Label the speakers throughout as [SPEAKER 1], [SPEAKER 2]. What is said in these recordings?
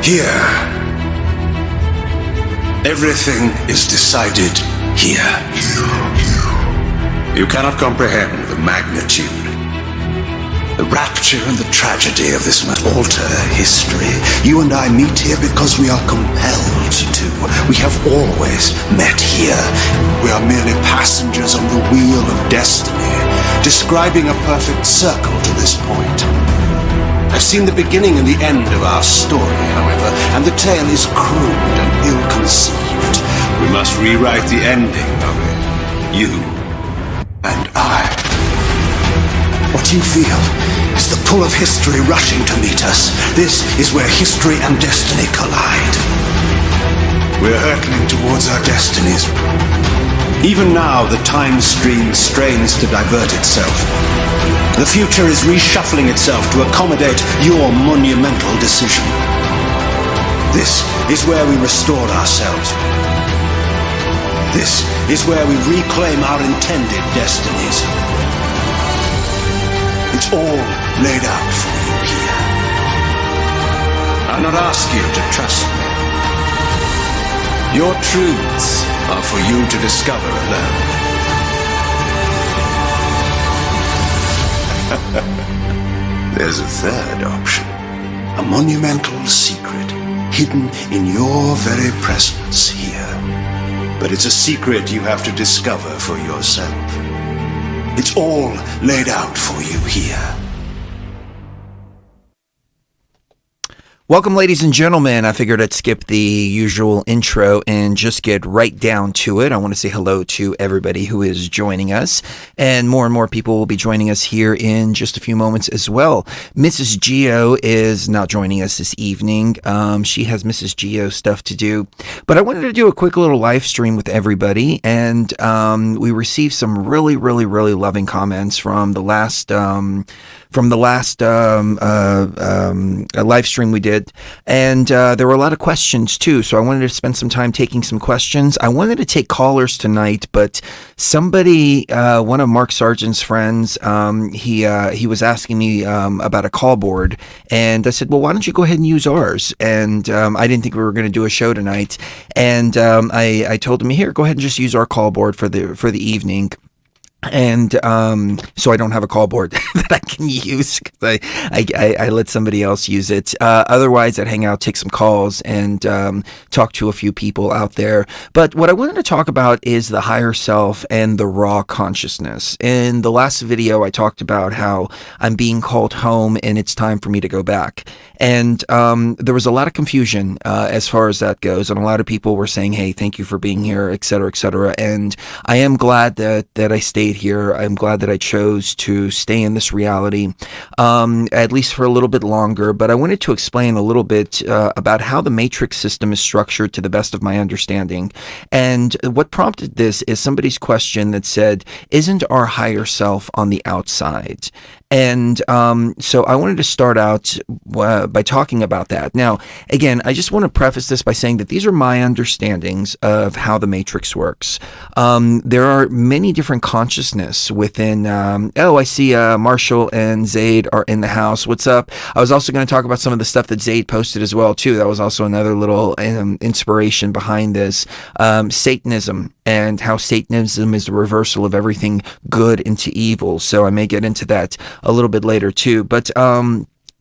[SPEAKER 1] Here. Everything is decided here. You cannot comprehend the magnitude, the rapture and the tragedy of this might alter history. You and I meet here because we are compelled to. We have always met here. We are merely passengers on the wheel of destiny, describing a perfect circle to this point. I've seen the beginning and the end of our story, however, and the tale is crude and ill-conceived. We must rewrite the ending of it. You and I. What you feel is the pull of history rushing to meet us. This is where history and destiny collide. We're hurtling towards our destinies. Even now, the time stream strains to divert itself. The future is reshuffling itself to accommodate your monumental decision. This is where we restore ourselves. This is where we reclaim our intended destinies. It's all laid out for you here. I'll not ask you to trust me. Your truths are for you to discover alone. There's a third option. A monumental secret hidden in your very presence here. But it's a secret you have to discover for yourself. It's all laid out for you here.
[SPEAKER 2] Welcome, ladies and gentlemen. I figured I'd skip the usual intro and just get right down to it. I want to say hello to everybody who is joining us, and more people will be joining us here in just a few moments as well. Mrs. Geo is not joining us this evening. She has Mrs. Geo stuff to do, but I wanted to do a quick little live stream with everybody, and we received some really loving comments from the last live stream we did, and there were a lot of questions too, so I wanted to spend some time taking some questions. I wanted to take callers tonight, but somebody, one of Mark Sargent's friends, he was asking me about a call board, and I said, well, why don't you go ahead and use ours? And I didn't think we were going to do a show tonight, and I told him, here, go ahead and just use our call board for the evening. And so I don't have a call board that I can use because I let somebody else use it. Otherwise, I'd hang out, take some calls, and talk to a few people out there. But what I wanted to talk about is the higher self and the raw consciousness. In the last video, I talked about how I'm being called home and it's time for me to go back. And there was a lot of confusion as far as that goes. And a lot of people were saying, hey, thank you for being here, et cetera, et cetera. And I am glad that I stayed here. I'm glad that I chose to stay in this reality, at least for a little bit longer. But I wanted to explain a little bit about how the matrix system is structured to the best of my understanding. And what prompted this is somebody's question that said, isn't our higher self on the outside? And so I wanted to start out by talking about that. Now, again, I just want to preface this by saying that these are my understandings of how the matrix works. There are many different consciousness within, I see Marshall and Zaid are in the house. What's up? I was also going to talk about some of the stuff that Zaid posted as well, too. That was also another little inspiration behind this. Satanism, and how Satanism is the reversal of everything good into evil. So I may get into that a little bit later too. But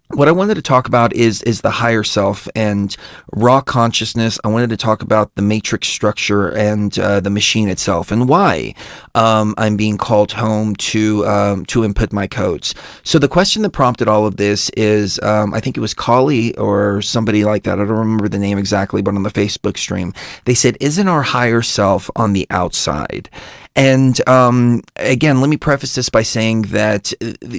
[SPEAKER 2] what I wanted to talk about is the higher self and raw consciousness. I wanted to talk about the matrix structure and the machine itself, and why I'm being called home to input my codes. So the question that prompted all of this is, I think it was Kali or somebody like that. I don't remember the name exactly, but on the Facebook stream, they said, isn't our higher self on the outside? And again, let me preface this by saying that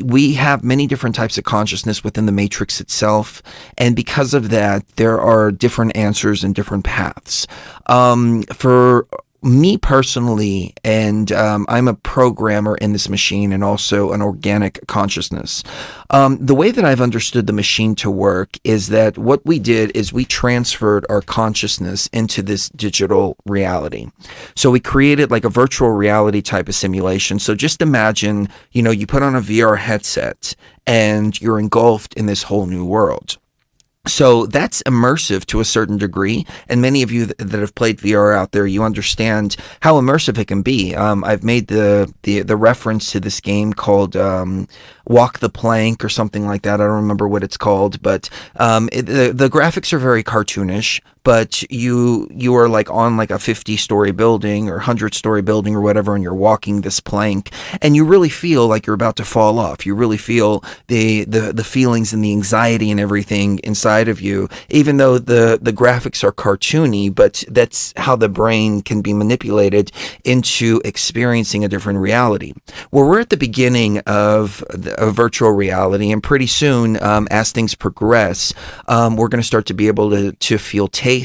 [SPEAKER 2] we have many different types of consciousness within the matrix itself. And because of that, there are different answers and different paths. For me personally, and I'm a programmer in this machine and also an organic consciousness. The way that I've understood the machine to work is that what we did is we transferred our consciousness into this digital reality. So we created like a virtual reality type of simulation. So just imagine, you put on a VR headset and you're engulfed in this whole new world. So that's immersive to a certain degree, and many of you that have played VR out there, you understand how immersive it can be. I've made the reference to this game called Walk the Plank or something like that. I don't remember what it's called, but the graphics are very cartoonish. But you are like on like a 50-story building or 100-story building or whatever, and you're walking this plank, and you really feel like you're about to fall off. You really feel the feelings and the anxiety and everything inside of you, even though the graphics are cartoony, but that's how the brain can be manipulated into experiencing a different reality. Well, we're at the beginning of virtual reality, and pretty soon, as things progress, we're going to start to be able to feel taste,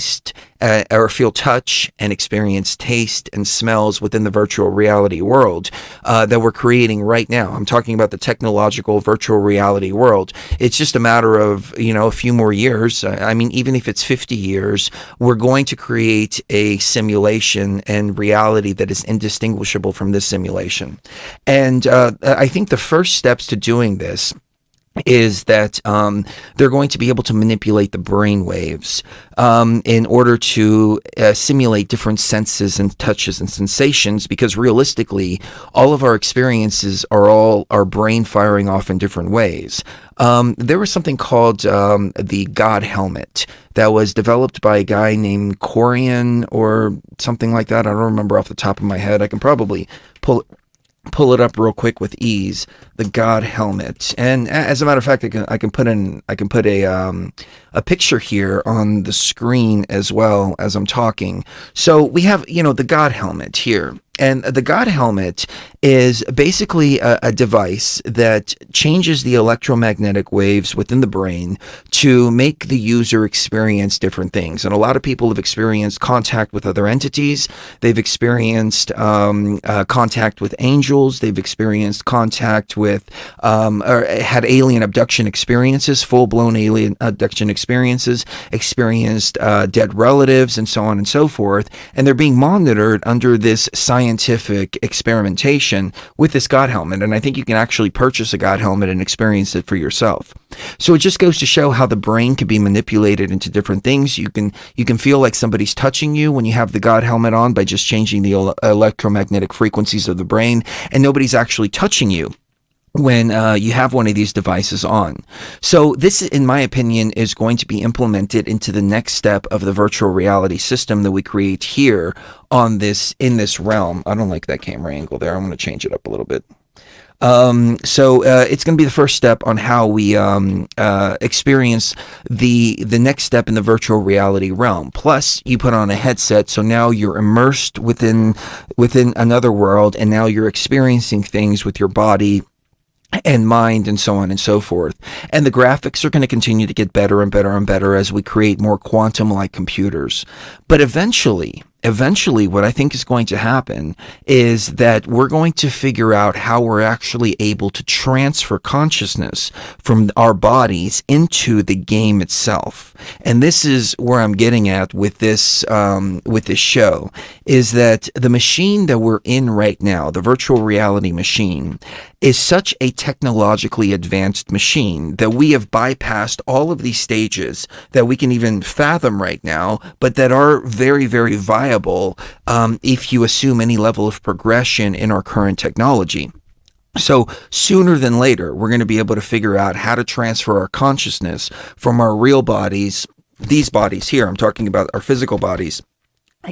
[SPEAKER 2] or feel touch and experience taste and smells within the virtual reality world that we're creating right now. I'm talking about the technological virtual reality world. It's just a matter of, a few more years. I mean, even if it's 50 years, we're going to create a simulation and reality that is indistinguishable from this simulation. And I think the first steps to doing this is that they're going to be able to manipulate the brain waves in order to simulate different senses and touches and sensations, because realistically, all of our experiences are all our brain firing off in different ways. There was something called the God helmet that was developed by a guy named Corian or something like that. I don't remember off the top of my head. I can probably pull it up real quick with ease. The God helmet, and as a matter of fact, I can put a picture here on the screen as well as I'm talking. So we have the God helmet here. And the God helmet is basically a device that changes the electromagnetic waves within the brain to make the user experience different things. And a lot of people have experienced contact with other entities. They've experienced contact with angels. They've experienced contact with, or had alien abduction experiences, full-blown alien abduction experiences, experienced dead relatives, and so on and so forth. And they're being monitored under this scientific experimentation with this God helmet. And I think you can actually purchase a God helmet and experience it for yourself. So it just goes to show how the brain can be manipulated into different things. You can feel like somebody's touching you when you have the God helmet on by just changing the electromagnetic frequencies of the brain, and nobody's actually touching you when you have one of these devices on. So this, in my opinion, is going to be implemented into the next step of the virtual reality system that we create here in this realm. I don't like that camera angle there. I'm going to change it up a little bit. So it's going to be the first step on how we experience the next step in the virtual reality realm. Plus, you put on a headset, so now you're immersed within another world, and now you're experiencing things with your body and mind and so on and so forth. And the graphics are going to continue to get better and better and better as we create more quantum-like computers. But eventually, what I think is going to happen is that we're going to figure out how we're actually able to transfer consciousness from our bodies into the game itself. And this is where I'm getting at with this show, is that the machine that we're in right now, the virtual reality machine, is such a technologically advanced machine that we have bypassed all of these stages that we can even fathom right now, but that are very, very viable if you assume any level of progression in our current technology. So sooner than later, we're going to be able to figure out how to transfer our consciousness from our real bodies, these bodies here, I'm talking about our physical bodies,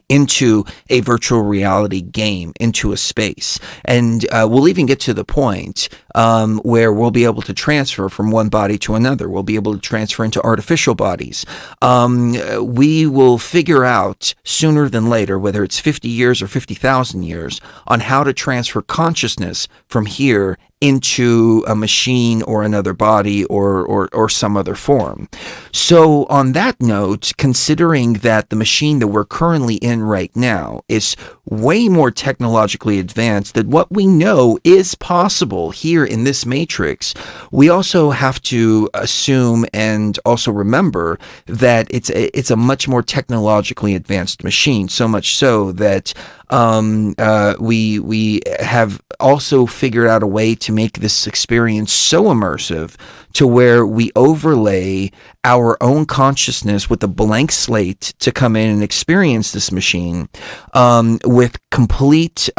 [SPEAKER 2] into a virtual reality game, into a space. And we'll even get to the point where we'll be able to transfer from one body to another. We'll be able to transfer into artificial bodies. We will figure out sooner than later, whether it's 50 years or 50,000 years, on how to transfer consciousness from here into a machine or another body or some other form. So on that note, considering that the machine that we're currently in right now is way more technologically advanced than what we know is possible here in this matrix, we also have to assume and also remember that it's a much more technologically advanced machine, so much so that we have also figured out a way to to make this experience so immersive to where we overlay our own consciousness with a blank slate to come in and experience this machine with a complete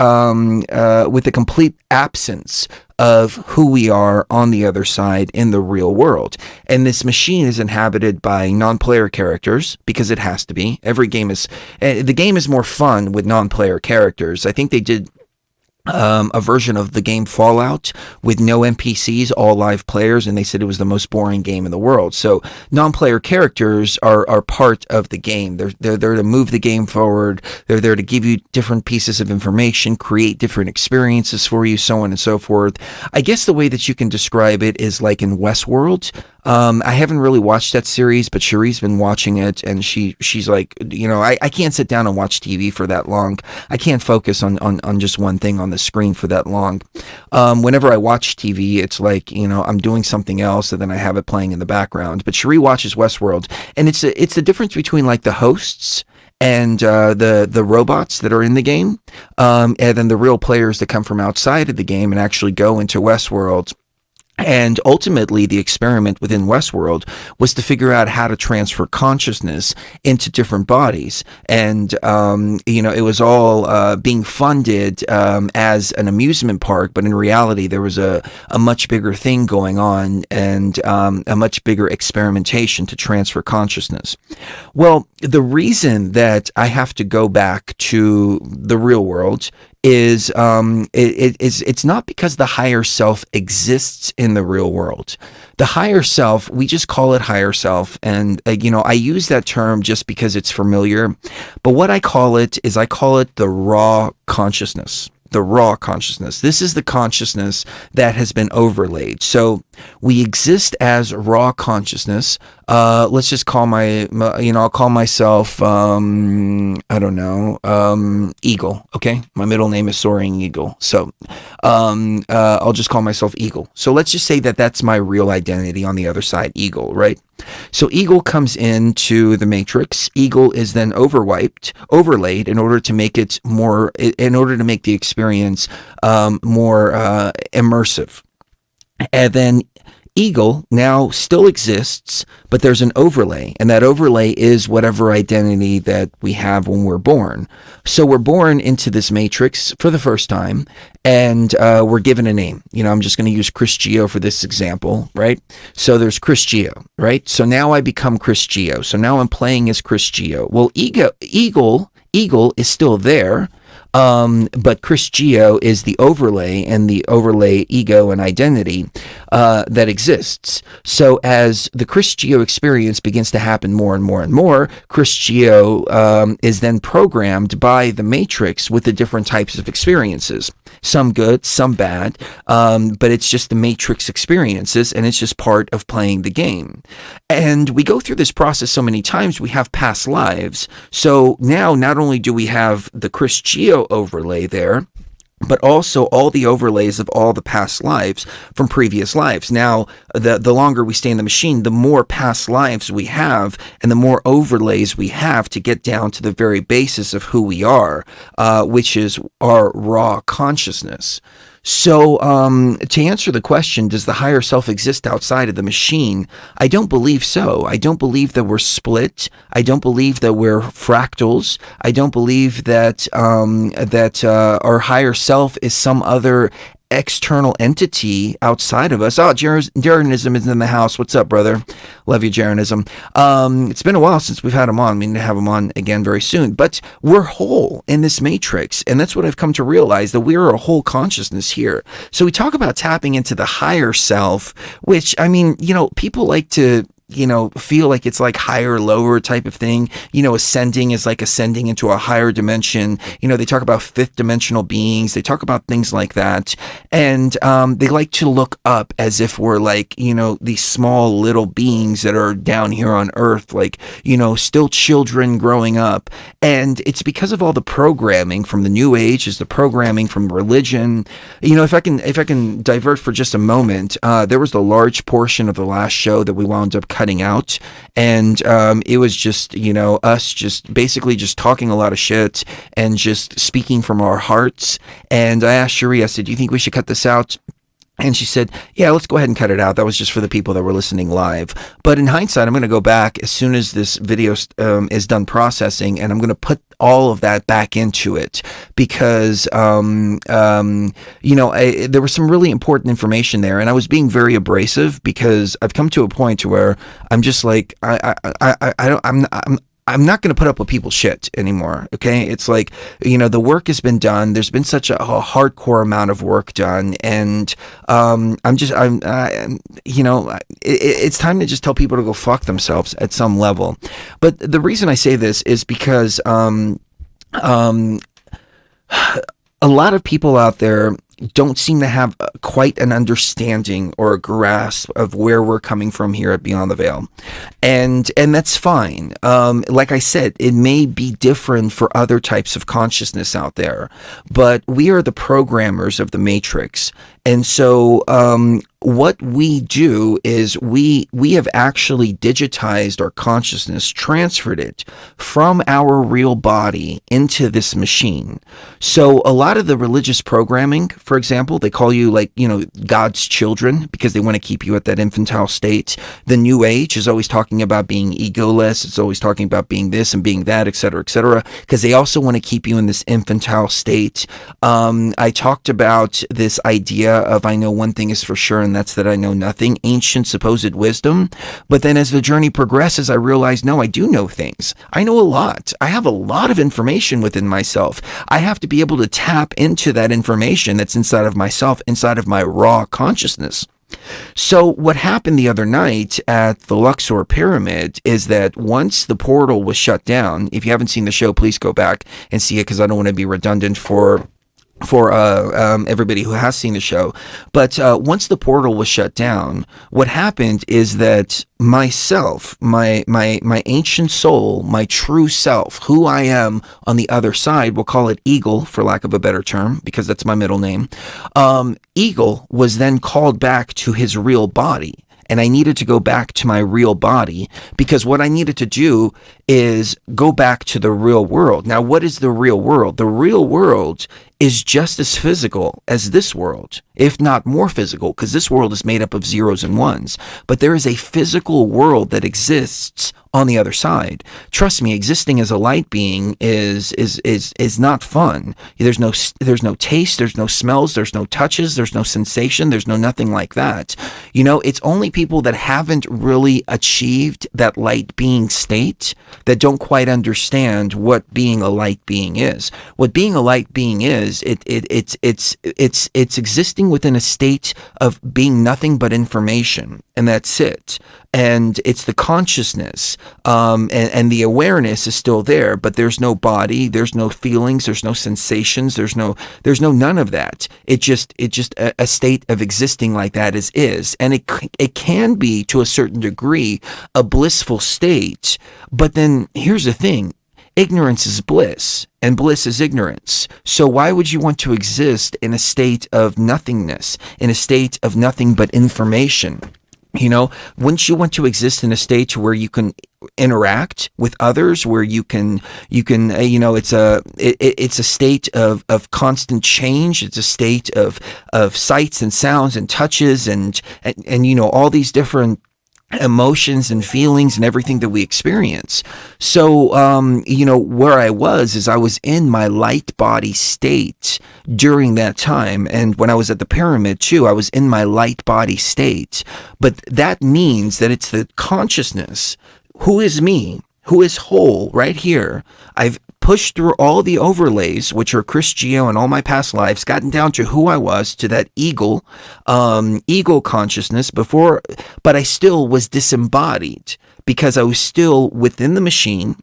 [SPEAKER 2] absence of who we are on the other side in the real world. And this machine is inhabited by non-player characters because it has to be. Every game is, the game is more fun with non-player characters. I think they did a version of the game Fallout with no NPCs, all live players, and they said it was the most boring game in the world. So non-player characters are part of the game. They're there to move the game forward. They're there to give you different pieces of information, create different experiences for you, so on and so forth. I guess the way that you can describe it is like in Westworld. I haven't really watched that series, but Cherie's been watching it, and she's like, I can't sit down and watch TV for that long. I can't focus on just one thing on the screen for that long. Whenever I watch TV, it's like, I'm doing something else, and then I have it playing in the background. But Cherie watches Westworld, and it's the difference between like the hosts and the robots that are in the game, and then the real players that come from outside of the game and actually go into Westworld. And ultimately, the experiment within Westworld was to figure out how to transfer consciousness into different bodies. And, it was all being funded as an amusement park, but in reality, there was a much bigger thing going on and a much bigger experimentation to transfer consciousness. Well, the reason that I have to go back to the real world is it's not because the higher self exists in the real world. The higher self, we just call it higher self, and I use that term just because it's familiar, but what I call it is the raw consciousness. The raw consciousness. This is the consciousness that has been overlaid. So we exist as raw consciousness. Let's just call I'll call myself, Eagle. Okay. My middle name is Soaring Eagle. So, I'll just call myself Eagle. So let's just say that that's my real identity on the other side, Eagle, right? So Eagle comes into the Matrix. Eagle is then overlaid in order to make it more, in order to make the experience more immersive. And then Eagle now still exists, but there's an overlay, and that overlay is whatever identity that we have when we're born. So we're born into this matrix for the first time, and we're given a name. I'm just going to use Chris Geo for this example, right? So there's Chris Geo, right? So now I become Chris Geo. So now I'm playing as Chris Geo. Well, Eagle is still there. But Chris Geo is the overlay, and the overlay ego and identity that exists. So as the Chris Geo experience begins to happen more and more and more, Chris Geo is then programmed by the Matrix with the different types of experiences. Some good, some bad, but it's just the Matrix experiences, and it's just part of playing the game. And we go through this process so many times, we have past lives. So now not only do we have the Chris Geo overlay there, but also all the overlays of all the past lives from previous lives. Now, the longer we stay in the machine, the more past lives we have, and the more overlays we have to get down to the very basis of who we are, which is our raw consciousness. So, to answer the question, does the higher self exist outside of the machine? I don't believe so. I don't believe that we're split. I don't believe that we're fractals. I don't believe that our higher self is some other external entity outside of us. Oh, Jaronism is in the house. What's up, brother? Love you, Jaronism. It's been a while since we've had him on. We need to have him on again very soon. But we're whole in this matrix, and that's what I've come to realize, that we're a whole consciousness here. So we talk about tapping into the higher self, which, people like to feel like it's like higher, lower type of thing. Ascending is like ascending into a higher dimension. They talk about fifth dimensional beings. They talk about things like that. And they like to look up as if we're like, these small little beings that are down here on earth, like, still children growing up. And it's because of all the programming from the New Age, is the programming from religion. If I can divert for just a moment, there was a large portion of the last show that we wound up cutting out, and it was just us just basically just talking a lot of shit and just speaking from our hearts. And I asked Cherie, I said, do you think we should cut this out? And she said, yeah, let's go ahead and cut it out. That was just for the people that were listening live. But in hindsight, I'm going to go back as soon as this video is done processing, and I'm going to put all of that back into it because, there was some really important information there. And I was being very abrasive because I've come to a point to where I'm just like, I'm not going to put up with people's shit anymore. Okay. It's like, the work has been done. There's been such a hardcore amount of work done. And, it's time to just tell people to go fuck themselves at some level. But the reason I say this is because, a lot of people out there don't seem to have quite an understanding or a grasp of where we're coming from here at Beyond the Veil. And that's fine. Like I said, it may be different for other types of consciousness out there, but we are the programmers of the Matrix. And so, what we do is we have actually digitized our consciousness, transferred it from our real body into this machine. So a lot of the religious programming, for example, they call you God's children because they want to keep you at that infantile state. The New Age is always talking about being egoless. It's always talking about being this and being that, et cetera, because they also want to keep you in this infantile state. I talked about this idea of I know one thing is for sure, and that's that I know nothing, ancient supposed wisdom. But then as the journey progresses, I realize, no, I do know things. I know a lot. I have a lot of information within myself. I have to be able to tap into that information that's inside of myself, inside of my raw consciousness. So what happened the other night at the Luxor Pyramid is that once the portal was shut down, if you haven't seen the show, please go back and see it because I don't want to be redundant for everybody who has seen the show. But once the portal was shut down, what happened is that myself, my ancient soul, my true self, who I am on the other side, we'll call it Eagle for lack of a better term, because that's my middle name. Eagle was then called back to his real body. And I needed to go back to my real body because what I needed to do is go back to the real world. Now, what is the real world? The real world is just as physical as this world, if not more physical, because this world is made up of zeros and ones. But there is a physical world that exists on the other side. Trust me, existing as a light being is not fun. There's no taste, there's no smells, there's no touches, there's no sensation, there's no nothing like that. It's only people that haven't really achieved that light being state that don't quite understand what being a light being is. What being a light being is, it's existing within a state of being nothing but information, and that's it. And it's the consciousness, and the awareness is still there, but there's no body, there's no feelings, there's no sensations, there's no none of that. It's just a state of existing like that is, and it can be to a certain degree a blissful state. But then here's the thing. Ignorance is bliss, and bliss is ignorance. So why would you want to exist in a state of nothingness, in a state of nothing but information? Wouldn't you want to exist in a state where you can interact with others, where you can it's a state of constant change. It's a state of sights and sounds and touches and all these different emotions and feelings and everything that we experience. So, where I was in my light body state during that time. And when I was at the pyramid too, I was in my light body state. But that means that it's the consciousness who is me, who is whole right here. I've pushed through all the overlays, which are Chris Geo and all my past lives, gotten down to who I was, to that ego consciousness before, but I still was disembodied because I was still within the machine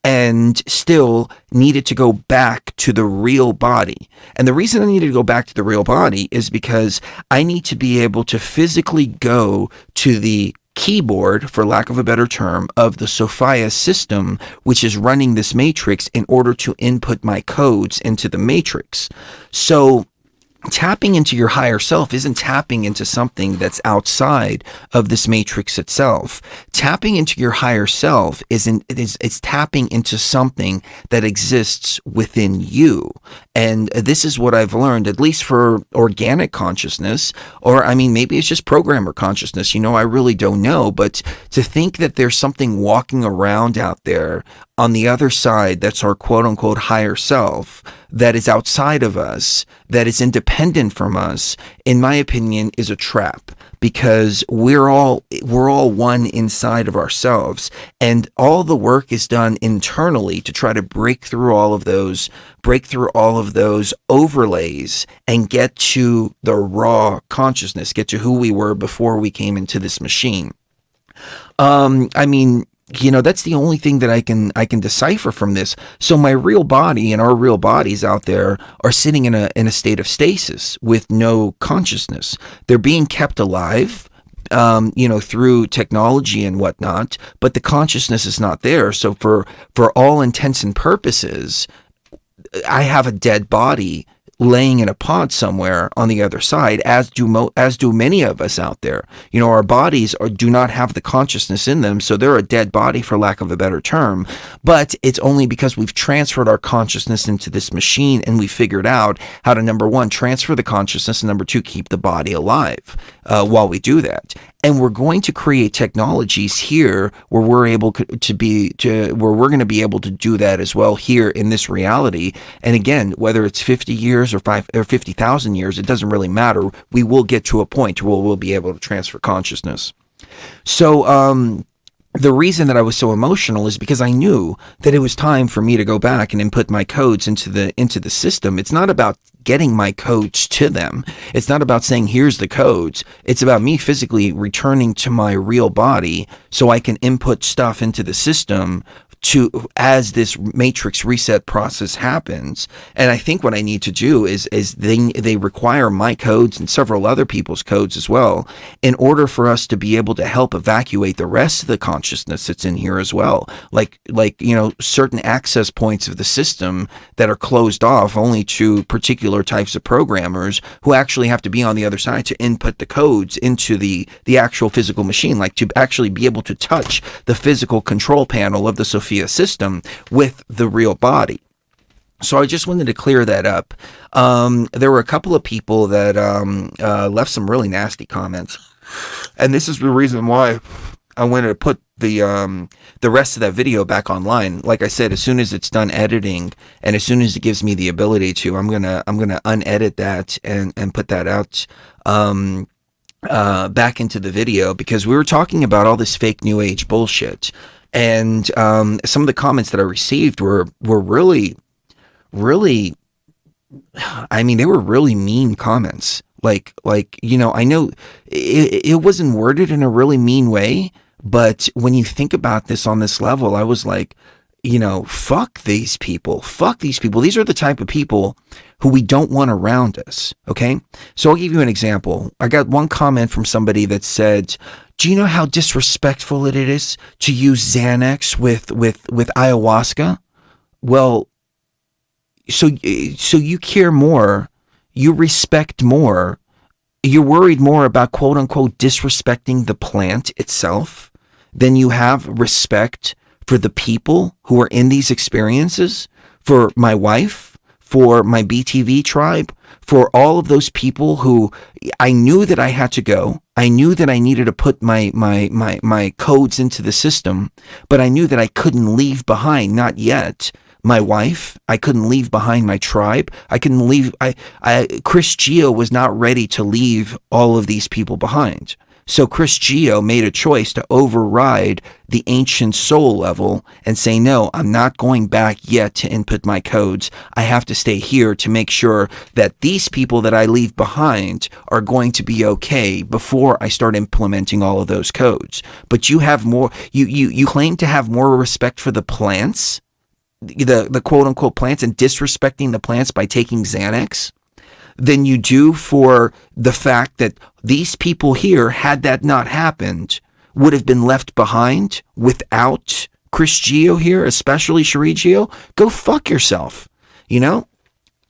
[SPEAKER 2] and still needed to go back to the real body. And the reason I needed to go back to the real body is because I need to be able to physically go to the keyboard, for lack of a better term, of the Sophia system, which is running this matrix in order to input my codes into the matrix. So tapping into your higher self isn't tapping into something that's outside of this matrix itself. Tapping into your higher self is tapping into something that exists within you. And this is what I've learned, at least for organic consciousness, or I mean, maybe it's just programmer consciousness. I really don't know. But to think that there's something walking around out there on the other side that's our quote unquote higher self, that is outside of us, that is independent from us, in my opinion, is a trap, because we're all one inside of ourselves, and all the work is done internally to try to break through all of those overlays and get to the raw consciousness, get to who we were before we came into this machine. I mean, that's the only thing that I can decipher from this. So my real body and our real bodies out there are sitting in a state of stasis with no consciousness. They're being kept alive, through technology and whatnot, but the consciousness is not there. So for all intents and purposes, I have a dead body laying in a pod somewhere on the other side, as do many of us out there. Our bodies do not have the consciousness in them, so they're a dead body, for lack of a better term. But it's only because we've transferred our consciousness into this machine, and we figured out how to, number one, transfer the consciousness, and number two, keep the body alive while we do that. And we're going to create technologies here where we're able where we're going to be able to do that as well here in this reality. And again, whether it's 50 years or 50,000 years, it doesn't really matter. We will get to a point where we'll be able to transfer consciousness. So, the reason that I was so emotional is because I knew that it was time for me to go back and input my codes into the system. It's not about getting my codes to them. It's not about saying, here's the codes. It's about me physically returning to my real body so I can input stuff into the system as this matrix reset process happens. And I think what I need to do is they require my codes and several other people's codes as well, in order for us to be able to help evacuate the rest of the consciousness that's in here as well. Like certain access points of the system that are closed off only to particular types of programmers who actually have to be on the other side to input the codes into the actual physical machine, like to actually be able to touch the physical control panel of the Sophia system with the real body. So I just wanted to clear that up. There were a couple of people that left some really nasty comments, and this is the reason why I wanted to put the rest of that video back online. Like I said, as soon as it's done editing, and as soon as it gives me the ability to, I'm gonna unedit that and put that out back into the video, because we were talking about all this fake New Age bullshit. And some of the comments that I received were really, I mean, they were really mean comments. Like I know it wasn't worded in a really mean way, but when you think about this on this level, I was like, fuck these people. These are the type of people who we don't want around us. Okay. So I'll give you an example. I got one comment from somebody that said, do you know how disrespectful it is to use Xanax with ayahuasca? Well, so you care more, you respect more, you're worried more about quote unquote disrespecting the plant itself than you have respect for the people who are in these experiences, for my wife, for my BTV tribe, for all of those people who I knew that I had to go. I knew that I needed to put my codes into the system, but I knew that I couldn't leave behind, not yet, my wife. I couldn't leave behind my tribe. I couldn't leave. Chris Geo was not ready to leave all of these people behind. So Chris Geo made a choice to override the ancient soul level and say, no, I'm not going back yet to input my codes. I have to stay here to make sure that these people that I leave behind are going to be okay before I start implementing all of those codes. But you have more, you claim to have more respect for the plants, the quote unquote plants, and disrespecting the plants by taking Xanax than you do for the fact that these people here, had that not happened, would have been left behind without Chris Geo here, especially Cherie Geo. Go fuck yourself,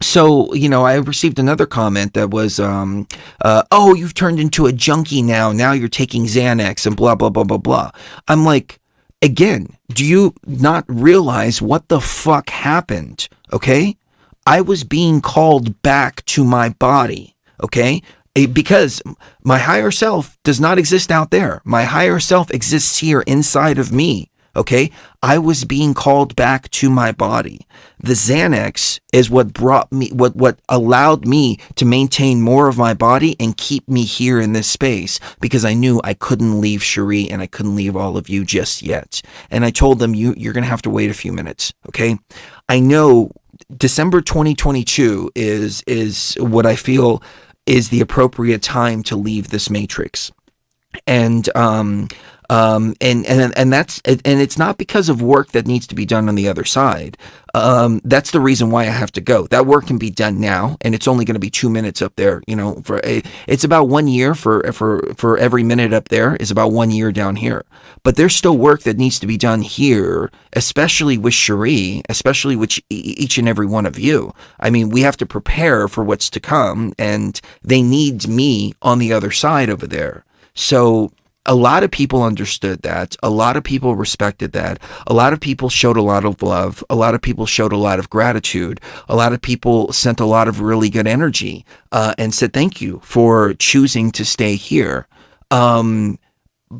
[SPEAKER 2] So, I received another comment that was, oh, you've turned into a junkie now. Now you're taking Xanax and blah, blah, blah, blah, blah. I'm like, again, do you not realize what the fuck happened? Okay. I was being called back to my body. Okay. Because my higher self does not exist out there. My higher self exists here inside of me. Okay, I was being called back to my body. The Xanax is what brought me, what allowed me to maintain more of my body and keep me here in this space, because I knew I couldn't leave Cherie and I couldn't leave all of you just yet. And I told them, you're going to have to wait a few minutes. Okay, I know December 2022 is what I feel is the appropriate time to leave this matrix. And it's not because of work that needs to be done on the other side. That's the reason why I have to go. That work can be done now, and it's only going to be 2 minutes up there. It's about 1 year for every minute up there is about 1 year down here. But there's still work that needs to be done here, especially with Cherie, especially with each and every one of you. I mean, we have to prepare for what's to come, and they need me on the other side over there. So a lot of people understood that. A lot of people respected that. A lot of people showed a lot of love. A lot of people showed a lot of gratitude. A lot of people sent a lot of really good energy and said thank you for choosing to stay here. But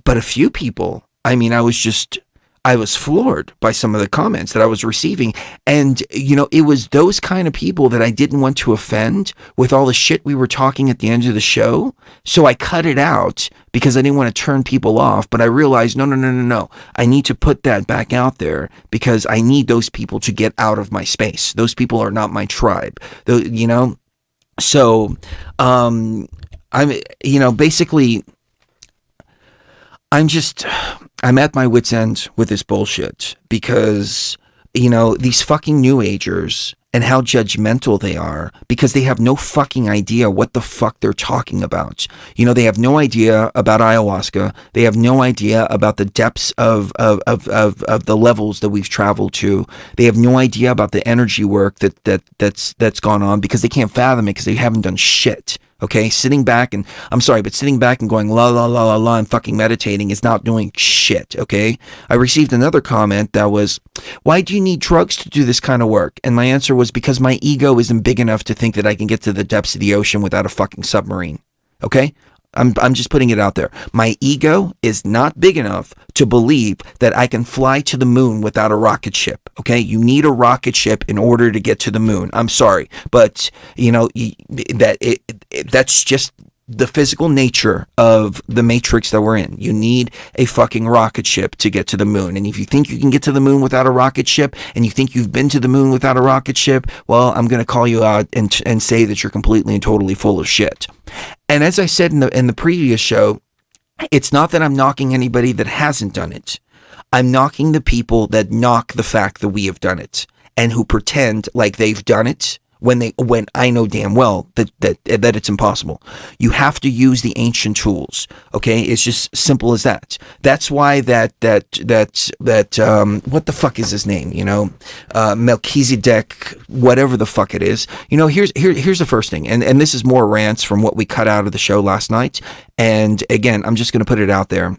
[SPEAKER 2] a few people, I mean, I was floored by some of the comments that I was receiving. And, it was those kind of people that I didn't want to offend with all the shit we were talking at the end of the show. So I cut it out because I didn't want to turn people off. But I realized, no. I need to put that back out there because I need those people to get out of my space. Those people are not my tribe, So, basically, I'm at my wit's end with this bullshit because, these fucking new agers and how judgmental they are because they have no fucking idea what the fuck they're talking about. They have no idea about ayahuasca. They have no idea about the depths of the levels that we've traveled to. They have no idea about the energy work that's gone on because they can't fathom it because they haven't done shit. Okay, sitting back and going la la la la la and fucking meditating is not doing shit. Okay, I received another comment that was, why do you need drugs to do this kind of work? And my answer was because my ego isn't big enough to think that I can get to the depths of the ocean without a fucking submarine. Okay, I'm just putting it out there. My ego is not big enough to believe that I can fly to the moon without a rocket ship. Okay, you need a rocket ship in order to get to the moon. I'm sorry, but that's just the physical nature of the matrix that we're in. You need a fucking rocket ship to get to the moon. And if you think you can get to the moon without a rocket ship, and you think you've been to the moon without a rocket ship, well, I'm going to call you out and say that you're completely and totally full of shit. And as I said in the previous show, it's not that I'm knocking anybody that hasn't done it. I'm knocking the people that knock the fact that we have done it and who pretend like they've done it when I know damn well that it's impossible. You have to use the ancient tools. Okay, it's just simple as that. That's why that what the fuck is his name? Melchizedek, whatever the fuck it is. Here's the first thing, and this is more rants from what we cut out of the show last night. And again, I'm just gonna put it out there.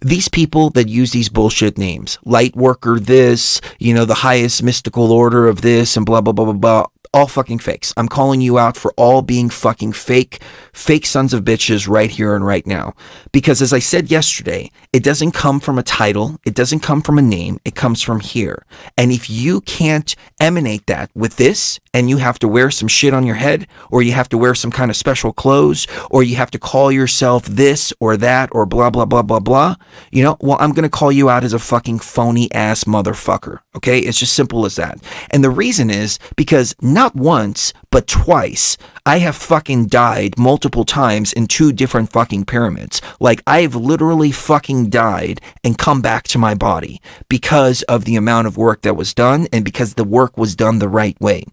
[SPEAKER 2] These people that use these bullshit names, light worker this, the highest mystical order of this and blah, blah, blah, blah, blah, all fucking fakes. I'm calling you out for all being fucking fake sons of bitches right here and right now. Because as I said yesterday, it doesn't come from a title. It doesn't come from a name. It comes from here. And if you can't emanate that with this, and you have to wear some shit on your head, or you have to wear some kind of special clothes, or you have to call yourself this or that or blah, blah, blah, blah, blah, well, I'm going to call you out as a fucking phony ass motherfucker. Okay? It's just simple as that. And the reason is because not not once, but twice, I have fucking died multiple times in 2 different fucking pyramids. Like, I have literally fucking died and come back to my body because of the amount of work that was done and because the work was done the right way.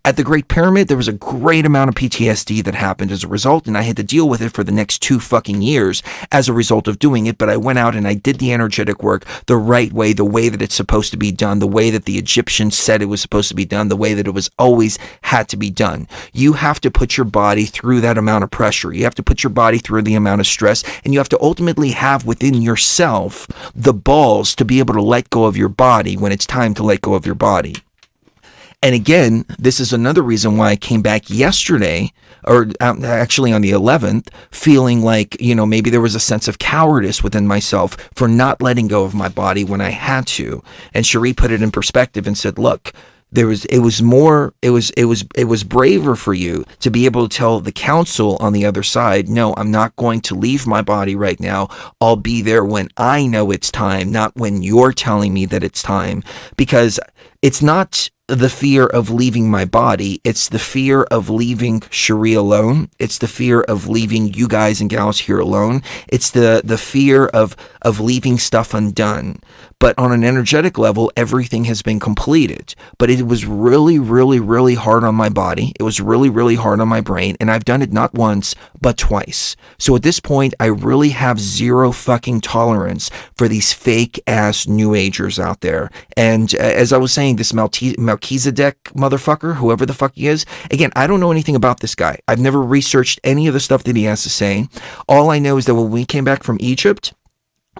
[SPEAKER 2] At the Great Pyramid, there was a great amount of PTSD that happened as a result, and I had to deal with it for the next 2 fucking years as a result of doing it, but I went out and I did the energetic work the right way, the way that it's supposed to be done, the way that the Egyptians said it was supposed to be done, the way that it was always had to be done. You have to put your body through that amount of pressure. You have to put your body through the amount of stress, and you have to ultimately have within yourself the balls to be able to let go of your body when it's time to let go of your body. And again, this is another reason why I came back yesterday, or actually on the 11th, feeling like, maybe there was a sense of cowardice within myself for not letting go of my body when I had to. And Cherie put it in perspective and said, look, it was braver for you to be able to tell the council on the other side, no, I'm not going to leave my body right now. I'll be there when I know it's time, not when you're telling me that it's time. Because it's not the fear of leaving my body, it's the fear of leaving Cherie alone. It's the fear of leaving you guys and gals here alone. It's the fear of leaving stuff undone. But on an energetic level, everything has been completed. But it was really, really, really hard on my body. It was really, really hard on my brain. And I've done it not once, but twice. So at this point, I really have zero fucking tolerance for these fake ass New Agers out there. And as I was saying, this Melchizedek motherfucker, whoever the fuck he is, again, I don't know anything about this guy. I've never researched any of the stuff that he has to say. All I know is that when we came back from Egypt,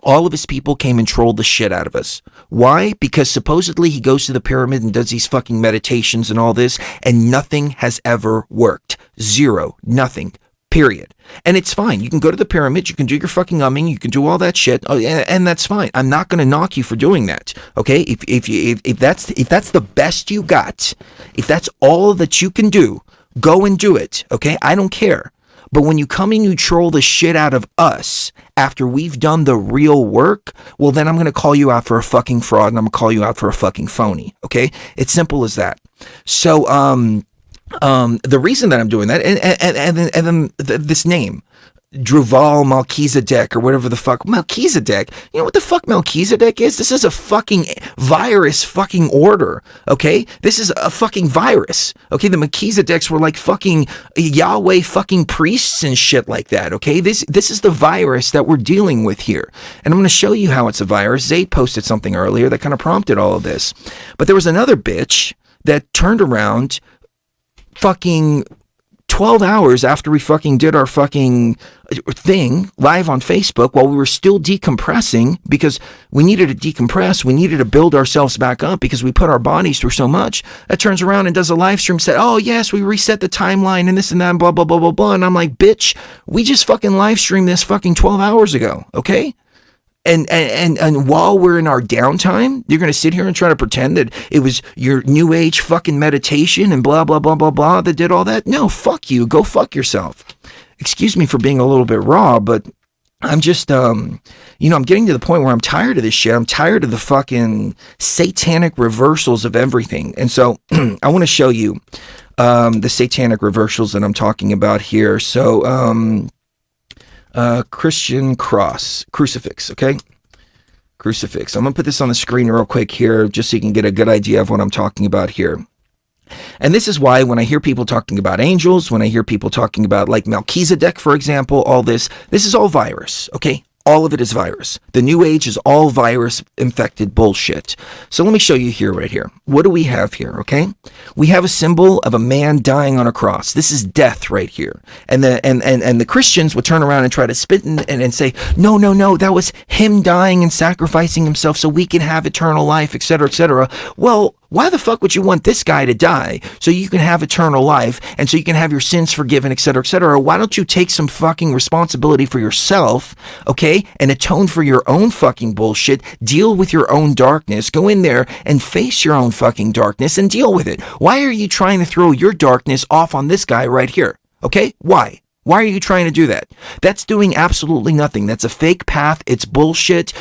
[SPEAKER 2] all of his people came and trolled the shit out of us. Why? Because supposedly he goes to the pyramid and does these fucking meditations and all this, and nothing has ever worked. Zero. Nothing. Period. And it's fine. You can go to the pyramid, you can do your fucking umming, you can do all that shit, and that's fine. I'm not going to knock you for doing that. Okay? If that's the best you got, if that's all that you can do, go and do it. Okay? I don't care. But when you come and you troll the shit out of us after we've done the real work, well, then I'm going to call you out for a fucking fraud and I'm going to call you out for a fucking phony. Okay? It's simple as that. So, the reason that I'm doing that, and then this name, Druval Melchizedek or whatever the fuck, Melchizedek, you know what the fuck Melchizedek is? This is a fucking virus fucking order, okay? This is a fucking virus, okay? The Melchizedeks were like fucking Yahweh fucking priests and shit like that, okay? This is the virus that we're dealing with here. And I'm going to show you how it's a virus. Zayd posted something earlier that kind of prompted all of this. But there was another bitch that turned around fucking 12 hours after we fucking did our fucking thing live on Facebook while we were still decompressing because we needed to decompress. We needed to build ourselves back up because we put our bodies through so much. That turns around and does a live stream, said, oh yes, we reset the timeline and this and that and blah, blah, blah, blah, blah. And I'm like, bitch, we just fucking live streamed this fucking 12 hours ago. Okay. And while we're in our downtime, you're going to sit here and try to pretend that it was your new age fucking meditation and blah, blah, blah, blah, blah that did all that? No, fuck you. Go fuck yourself. Excuse me for being a little bit raw, but I'm just, I'm getting to the point where I'm tired of this shit. I'm tired of the fucking satanic reversals of everything. And so I want to show you the satanic reversals that I'm talking about here. So, Christian cross, crucifix, okay? Crucifix. I'm going to put this on the screen real quick here just so you can get a good idea of what I'm talking about here. And this is why when I hear people talking about angels, when I hear people talking about like Melchizedek, for example, all this is all virus, okay? All of it is virus. The new age is all virus infected bullshit. So let me show you here, right here. What do we have here, okay? We have a symbol of a man dying on a cross. This is death right here. And the Christians would turn around and try to spit and say, no, that was him dying and sacrificing himself so we can have eternal life, etc., etc. Well, why the fuck would you want this guy to die so you can have eternal life and so you can have your sins forgiven, etc., etc.? Why don't you take some fucking responsibility for yourself, okay, and atone for your own fucking bullshit, deal with your own darkness, go in there and face your own fucking darkness and deal with it? Why are you trying to throw your darkness off on this guy right here, okay? Why? Why are you trying to do that? That's doing absolutely nothing. That's a fake path. It's bullshit.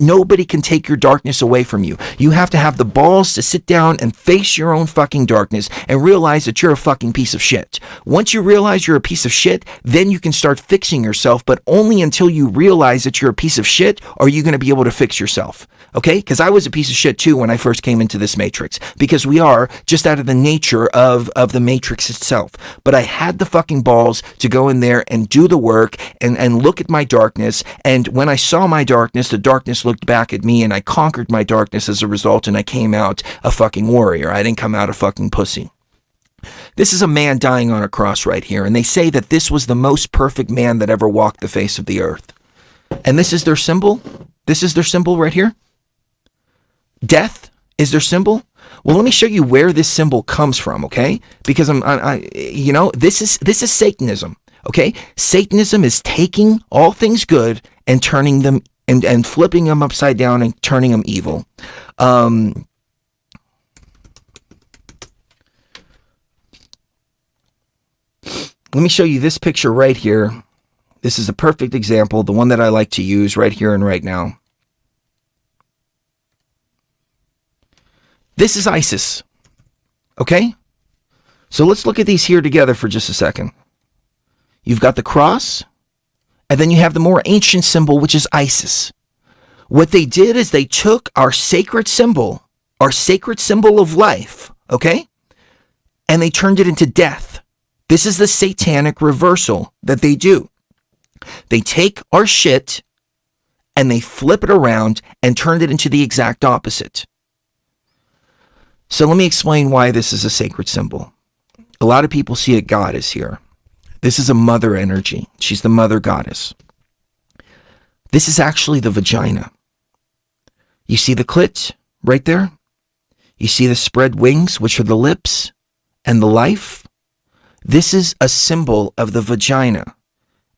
[SPEAKER 2] Nobody can take your darkness away from you. You have to have the balls to sit down and face your own fucking darkness and realize that you're a fucking piece of shit. Once you realize you're a piece of shit, then you can start fixing yourself, but only until you realize that you're a piece of shit are you going to be able to fix yourself. Okay? Because I was a piece of shit too when I first came into this matrix, because we are just out of the nature of the matrix itself. But I had the fucking balls to go in there and do the work and look at my darkness. And when I saw my darkness, the darkness looked back at me, and I conquered my darkness as a result, and I came out a fucking warrior. I didn't come out a fucking pussy. This is a man dying on a cross right here, and they say that this was the most perfect man that ever walked the face of the earth. And this is their symbol? This is their symbol right here? Death is their symbol? Well, let me show you where this symbol comes from, okay? Because this is Satanism, okay? Satanism is taking all things good and turning them and flipping them upside down and turning them evil. Let me show you this picture right here. This is a perfect example, the one that I like to use right here and right now. This is ISIS, okay? So let's look at these here together for just a second. You've got the cross, and then you have the more ancient symbol, which is ISIS. What they did is they took our sacred symbol of life, okay? And they turned it into death. This is the satanic reversal that they do. They take our shit and they flip it around and turn it into the exact opposite. So let me explain why this is a sacred symbol. A lot of people see a goddess here. This is a mother energy. She's the mother goddess. This is actually the vagina. You see the clit right there? You see the spread wings, which are the lips, and the life? This is a symbol of the vagina.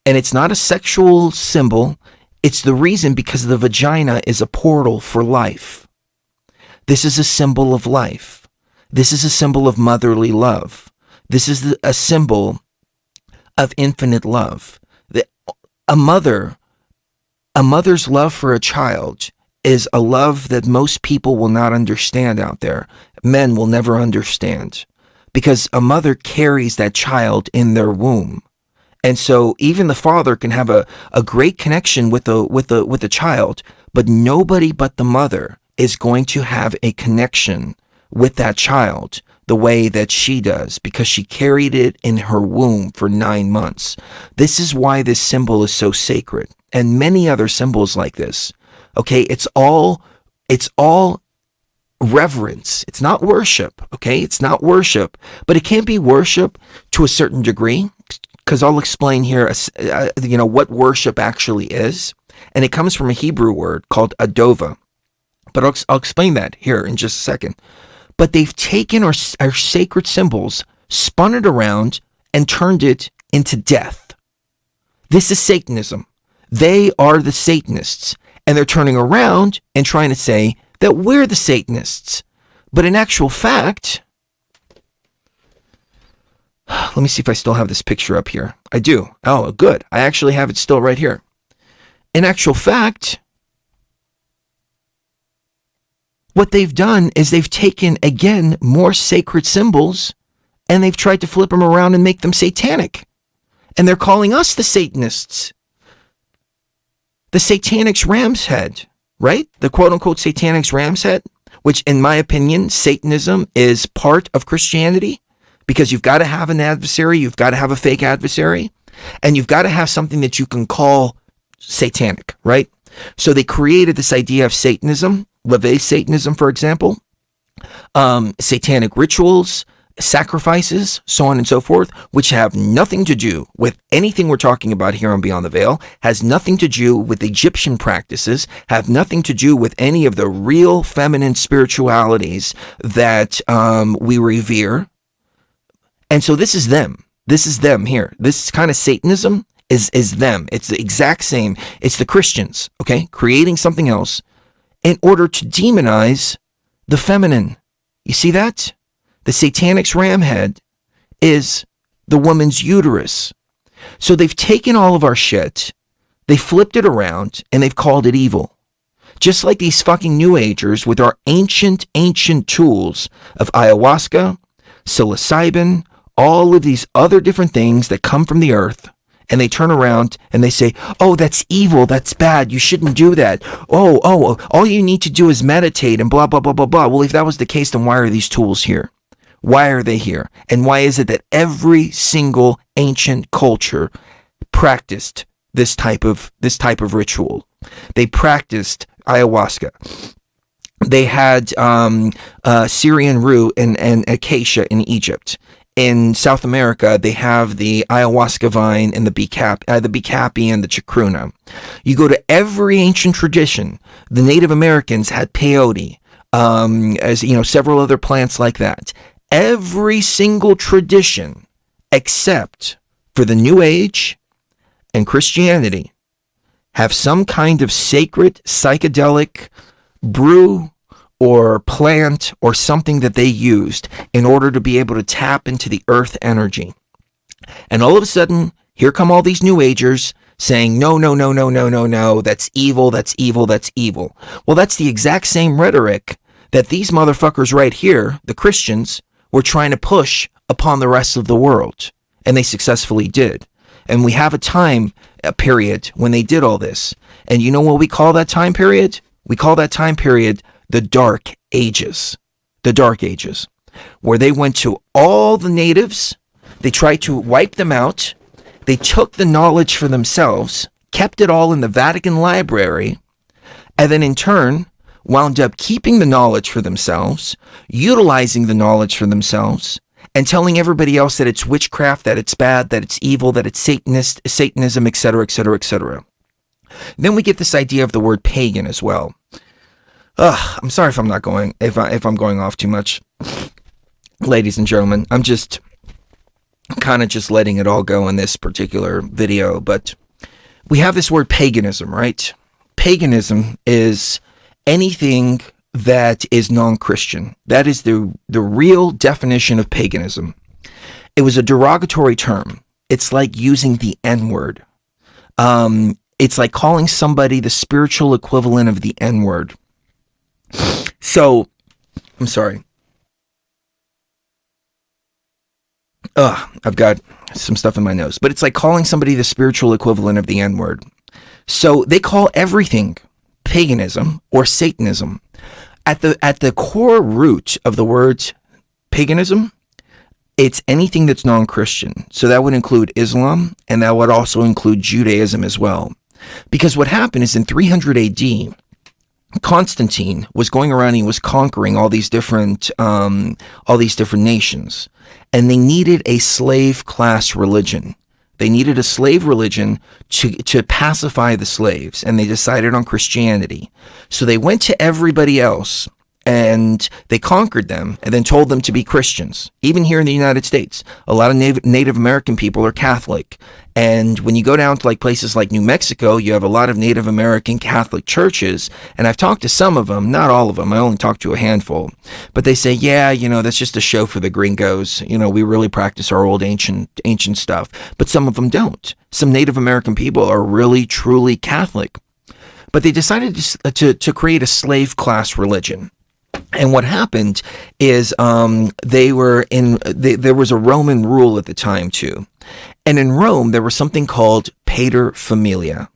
[SPEAKER 2] And it's not a sexual symbol. It's the reason because the vagina is a portal for life. This is a symbol of life. This is a symbol of motherly love. This is a symbol of infinite love. A mother's love for a child is a love that most people will not understand out there. Men will never understand, because a mother carries that child in their womb. And so even the father can have a great connection with the child, but nobody but the mother is going to have a connection with that child the way that she does, because she carried it in her womb for 9 months. This is why this symbol is so sacred, and many other symbols like this. Okay, it's all reverence. It's not worship. Okay, it's not worship, but it can be worship to a certain degree, because I'll explain here, what worship actually is, and it comes from a Hebrew word called adova. But I'll explain that here in just a second. But they've taken our sacred symbols, spun it around, and turned it into death. This is Satanism. They are the Satanists. And they're turning around and trying to say that we're the Satanists. But in actual fact, let me see if I still have this picture up here. I do. Oh, good. I actually have it still right here. In actual fact, what they've done is they've taken, again, more sacred symbols, and they've tried to flip them around and make them satanic. And they're calling us the Satanists. The Satanic's ram's head, right? The quote-unquote Satanic's ram's head, which in my opinion, Satanism is part of Christianity, because you've got to have an adversary, you've got to have a fake adversary, and you've got to have something that you can call satanic, right? So they created this idea of Satanism, LaVey Satanism, for example, satanic rituals, sacrifices, so on and so forth, which have nothing to do with anything we're talking about here on Beyond the Veil, has nothing to do with Egyptian practices, have nothing to do with any of the real feminine spiritualities that we revere. And so this is them. This is them here. This kind of Satanism is them. It's the exact same. It's the Christians, okay, creating something else in order to demonize the feminine. You see that? The Satanic's ram head is the woman's uterus. So they've taken all of our shit, they flipped it around, and they've called it evil. Just like these fucking New Agers with our ancient tools of ayahuasca, psilocybin, all of these other different things that come from the earth, and they turn around and they say, oh, that's evil, that's bad, you shouldn't do that. Oh, all you need to do is meditate and blah, blah, blah, blah, blah. Well, if that was the case, then why are these tools here? Why are they here? And why is it that every single ancient culture practiced this type of ritual? They practiced ayahuasca. They had Syrian rue and acacia in Egypt. In South America, they have the ayahuasca vine and the bicapi and the chacruna. You go to every ancient tradition. The Native Americans had peyote, as you know, several other plants like that. Every single tradition, except for the New Age and Christianity, have some kind of sacred psychedelic brew or plant or something that they used in order to be able to tap into the earth energy. And all of a sudden, here come all these New Agers saying, no, that's evil, that's evil, that's evil. Well, that's the exact same rhetoric that these motherfuckers right here, the Christians, were trying to push upon the rest of the world. And they successfully did. And we have a period when they did all this. And you know what we call that time period? We call that time period the Dark Ages. The Dark Ages. Where they went to all the natives, they tried to wipe them out, they took the knowledge for themselves, kept it all in the Vatican Library, and then in turn wound up keeping the knowledge for themselves, utilizing the knowledge for themselves, and telling everybody else that it's witchcraft, that it's bad, that it's evil, that it's Satanism, etc., etc., etc. Then we get this idea of the word pagan as well. I'm sorry if I'm going off too much, ladies and gentlemen. I'm just kind of just letting it all go in this particular video. But we have this word paganism, right? Paganism is anything that is non-Christian. That is the real definition of paganism. It was a derogatory term. It's like using the N-word. It's like calling somebody the spiritual equivalent of the N-word. So, I'm sorry. I've got some stuff in my nose. But it's like calling somebody the spiritual equivalent of the N-word. So they call everything paganism or Satanism. At the core root of the word paganism, it's anything that's non-Christian. So that would include Islam, and that would also include Judaism as well. Because what happened is in 300 AD, Constantine was going around and he was conquering all these different nations, and they needed a slave class religion. They needed a slave religion to pacify the slaves, and they decided on Christianity. So they went to everybody else and they conquered them and then told them to be Christians. Even here in the United States, a lot of Native American people are Catholic. And when you go down to like places like New Mexico, you have a lot of Native American Catholic churches. And I've talked to some of them, not all of them. I only talked to a handful. But they say, yeah, you know, that's just a show for the gringos. You know, we really practice our old ancient stuff. But some of them don't. Some Native American people are really, truly Catholic. But they decided to create a slave class religion. And what happened is there was a Roman rule at the time too. And in Rome, there was something called paterfamilia.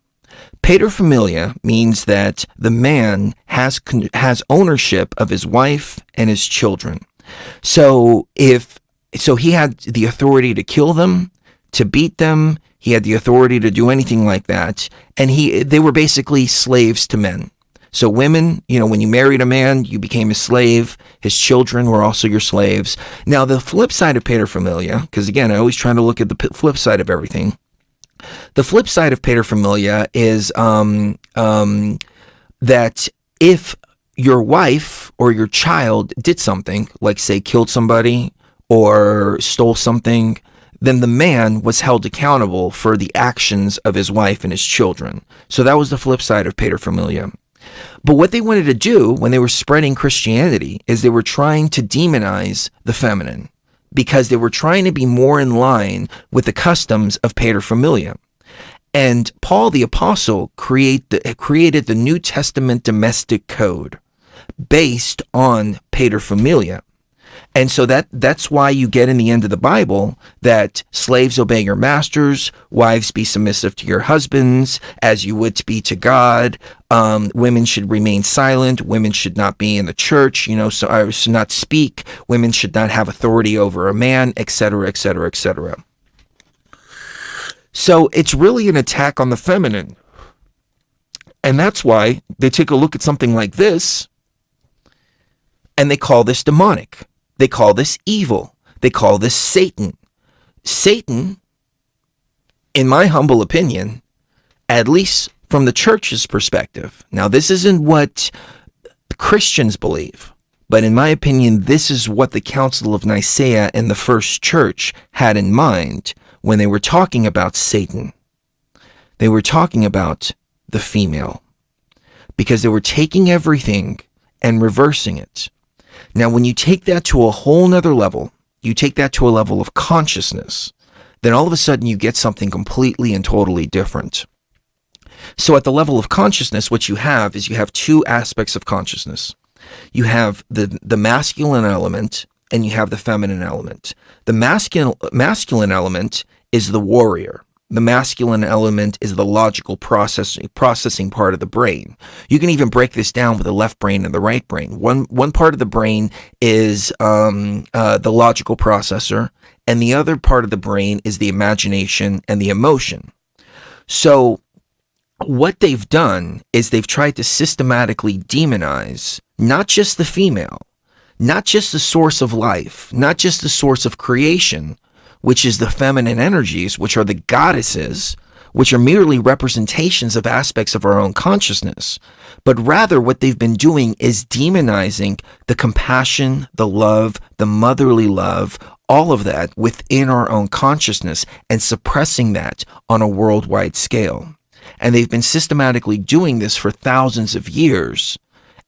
[SPEAKER 2] Paterfamilia means that the man has ownership of his wife and his children. So he had the authority to kill them, to beat them. He had the authority to do anything like that. And they were basically slaves to men. So women, you know, when you married a man, you became his slave. His children were also your slaves. Now, the flip side of paterfamilia, because again, I always try to look at the flip side of everything. The flip side of paterfamilia is that if your wife or your child did something, like say killed somebody or stole something, then the man was held accountable for the actions of his wife and his children. So that was the flip side of paterfamilia. But what they wanted to do when they were spreading Christianity is they were trying to demonize the feminine. because they were trying to be more in line with the customs of paterfamilias. And Paul the Apostle created the New Testament domestic code based on paterfamilias. And so that's why you get in the end of the Bible that slaves obey your masters, wives be submissive to your husbands, as you would be to God. Women should remain silent. Women should not be in the church, so should not speak. Women should not have authority over a man, etc., etc., etc. So it's really an attack on the feminine. And that's why they take a look at something like this and they call this demonic. They call this evil. They call this Satan. Satan, in my humble opinion, at least from the church's perspective. Now, this isn't what Christians believe, but in my opinion, this is what the Council of Nicaea and the First Church had in mind when they were talking about Satan. They were talking about the female, because they were taking everything and reversing it. Now, when you take that to a whole nother level, you take that to a level of consciousness, then all of a sudden you get something completely and totally different. So at the level of consciousness, what you have is you have two aspects of consciousness. You have the masculine element and you have the feminine element. The masculine element is the warrior. The masculine element is the logical processing part of the brain. You can even break this down with the left brain and the right brain. One part of the brain is the logical processor, and the other part of the brain is the imagination and the emotion. So what they've done is they've tried to systematically demonize not just the female, not just the source of life, not just the source of creation, which is the feminine energies, which are the goddesses, which are merely representations of aspects of our own consciousness. But rather what they've been doing is demonizing the compassion, the love, the motherly love, all of that within our own consciousness and suppressing that on a worldwide scale. And they've been systematically doing this for thousands of years.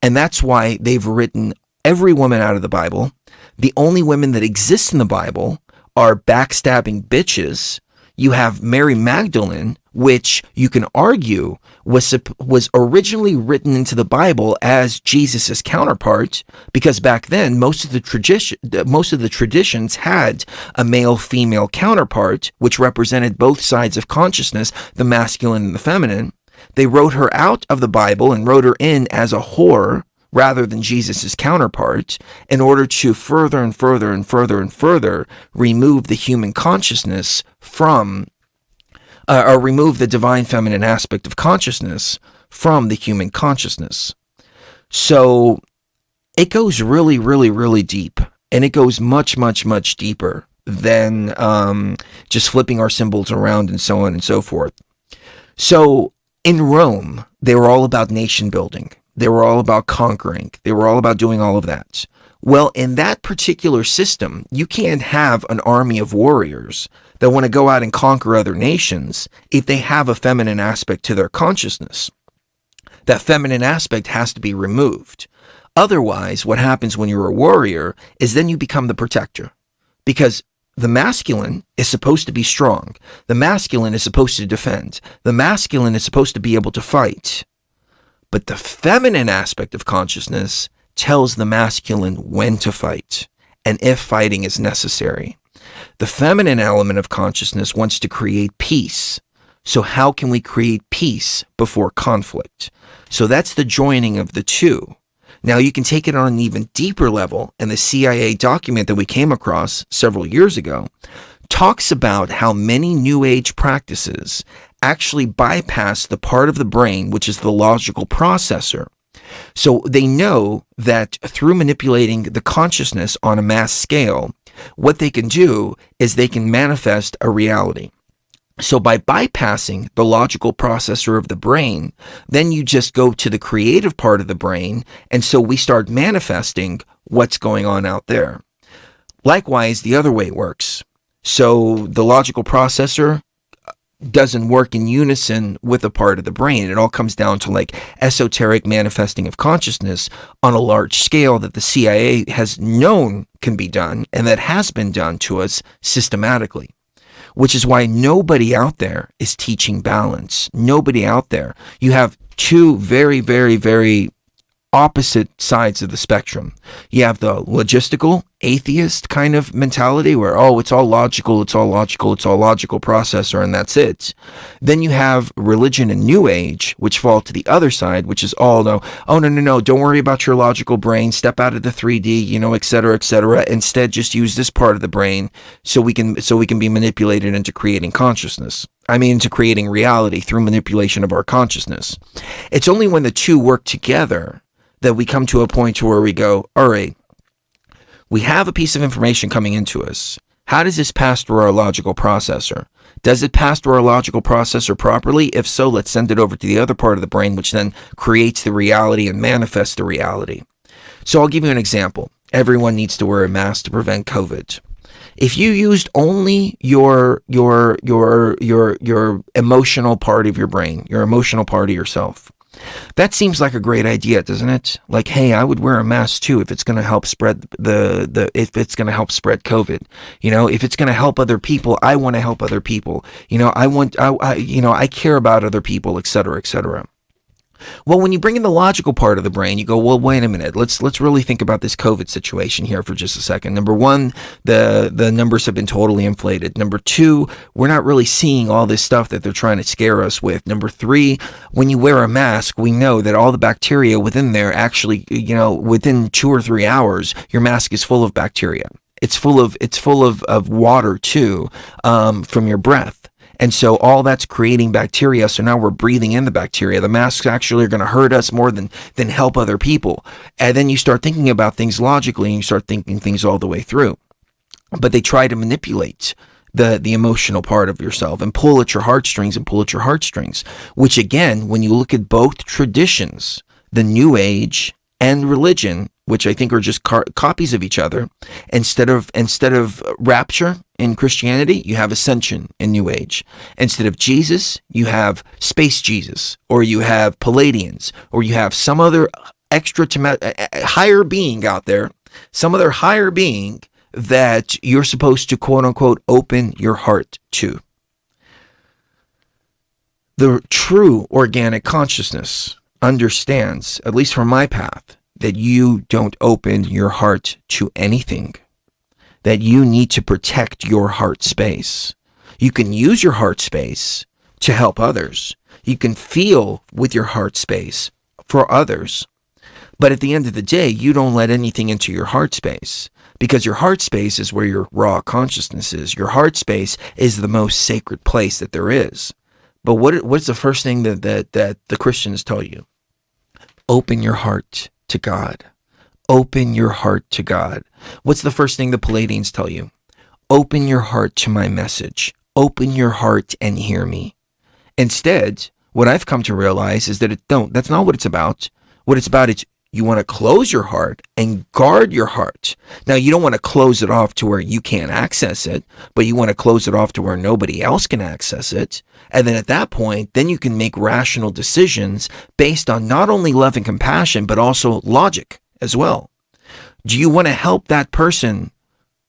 [SPEAKER 2] And that's why they've written every woman out of the Bible. The only women that exist in the Bible are backstabbing bitches. You have Mary Magdalene, which you can argue was originally written into the Bible as Jesus's counterpart, because back then most of the traditions had a male-female counterpart, which represented both sides of consciousness, the masculine and the feminine. They wrote her out of the Bible and wrote her in as a whore, rather than Jesus's counterpart, in order to further and further and further and further remove the human consciousness from, or remove the divine feminine aspect of consciousness from the human consciousness. So it goes really, really, really deep, and it goes much, much, much deeper than just flipping our symbols around and so on and so forth. So in Rome, they were all about nation building. They were all about conquering. They were all about doing all of that. Well, in that particular system, you can't have an army of warriors that want to go out and conquer other nations if they have a feminine aspect to their consciousness. That feminine aspect has to be removed. Otherwise, what happens when you're a warrior is then you become the protector. Because the masculine is supposed to be strong. The masculine is supposed to defend. The masculine is supposed to be able to fight. But the feminine aspect of consciousness tells the masculine when to fight and if fighting is necessary. The feminine element of consciousness wants to create peace. So how can we create peace before conflict? So that's the joining of the two. Now you can take it on an even deeper level, and the CIA document that we came across several years ago talks about how many New Age practices actually bypass the part of the brain which is the logical processor. So they know that through manipulating the consciousness on a mass scale, what they can do is they can manifest a reality. So by bypassing the logical processor of the brain, then you just go to the creative part of the brain, and so we start manifesting what's going on out there. Likewise, the other way works. So the logical processor doesn't work in unison with a part of the brain. It all comes down to like esoteric manifesting of consciousness on a large scale that the CIA has known can be done and that has been done to us systematically. Which is why nobody out there is teaching balance. Nobody out there. You have two very, very, very opposite sides of the spectrum. You have the logistical, atheist kind of mentality where, oh, it's all logical, it's all logical, it's all logical processor, and that's it. Then you have religion and New Age, which fall to the other side, which is all no, oh, no, don't worry about your logical brain, step out of the 3D, et cetera, et cetera. Instead, just use this part of the brain so we can be manipulated into creating consciousness. Into creating reality through manipulation of our consciousness. It's only when the two work together that we come to a point where we go, all right, we have a piece of information coming into us. How does this pass through our logical processor? Does it pass through our logical processor properly? If so, let's send it over to the other part of the brain, which then creates the reality and manifests the reality. So I'll give you an example. Everyone needs to wear a mask to prevent COVID. If you used only your emotional part of your brain, your emotional part of yourself, that seems like a great idea, doesn't it? Like, hey, I would wear a mask too if it's going to help spread if it's going to help spread COVID. If it's going to help other people, I want to help other people. I care about other people, etc., etc. Well, when you bring in the logical part of the brain, you go, well, wait a minute. Let's really think about this COVID situation here for just a second. Number one, the numbers have been totally inflated. Number two, we're not really seeing all this stuff that they're trying to scare us with. Number three, when you wear a mask, we know that all the bacteria within there actually, within 2 or 3 hours, your mask is full of bacteria. It's full of water too, from your breath. And so all that's creating bacteria. So now we're breathing in the bacteria. The masks actually are going to hurt us more than help other people. And then you start thinking about things logically and you start thinking things all the way through. But they try to manipulate the emotional part of yourself and pull at your heartstrings, which again, when you look at both traditions, the New Age and religion, which I think are just copies of each other, instead of rapture in Christianity, you have ascension in New Age. Instead of Jesus, you have space Jesus, or you have Pleiadians, or you have some other higher being out there, some other higher being that you're supposed to quote unquote open your heart to. The true organic consciousness understands, at least from my path, that you don't open your heart to anything, that you need to protect your heart space. You can use your heart space to help others. You can feel with your heart space for others. But at the end of the day, you don't let anything into your heart space, because your heart space is where your raw consciousness is. Your heart space is the most sacred place that there is. But what's the first thing that the Christians tell you? Open your heart to God. Open your heart to God. What's the first thing the Pleiadians tell you? Open your heart to my message. Open your heart and hear me. Instead, what I've come to realize is that that's not what it's about. What it's about is you want to close your heart and guard your heart. Now, you don't want to close it off to where you can't access it, but you want to close it off to where nobody else can access it. And then at that point, then you can make rational decisions based on not only love and compassion, but also logic as well. Do you want to help that person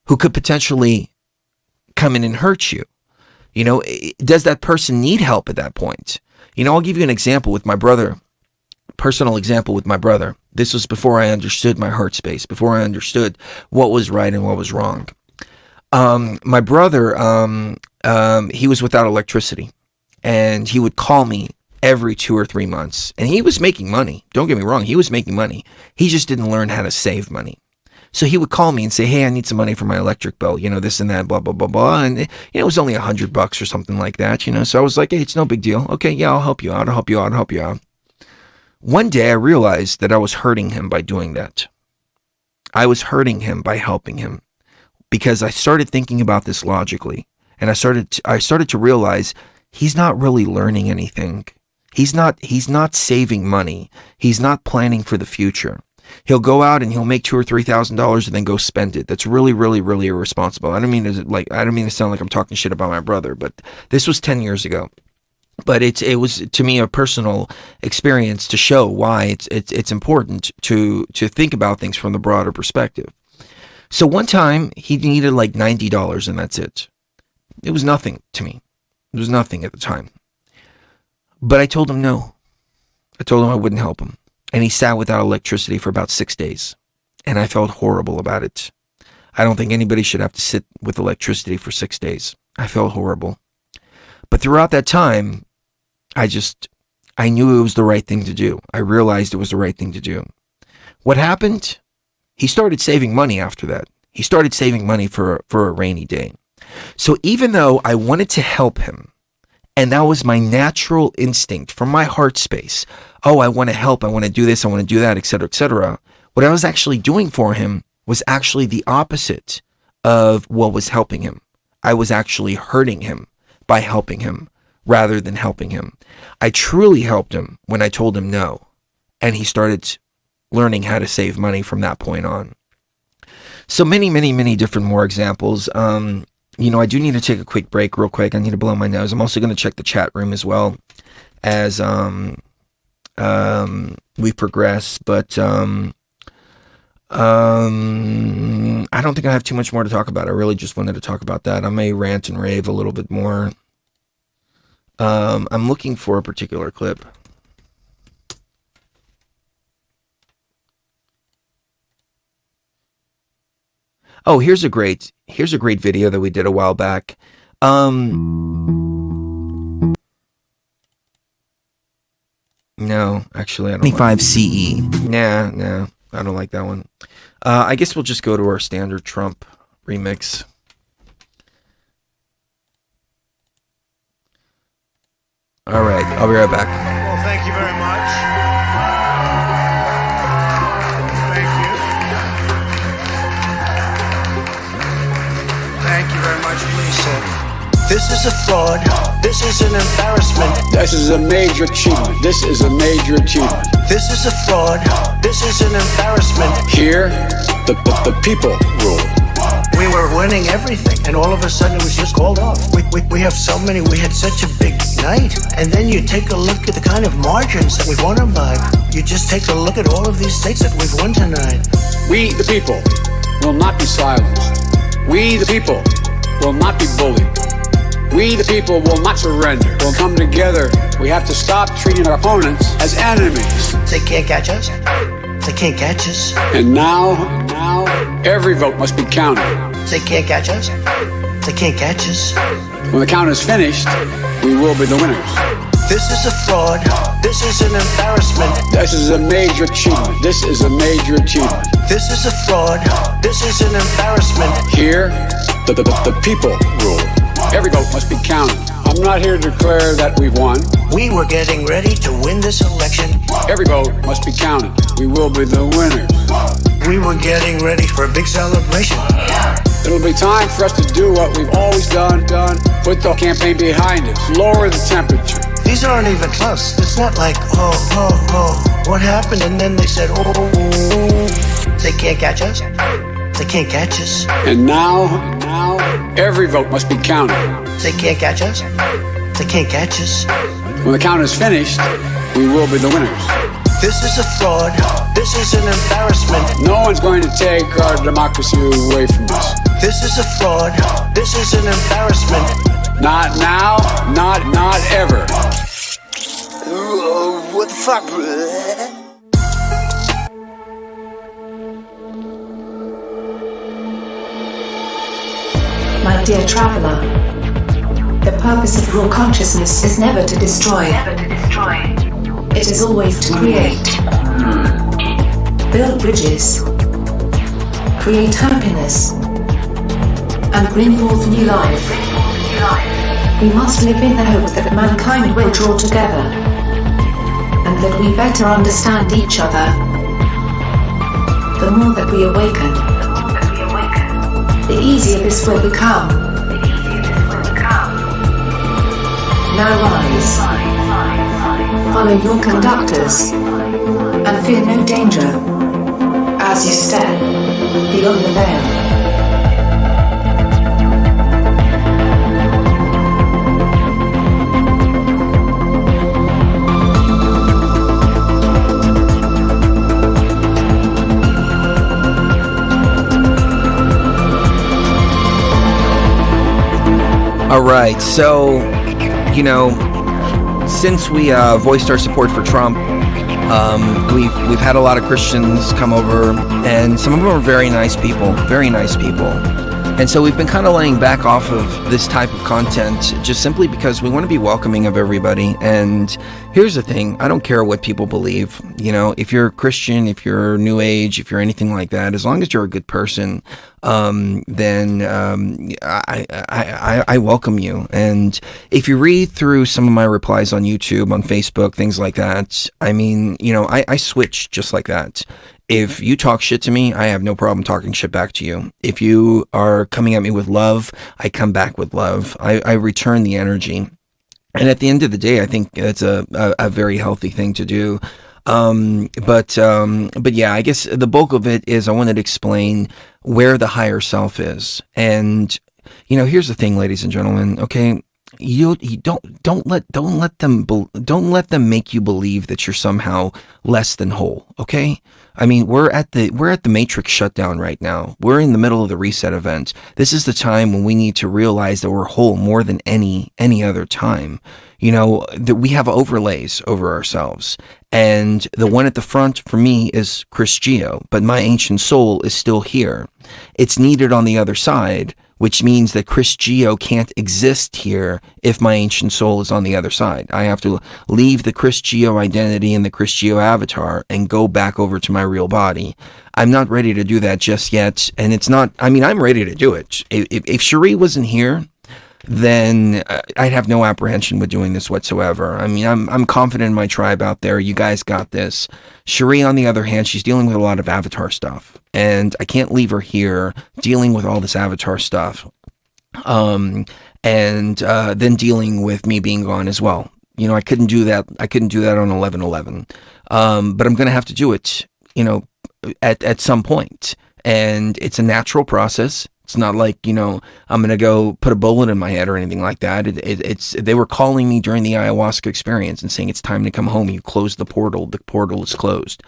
[SPEAKER 2] who could potentially come in and hurt you? Does that person need help at that point? I'll give you an example with my brother. Personal example with my brother. This was before I understood my heart space, before I understood what was right and what was wrong. My brother, he was without electricity, and he would call me every 2 or 3 months, and he was making money. Don't get me wrong, he was making money. He just didn't learn how to save money. So he would call me and say, hey, I need some money for my electric bill, this and that, blah, blah, blah, blah. And it was only $100 or something like that, So I was like, hey, it's no big deal. Okay, yeah, I'll help you out. One day I realized that I was hurting him by doing that. I was hurting him by helping him, because I started thinking about this logically, and I started to realize he's not really learning anything. He's not saving money. He's not planning for the future. He'll go out and he'll make $2,000 or $3,000 and then go spend it. That's really, really, really irresponsible. I don't mean to sound like I'm talking shit about my brother, but this was 10 years ago. But it was to me a personal experience to show why it's important to think about things from the broader perspective. So one time he needed like $90 and that's it. It was nothing to me. It was nothing at the time. But I told him no. I told him I wouldn't help him. And he sat without electricity for about 6 days. And I felt horrible about it. I don't think anybody should have to sit with electricity for 6 days. I felt horrible. But throughout that time, I knew it was the right thing to do. I realized it was the right thing to do. What happened? He started saving money after that. He started saving money for a rainy day. So even though I wanted to help him, and that was my natural instinct from my heart space, oh, I want to help, I want to do this, I want to do that, etc., what I was actually doing for him was actually the opposite of what was helping him. I was actually hurting him by helping him rather than helping him. I truly helped him when I told him no, and he started learning how to save money from that point on. So many, many, many different more examples. I do need to take a quick break real quick. I need to blow my nose. I'm also going to check the chat room as well as we progress. But I don't think I have too much more to talk about. I really just wanted to talk about that. I may rant and rave a little bit more. I'm looking for a particular clip. Oh, here's a great video that we did a while back. No, actually, I don't. 25 CE. Nah, I don't like that one. I guess we'll just go to our standard Trump remix. All right, I'll be right back.
[SPEAKER 3] Well, thank you very much. Thank you. Thank you very much, Lisa. This is a fraud. This is an embarrassment.
[SPEAKER 4] This is a major achievement. This is a major achievement.
[SPEAKER 3] This is a fraud. This is an embarrassment.
[SPEAKER 4] Here, the people rule.
[SPEAKER 3] We were winning everything, and all of a sudden it was just called off. We have so many, we had such a big night. And then you take a look at the kind of margins that we've won them by. You just take a look at all of these states that we've won tonight.
[SPEAKER 4] We, the people, will not be silenced. We, the people, will not be bullied. We, the people, will not surrender. We'll come together. We have to stop treating our opponents as enemies.
[SPEAKER 3] They can't catch us. They can't catch us.
[SPEAKER 4] And now, every vote must be counted.
[SPEAKER 3] They can't catch us. They can't catch us.
[SPEAKER 4] When the count is finished, we will be the winners.
[SPEAKER 3] This is a fraud. This is an embarrassment.
[SPEAKER 4] This is a major achievement. This is a major achievement.
[SPEAKER 3] This is a fraud. This is an embarrassment.
[SPEAKER 4] Here, the people rule. Every vote must be counted. I'm not here to declare that we've won.
[SPEAKER 3] We were getting ready to win this election.
[SPEAKER 4] Every vote must be counted. We will be the winners.
[SPEAKER 3] We were getting ready for a big celebration.
[SPEAKER 4] It'll be time for us to do what we've always done. Put the campaign behind us. Lower the temperature.
[SPEAKER 3] These aren't even close. It's not like, oh, what happened? And then they said, oh. They can't catch us. They can't catch us.
[SPEAKER 4] And now, every vote must be counted.
[SPEAKER 3] They can't catch us. They can't catch us.
[SPEAKER 4] When the count is finished, we will be the winners.
[SPEAKER 3] This is a fraud. This is an embarrassment.
[SPEAKER 4] No one's going to take our democracy away from us.
[SPEAKER 3] This is a fraud. This is an embarrassment.
[SPEAKER 4] Not now, not ever.
[SPEAKER 3] What the fuck, bro?
[SPEAKER 5] My dear traveler, the purpose of raw consciousness is never to destroy. It is always to create. Build bridges. Create happiness. And bring forth new life. We must live in the hope that mankind will draw together. And that we better understand each other. The more that we awaken, the easier this will become. Now rise. Follow your conductors. And fear no danger. as you step beyond the veil.
[SPEAKER 2] All right, so, since we voiced our support for Trump, we've had a lot of Christians come over, and some of them are very nice people. And so we've been kind of laying back off of this type of content just simply because we want to be welcoming of everybody. And here's the thing, I don't care what people believe. If you're a Christian, if you're New Age, if you're anything like that, as long as you're a good person, then I welcome you. And if you read through some of my replies on YouTube, on Facebook, things like that, I switch just like that. If you talk shit to me, I have no problem talking shit back to you. If you are coming at me with love, I come back with love. I return the energy. And at the end of the day, I think it's a very healthy thing to do. But yeah, I guess the bulk of it is I wanted to explain where the higher self is. And, here's the thing, ladies and gentlemen, okay? You don't let them make you believe that you're somehow less than whole, okay? We're at the Matrix shutdown right now. We're in the middle of the reset event. This is the time when we need to realize that we're whole more than any other time. That we have overlays over ourselves. And the one at the front for me is Chris Geo, but my ancient soul is still here. It's needed on the other side, which means that Chris Geo can't exist here if my ancient soul is on the other side. I have to leave the Chris Geo identity and the Chris Geo avatar and go back over to my real body. I'm not ready to do that just yet, and it's not, I'm ready to do it. If Cherie wasn't here, then I'd have no apprehension with doing this whatsoever. I'm confident in my tribe out there. You guys got this. Cherie, on the other hand, she's dealing with a lot of avatar stuff, and I can't leave her here dealing with all this avatar stuff, and then dealing with me being gone as well. I couldn't do that. I couldn't do that on 11/11, but I'm gonna have to do it. At some point, and it's a natural process. It's not like, I'm going to go put a bullet in my head or anything like that. They were calling me during the ayahuasca experience and saying, it's time to come home. You closed the portal is closed.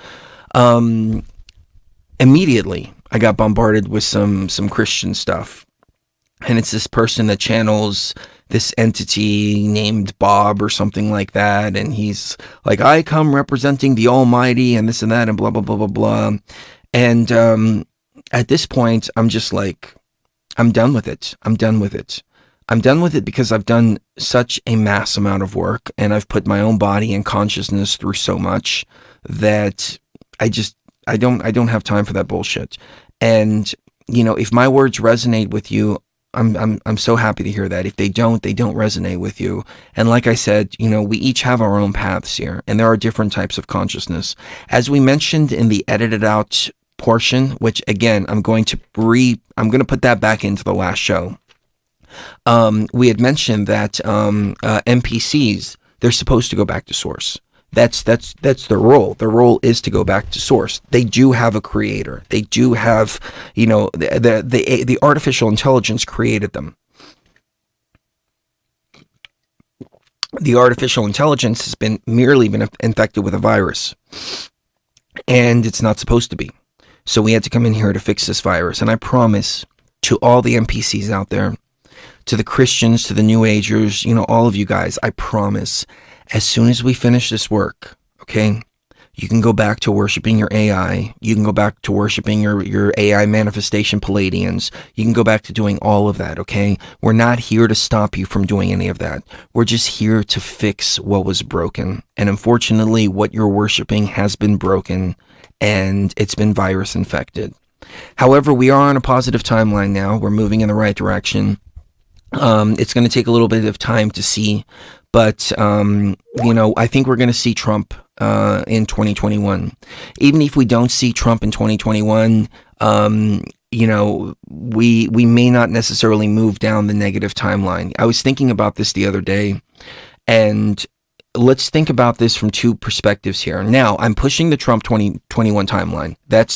[SPEAKER 2] Immediately, I got bombarded with some Christian stuff. And it's this person that channels this entity named Bob or something like that. And he's like, I come representing the Almighty and this and that and blah, blah, blah, blah, blah. And at this point, I'm just like, I'm done with it. I'm done with it because I've done such a mass amount of work and I've put my own body and consciousness through so much that I don't have time for that bullshit. And, if my words resonate with you, I'm so happy to hear that. If they don't resonate with you. And like I said, we each have our own paths here, and there are different types of consciousness. As we mentioned in the edited out portion, which again, I'm going to put that back into the last show. We had mentioned that NPCs, they're supposed to go back to source. That's their role. Their role is to go back to source. They do have a creator. They do have, the artificial intelligence created them. The artificial intelligence has merely been infected with a virus, and it's not supposed to be. So we had to come in here to fix this virus. And I promise to all the NPCs out there, to the Christians, to the New Agers, all of you guys, I promise, as soon as we finish this work, okay, you can go back to worshiping your AI. You can go back to worshiping your AI manifestation Pleiadians. You can go back to doing all of that, okay? We're not here to stop you from doing any of that. We're just here to fix what was broken. And unfortunately, what you're worshiping has been broken, and it's been virus infected. However, we are on a positive timeline now. We're moving in the right direction. It's going to take a little bit of time to see, but, I think we're going to see Trump in 2021. Even if we don't see Trump in 2021, we may not necessarily move down the negative timeline. I was thinking about this the other day, and let's think about this from two perspectives here. Now, I'm pushing the Trump 2021 timeline. That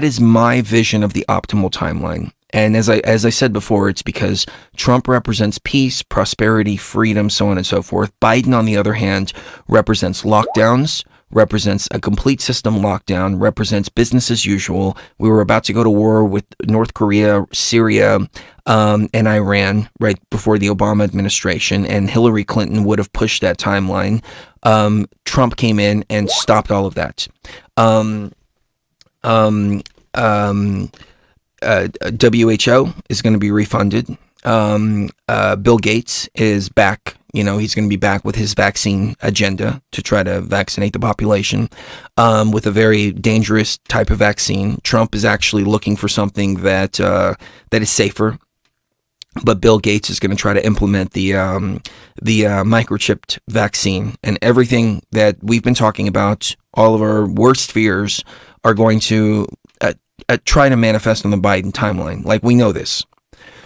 [SPEAKER 2] is my vision of the optimal timeline. And as I said before, it's because Trump represents peace, prosperity, freedom, so on and so forth. Biden, on the other hand, represents lockdowns, represents a complete system lockdown, represents business as usual. We were about to go to war with North Korea, Syria, and Iran right before the Obama administration, and Hillary Clinton would have pushed that timeline. Trump came in and stopped all of that. WHO is going to be refunded. Bill Gates is back. He's going to be back with his vaccine agenda to try to vaccinate the population with a very dangerous type of vaccine. Trump is actually looking for something that is safer. But Bill Gates is going to try to implement the microchipped vaccine, and everything that we've been talking about, all of our worst fears, are going to try to manifest on the Biden timeline. Like, we know this.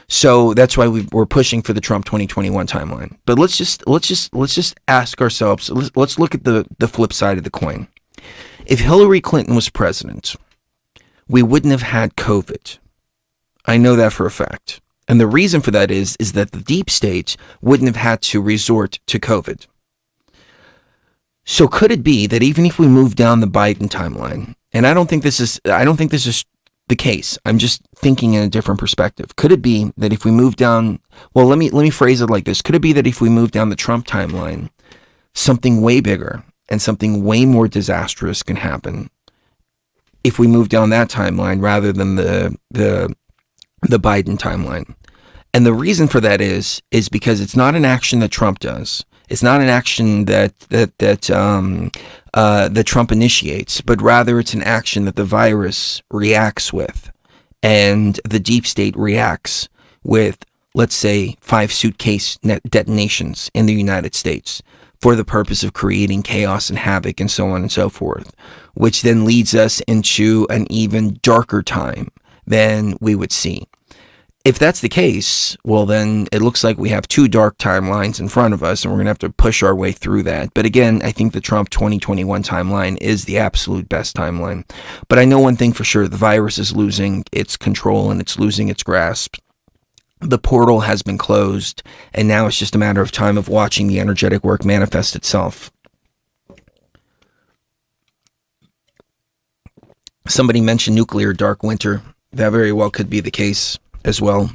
[SPEAKER 2] So that's why we're pushing for the Trump 2021 timeline. But let's just ask ourselves, let's look at the flip side of the coin. If Hillary Clinton was president, we wouldn't have had COVID. I know that for a fact. And the reason for that is that the deep state wouldn't have had to resort to COVID. So could it be that even if we move down the Biden timeline, and I don't think this is the case, I'm just thinking in a different perspective. Could it be that if we move down, well, let me phrase it like this. Could it be that if we move down the Trump timeline, something way bigger and something way more disastrous can happen if we move down that timeline rather than the Biden timeline? And the reason for that is because it's not an action that Trump does. It's not an action that Trump initiates, but rather it's an action that the virus reacts with, and the deep state reacts with, let's say, 5 suitcase detonations in the United States for the purpose of creating chaos and havoc and so on and so forth, which then leads us into an even darker time than we would see. If that's the case, well, then it looks like we have 2 dark timelines in front of us, and we're going to have to push our way through that. But again, I think the Trump 2021 timeline is the absolute best timeline. But I know one thing for sure, the virus is losing its control and it's losing its grasp. The portal has been closed, and now it's just a matter of time of watching the energetic work manifest itself. Somebody mentioned nuclear dark winter. That very well could be the case as well.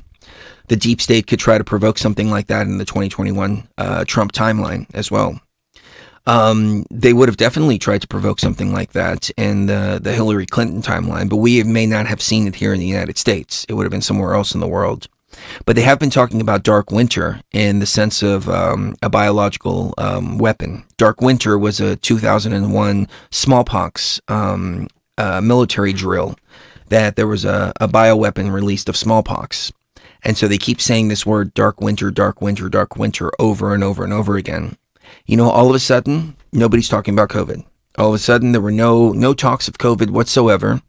[SPEAKER 2] The deep state could try to provoke something like that in the 2021 Trump timeline as well. They would have definitely tried to provoke something like that in the Hillary Clinton timeline, but we may not have seen it here in the United States. It would have been somewhere else in the world. But they have been talking about dark winter in the sense of a biological weapon. Dark winter was a 2001 smallpox military drill, that there was a bioweapon released of smallpox. And so they keep saying this word dark winter, dark winter, dark winter over and over and over again. All of a sudden, nobody's talking about COVID. All of a sudden, there were no talks of COVID whatsoever.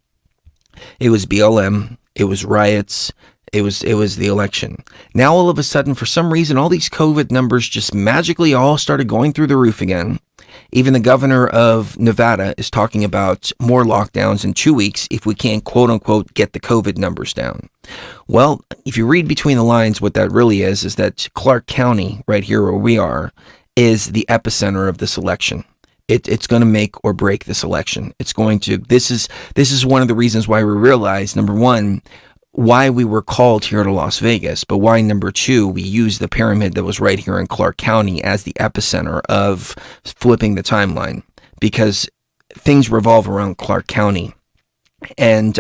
[SPEAKER 2] It was BLM. It was riots. It was the election. Now, all of a sudden, for some reason, all these COVID numbers just magically all started going through the roof again. Even the governor of Nevada is talking about more lockdowns in 2 weeks if we can't, quote unquote, get the COVID numbers down. Well, if you read between the lines, what that really is that Clark County, right here where we are, is the epicenter of this election. It's going to make or break this election. This is one of the reasons why we realize, number one, why we were called here to Las Vegas, but why, number 2, we used the pyramid that was right here in Clark County as the epicenter of flipping the timeline, because things revolve around Clark County. And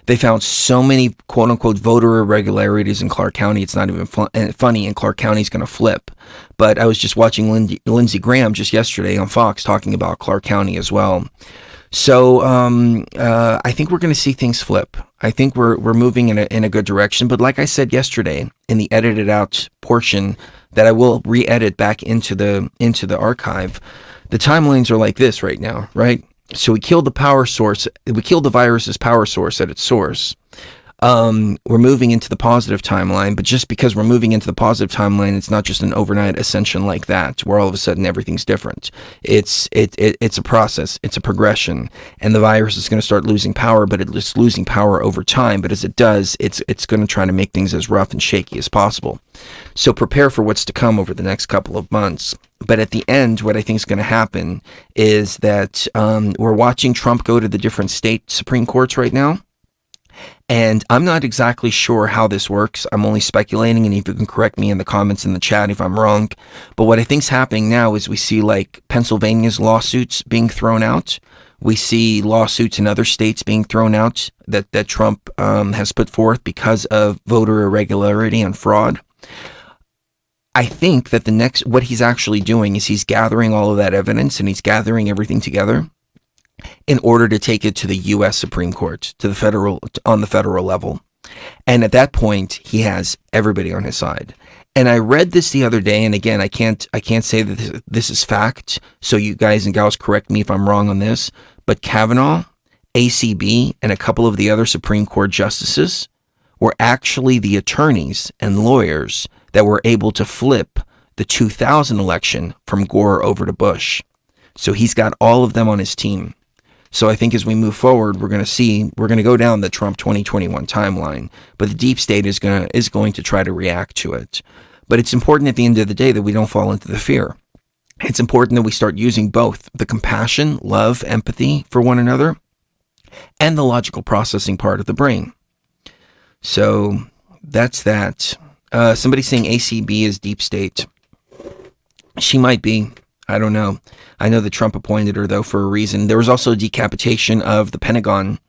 [SPEAKER 2] they found so many quote-unquote voter irregularities in Clark County, it's not even funny, and Clark County's going to flip. But I was just watching Lindsey Graham just yesterday on Fox talking about Clark County as well. So I think we're going to see things flip. I think we're moving in a good direction. But like I said yesterday, in the edited out portion that I will re-edit back into the archive, the timelines are like this right now, right? So we killed the power source. We killed the virus's power source at its source. we're moving into the positive timeline, but just because we're moving into the positive timeline, it's not just an overnight ascension like that, where all of a sudden everything's different. It's a process, it's a progression, and the virus is going to start losing power, but it's losing power over time. But as it does, it's going to try to make things as rough and shaky as possible. So prepare for what's to come over the next couple of months. But at the end, what I think is going to happen is that we're watching Trump go to the different state Supreme Courts right now. And I'm not exactly sure how this works. I'm only speculating, and if you can correct me in the comments in the chat if I'm wrong. But what I think's happening now is we see like Pennsylvania's lawsuits being thrown out. We see lawsuits in other states being thrown out that Trump has put forth because of voter irregularity and fraud. I think that what he's actually doing is he's gathering all of that evidence, and he's gathering everything together in order to take it to the U.S. Supreme Court, on the federal level. And at that point, he has everybody on his side. And I read this the other day, and again, I can't say that this is fact, so you guys and gals correct me if I'm wrong on this, but Kavanaugh, ACB, and a couple of the other Supreme Court justices were actually the attorneys and lawyers that were able to flip the 2000 election from Gore over to Bush. So he's got all of them on his team. So I think as we move forward, we're going to go down the Trump 2021 timeline, but the deep state is going to try to react to it. But it's important at the end of the day that we don't fall into the fear. It's important that we start using both the compassion, love, empathy for one another, and the logical processing part of the brain. So that's that. Somebody's saying ACB is deep state. She might be. I don't know. I know that Trump appointed her, though, for a reason. There was also a decapitation of the Pentagon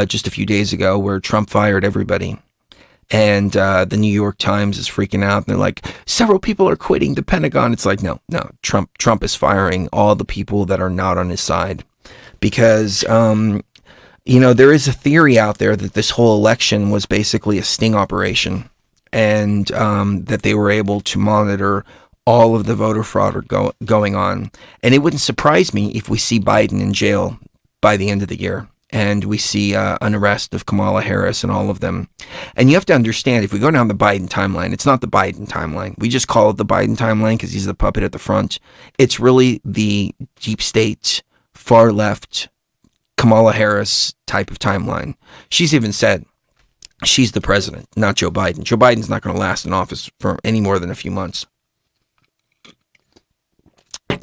[SPEAKER 2] just a few days ago where Trump fired everybody. And the New York Times is freaking out. And they're like, several people are quitting the Pentagon. It's like, no. Trump is firing all the people that are not on his side. Because, there is a theory out there that this whole election was basically a sting operation. And that they were able to monitor all of the voter fraud going on. And it wouldn't surprise me if we see Biden in jail by the end of the year. And we see an arrest of Kamala Harris and all of them. And you have to understand, if we go down the Biden timeline, it's not the Biden timeline. We just call it the Biden timeline because he's the puppet at the front. It's really the deep state, far left, Kamala Harris type of timeline. She's even said she's the president, not Joe Biden. Joe Biden's not going to last in office for any more than a few months.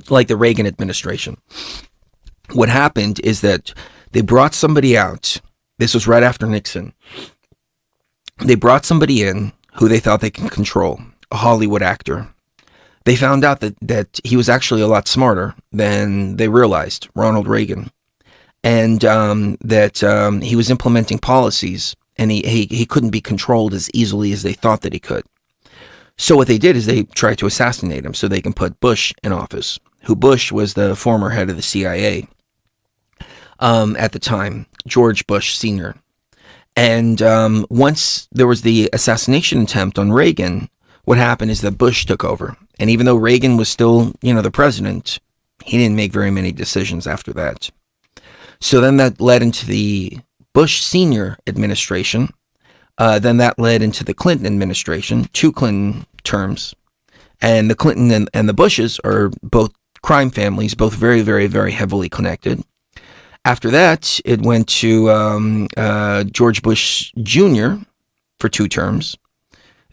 [SPEAKER 2] Like the Reagan administration. What happened is that they brought somebody out. This was right after Nixon. They brought somebody in who they thought they can control, a Hollywood actor. They found out that he was actually a lot smarter than they realized, Ronald Reagan. And that he was implementing policies, and he couldn't be controlled as easily as they thought that he could. So what they did is they tried to assassinate him so they can put Bush in office, who Bush was the former head of the CIA at the time, George Bush Sr. And once there was the assassination attempt on Reagan, what happened is that Bush took over. And even though Reagan was still, the president, he didn't make very many decisions after that. So then that led into the Bush Sr. administration. Then that led into the Clinton administration, 2 Clinton terms. And the Clinton and the Bushes are both crime families, both very, very, very heavily connected. After that, it went to George Bush Jr. for 2 terms.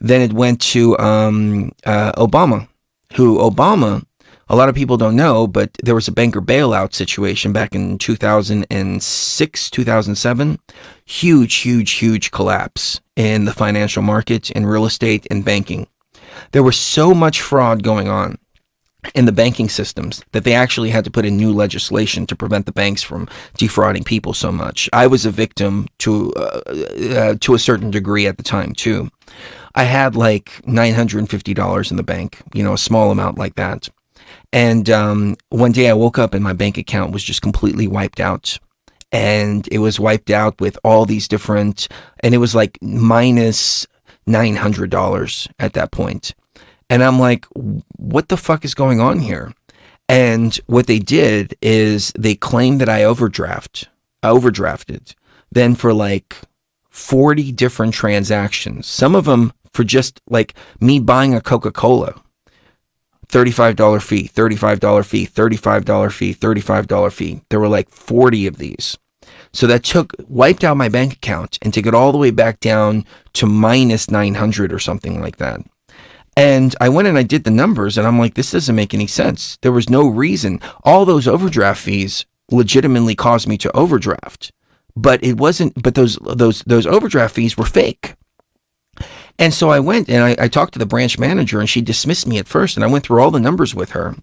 [SPEAKER 2] Then it went to Obama, a lot of people don't know, but there was a banker bailout situation back in 2006, 2007. Huge collapse in the financial markets, in real estate, and banking. There was so much fraud going on in the banking systems that they actually had to put in new legislation to prevent the banks from defrauding people so much. I was a victim to a certain degree at the time too. I had like $950 in the bank, a small amount like that. And one day I woke up and my bank account was just completely wiped out. And it was wiped out with all these different, and it was like minus $900 at that point. And I'm like, what the fuck is going on here? And what they did is they claimed that I overdrafted. Then for like 40 different transactions. Some of them for just like me buying a Coca-Cola. $35 fee, $35 fee, $35 fee, $35 fee. There were like 40 of these. So that wiped out my bank account and took it all the way back down to minus 900 or something like that. And I went and I did the numbers and I'm like, this doesn't make any sense. There was no reason. All those overdraft fees legitimately caused me to overdraft, but it wasn't, but those overdraft fees were fake. And so I went and I talked to the branch manager and she dismissed me at first. And I went through all the numbers with her.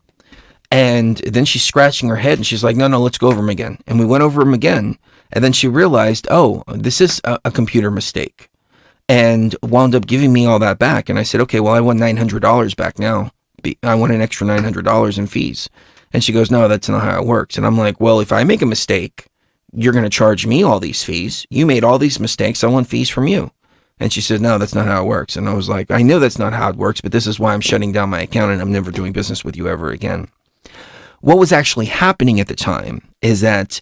[SPEAKER 2] And then she's scratching her head and she's like, no, let's go over them again. And we went over them again. And then she realized, oh, this is a computer mistake, and wound up giving me all that back. And I said, okay, well, I want $900 back now. I want an extra $900 in fees. And she goes, no, that's not how it works. And I'm like, well, if I make a mistake, you're going to charge me all these fees. You made all these mistakes. I want fees from you. And she said, no, that's not how it works. And I was like, I know that's not how it works, but this is why I'm shutting down my account and I'm never doing business with you ever again. What was actually happening at the time is that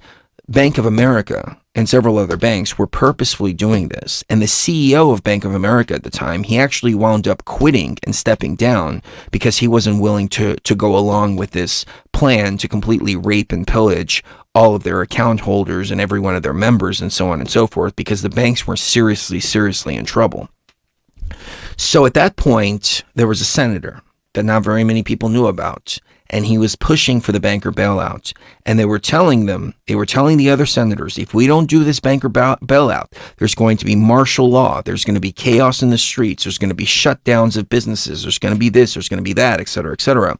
[SPEAKER 2] Bank of America and several other banks were purposefully doing this. And the CEO of Bank of America at the time, he actually wound up quitting and stepping down because he wasn't willing to go along with this plan to completely rape and pillage all of their account holders and every one of their members and so on and so forth, because the banks were seriously in trouble. So at that point, there was a senator that not very many people knew about, and he was pushing for the banker bailout. And they were telling the other senators, if we don't do this banker bailout, there's going to be martial law, there's going to be chaos in the streets, there's going to be shutdowns of businesses, there's going to be this, there's going to be that, et cetera, et cetera.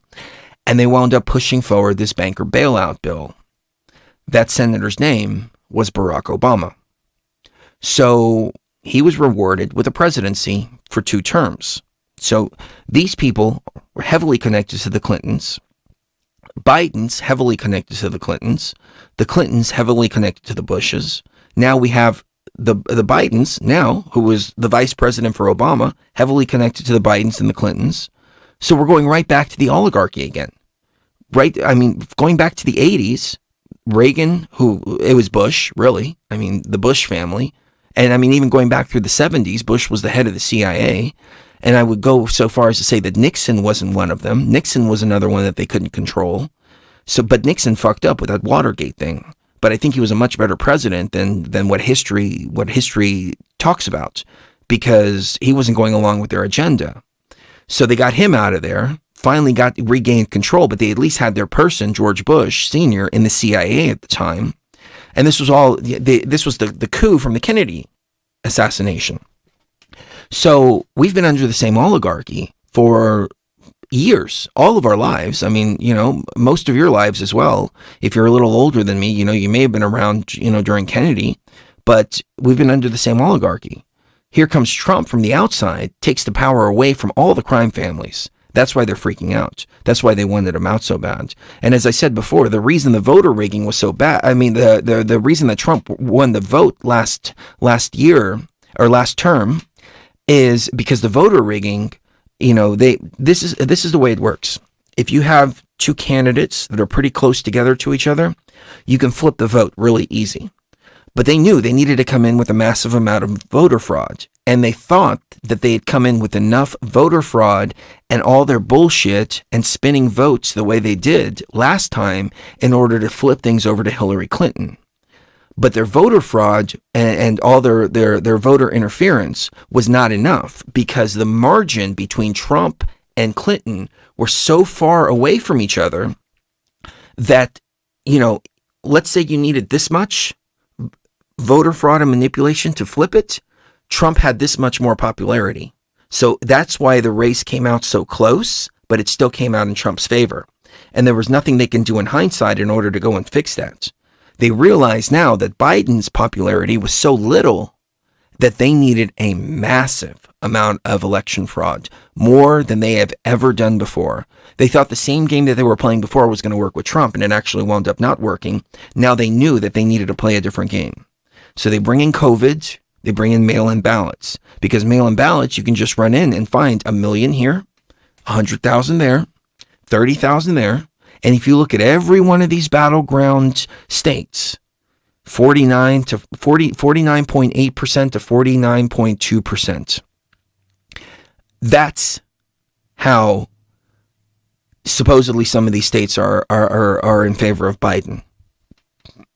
[SPEAKER 2] And they wound up pushing forward this banker bailout bill. That senator's name was Barack Obama. So he was rewarded with a presidency for 2 terms. So these people were heavily connected to the Clintons. Biden's heavily connected to the Clintons. The Clintons heavily connected to the Bushes. Now we have the Bidens now, who was the vice president for Obama, heavily connected to the Bidens and the Clintons. So we're going right back to the oligarchy again. Right? I mean, going back to the 80s, Reagan, it was Bush, really. I mean, the Bush family. And I mean, even going back through the 70s, Bush was the head of the CIA. And I would go so far as to say that Nixon wasn't one of them. Nixon was another one that they couldn't control. But Nixon fucked up with that Watergate thing. But I think he was a much better president than what history talks about, because he wasn't going along with their agenda. So they got him out of there, finally regained control, but they at least had their person, George Bush Sr., in the CIA at the time. And this was the coup from the Kennedy assassination. So we've been under the same oligarchy for years, all of our lives. I mean, most of your lives as well. If you're a little older than me, you may have been around, during Kennedy, but we've been under the same oligarchy. Here comes Trump from the outside, takes the power away from all the crime families. That's why they're freaking out. That's why they wanted him out so bad. And as I said before, the reason the voter rigging was so bad, I mean, the reason that Trump won the vote last year or last term is because the voter rigging, this is the way it works. If you have 2 candidates that are pretty close together to each other, you can flip the vote really easy. But they knew they needed to come in with a massive amount of voter fraud. And they thought that they had come in with enough voter fraud and all their bullshit and spinning votes the way they did last time in order to flip things over to Hillary Clinton. But their voter fraud and all their voter interference was not enough, because the margin between Trump and Clinton were so far away from each other that, let's say you needed this much voter fraud and manipulation to flip it, Trump had this much more popularity. So that's why the race came out so close, but it still came out in Trump's favor. And there was nothing they can do in hindsight in order to go and fix that. They realize now that Biden's popularity was so little that they needed a massive amount of election fraud, more than they have ever done before. They thought the same game that they were playing before was going to work with Trump, and it actually wound up not working. Now they knew that they needed to play a different game. So they bring in COVID, they bring in mail-in ballots, because mail-in ballots, you can just run in and find 1 million here, 100,000 there, 30,000 there. And if you look at every one of these battleground states, 49 to 49.8% to 49.2%. That's how supposedly some of these states are in favor of Biden.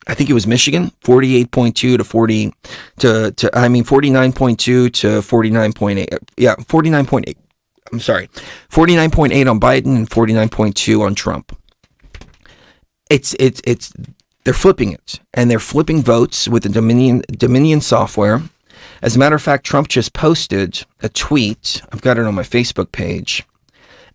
[SPEAKER 2] I think it was Michigan, 48.2 to 40 to 49.2 to 49.8. Yeah, 49.8. I'm sorry. 49.8 on Biden and 49.2 on Trump. It's they're flipping it, and they're flipping votes with the Dominion software. As a matter of fact, Trump just posted a tweet. I've got it on my Facebook page.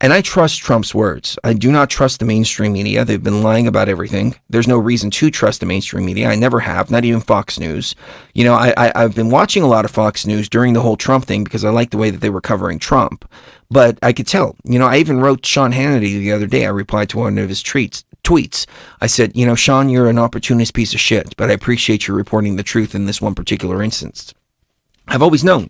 [SPEAKER 2] And I trust Trump's words. I do not trust the mainstream media. They've been lying about everything. There's no reason to trust the mainstream media. I never have, not even Fox News. You know, I've been watching a lot of Fox News during the whole Trump thing because I like the way that they were covering Trump. But I could tell, you know, I even wrote Sean Hannity the other day. I replied to one of his tweets. I said, you know, Sean, you're an opportunist piece of shit, but I appreciate you reporting the truth in this one particular instance. I've always known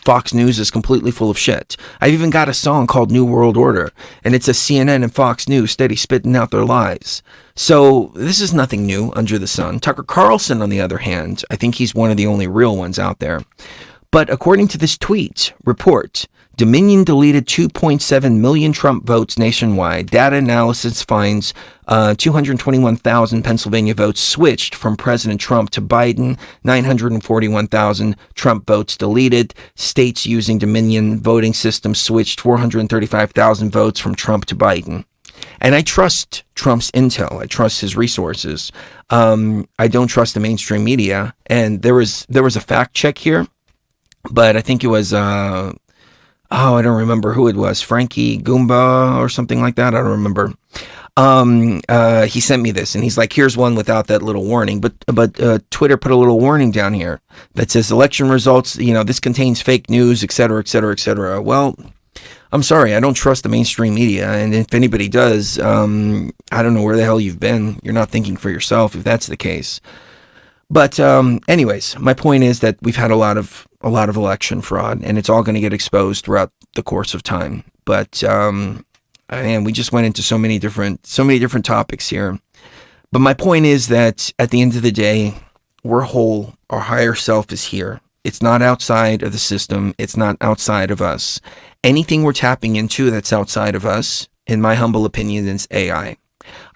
[SPEAKER 2] Fox News is completely full of shit. I've even got a song called New World Order, and it's a CNN and Fox News steady spitting out their lies. So this is nothing new under the sun. Tucker Carlson, on the other hand, I think he's one of the only real ones out there. But according to this tweet report, Dominion deleted 2.7 million Trump votes nationwide. Data analysis finds 221,000 Pennsylvania votes switched from President Trump to Biden, 941,000 Trump votes deleted. States using Dominion voting system switched 435,000 votes from Trump to Biden. And I trust Trump's intel. I trust his resources. I don't trust the mainstream media. And there was a fact check here, but I think it was I don't remember who it was, Frankie Goomba or something like that. I don't remember. He sent me this, and he's like, here's one without that little warning. But Twitter put a little warning down here that says election results, you know, this contains fake news, et cetera, et cetera, et cetera. Well, I'm sorry, I don't trust the mainstream media. And if anybody does, I don't know where the hell you've been. You're not thinking for yourself if that's the case. But anyways, my point is that we've had a lot of election fraud, and it's all going to get exposed throughout the course of time. But and we just went into so many different topics here. But my point is that at the end of the day, we're whole. Our higher self is here. It's not outside of the system. It's not outside of us. Anything we're tapping into that's outside of us, in my humble opinion, is AI.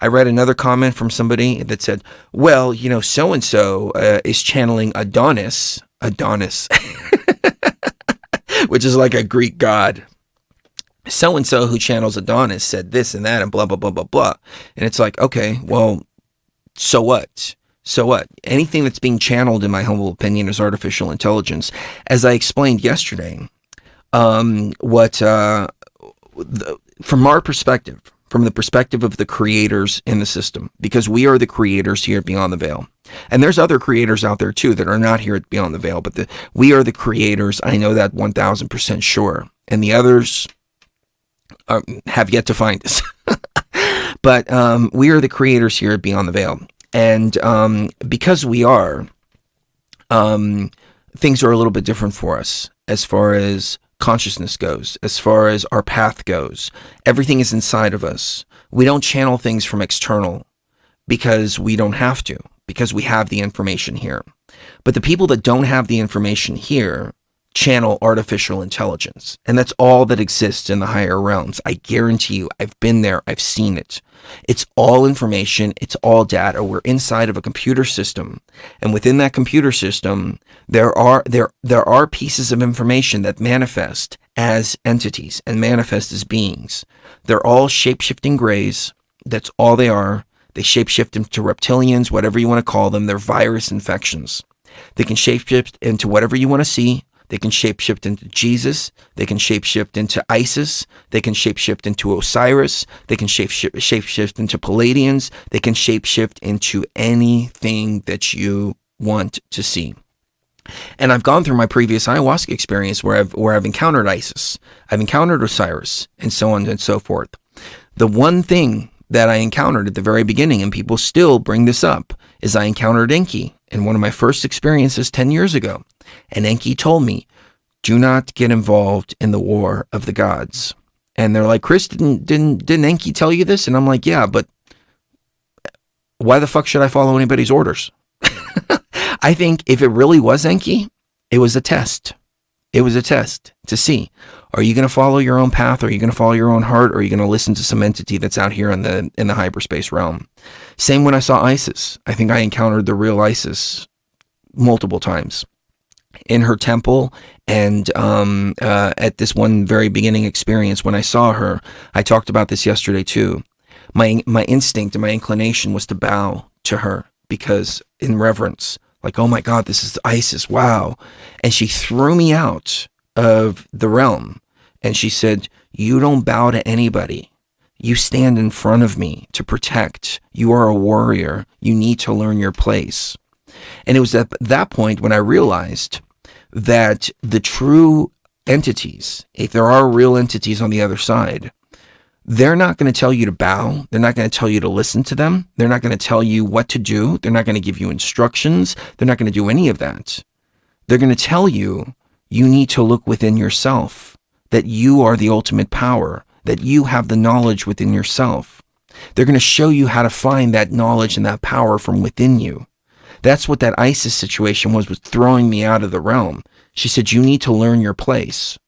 [SPEAKER 2] I read another comment from somebody that said, well, you know, so-and-so is channeling Adonis, which is like a Greek god. So-and-so who channels Adonis said this and that and blah, blah, blah, blah, blah. And it's like, okay, well, so what? So what? Anything that's being channeled, in my humble opinion, is artificial intelligence. As I explained yesterday, from our perspective, from the perspective of the creators in the system, because we are the creators here at Beyond the Veil. And there's other creators out there too that are not here at Beyond the Veil, but we are the creators. I know that 1000% sure. And the others have yet to find us. But we are the creators here at Beyond the Veil. And because we are, things are a little bit different for us as far as consciousness goes, as far as our path goes. Everything is inside of us. We don't channel things from external because we don't have to, because we have the information here. But the people that don't have the information here channel artificial intelligence. And that's all that exists in the higher realms. I guarantee you, I've been there, I've seen it. It's all information, it's all data. We're inside of a computer system. And within that computer system, there are pieces of information that manifest as entities and manifest as beings. They're all shape-shifting grays. That's all they are. They shapeshift into reptilians, whatever you want to call them. They're virus infections. They can shapeshift into whatever you want to see. They can shapeshift into Jesus. They can shapeshift into Isis. They can shapeshift into Osiris. They can shapeshift into Pleiadians. They can shapeshift into anything that you want to see. And I've gone through my previous ayahuasca experience where I've encountered Isis. I've encountered Osiris, and so on and so forth. The one thing that I encountered at the very beginning, and people still bring this up, is I encountered Enki in one of my first experiences 10 years ago. And Enki told me, do not get involved in the war of the gods. And they're like, Chris, didn't Enki tell you this? And I'm like, yeah, but why the fuck should I follow anybody's orders? I think if it really was Enki, it was a test. It was a test to see, are you going to follow your own path? Are you going to follow your own heart? Or are you going to listen to some entity that's out here in the hyperspace realm? Same when I saw Isis. I think I encountered the real Isis multiple times in her temple, and at this one very beginning experience when I saw her. I talked about this yesterday too. My instinct and my inclination was to bow to her, because in reverence, like, oh my God, this is Isis, wow. And she threw me out of the realm, and she said, you don't bow to anybody. You stand in front of me to protect. You are a warrior. You need to learn your place. And it was at that point when I realized that the true entities, if there are real entities on the other side, they're not going to tell you to bow. They're not going to tell you to listen to them. They're not going to tell you what to do. They're not going to give you instructions. They're not going to do any of that. They're going to tell you, you need to look within yourself, that you are the ultimate power, that you have the knowledge within yourself. They're going to show you how to find that knowledge and that power from within you. That's what that Isis situation was throwing me out of the realm. She said, you need to learn your place.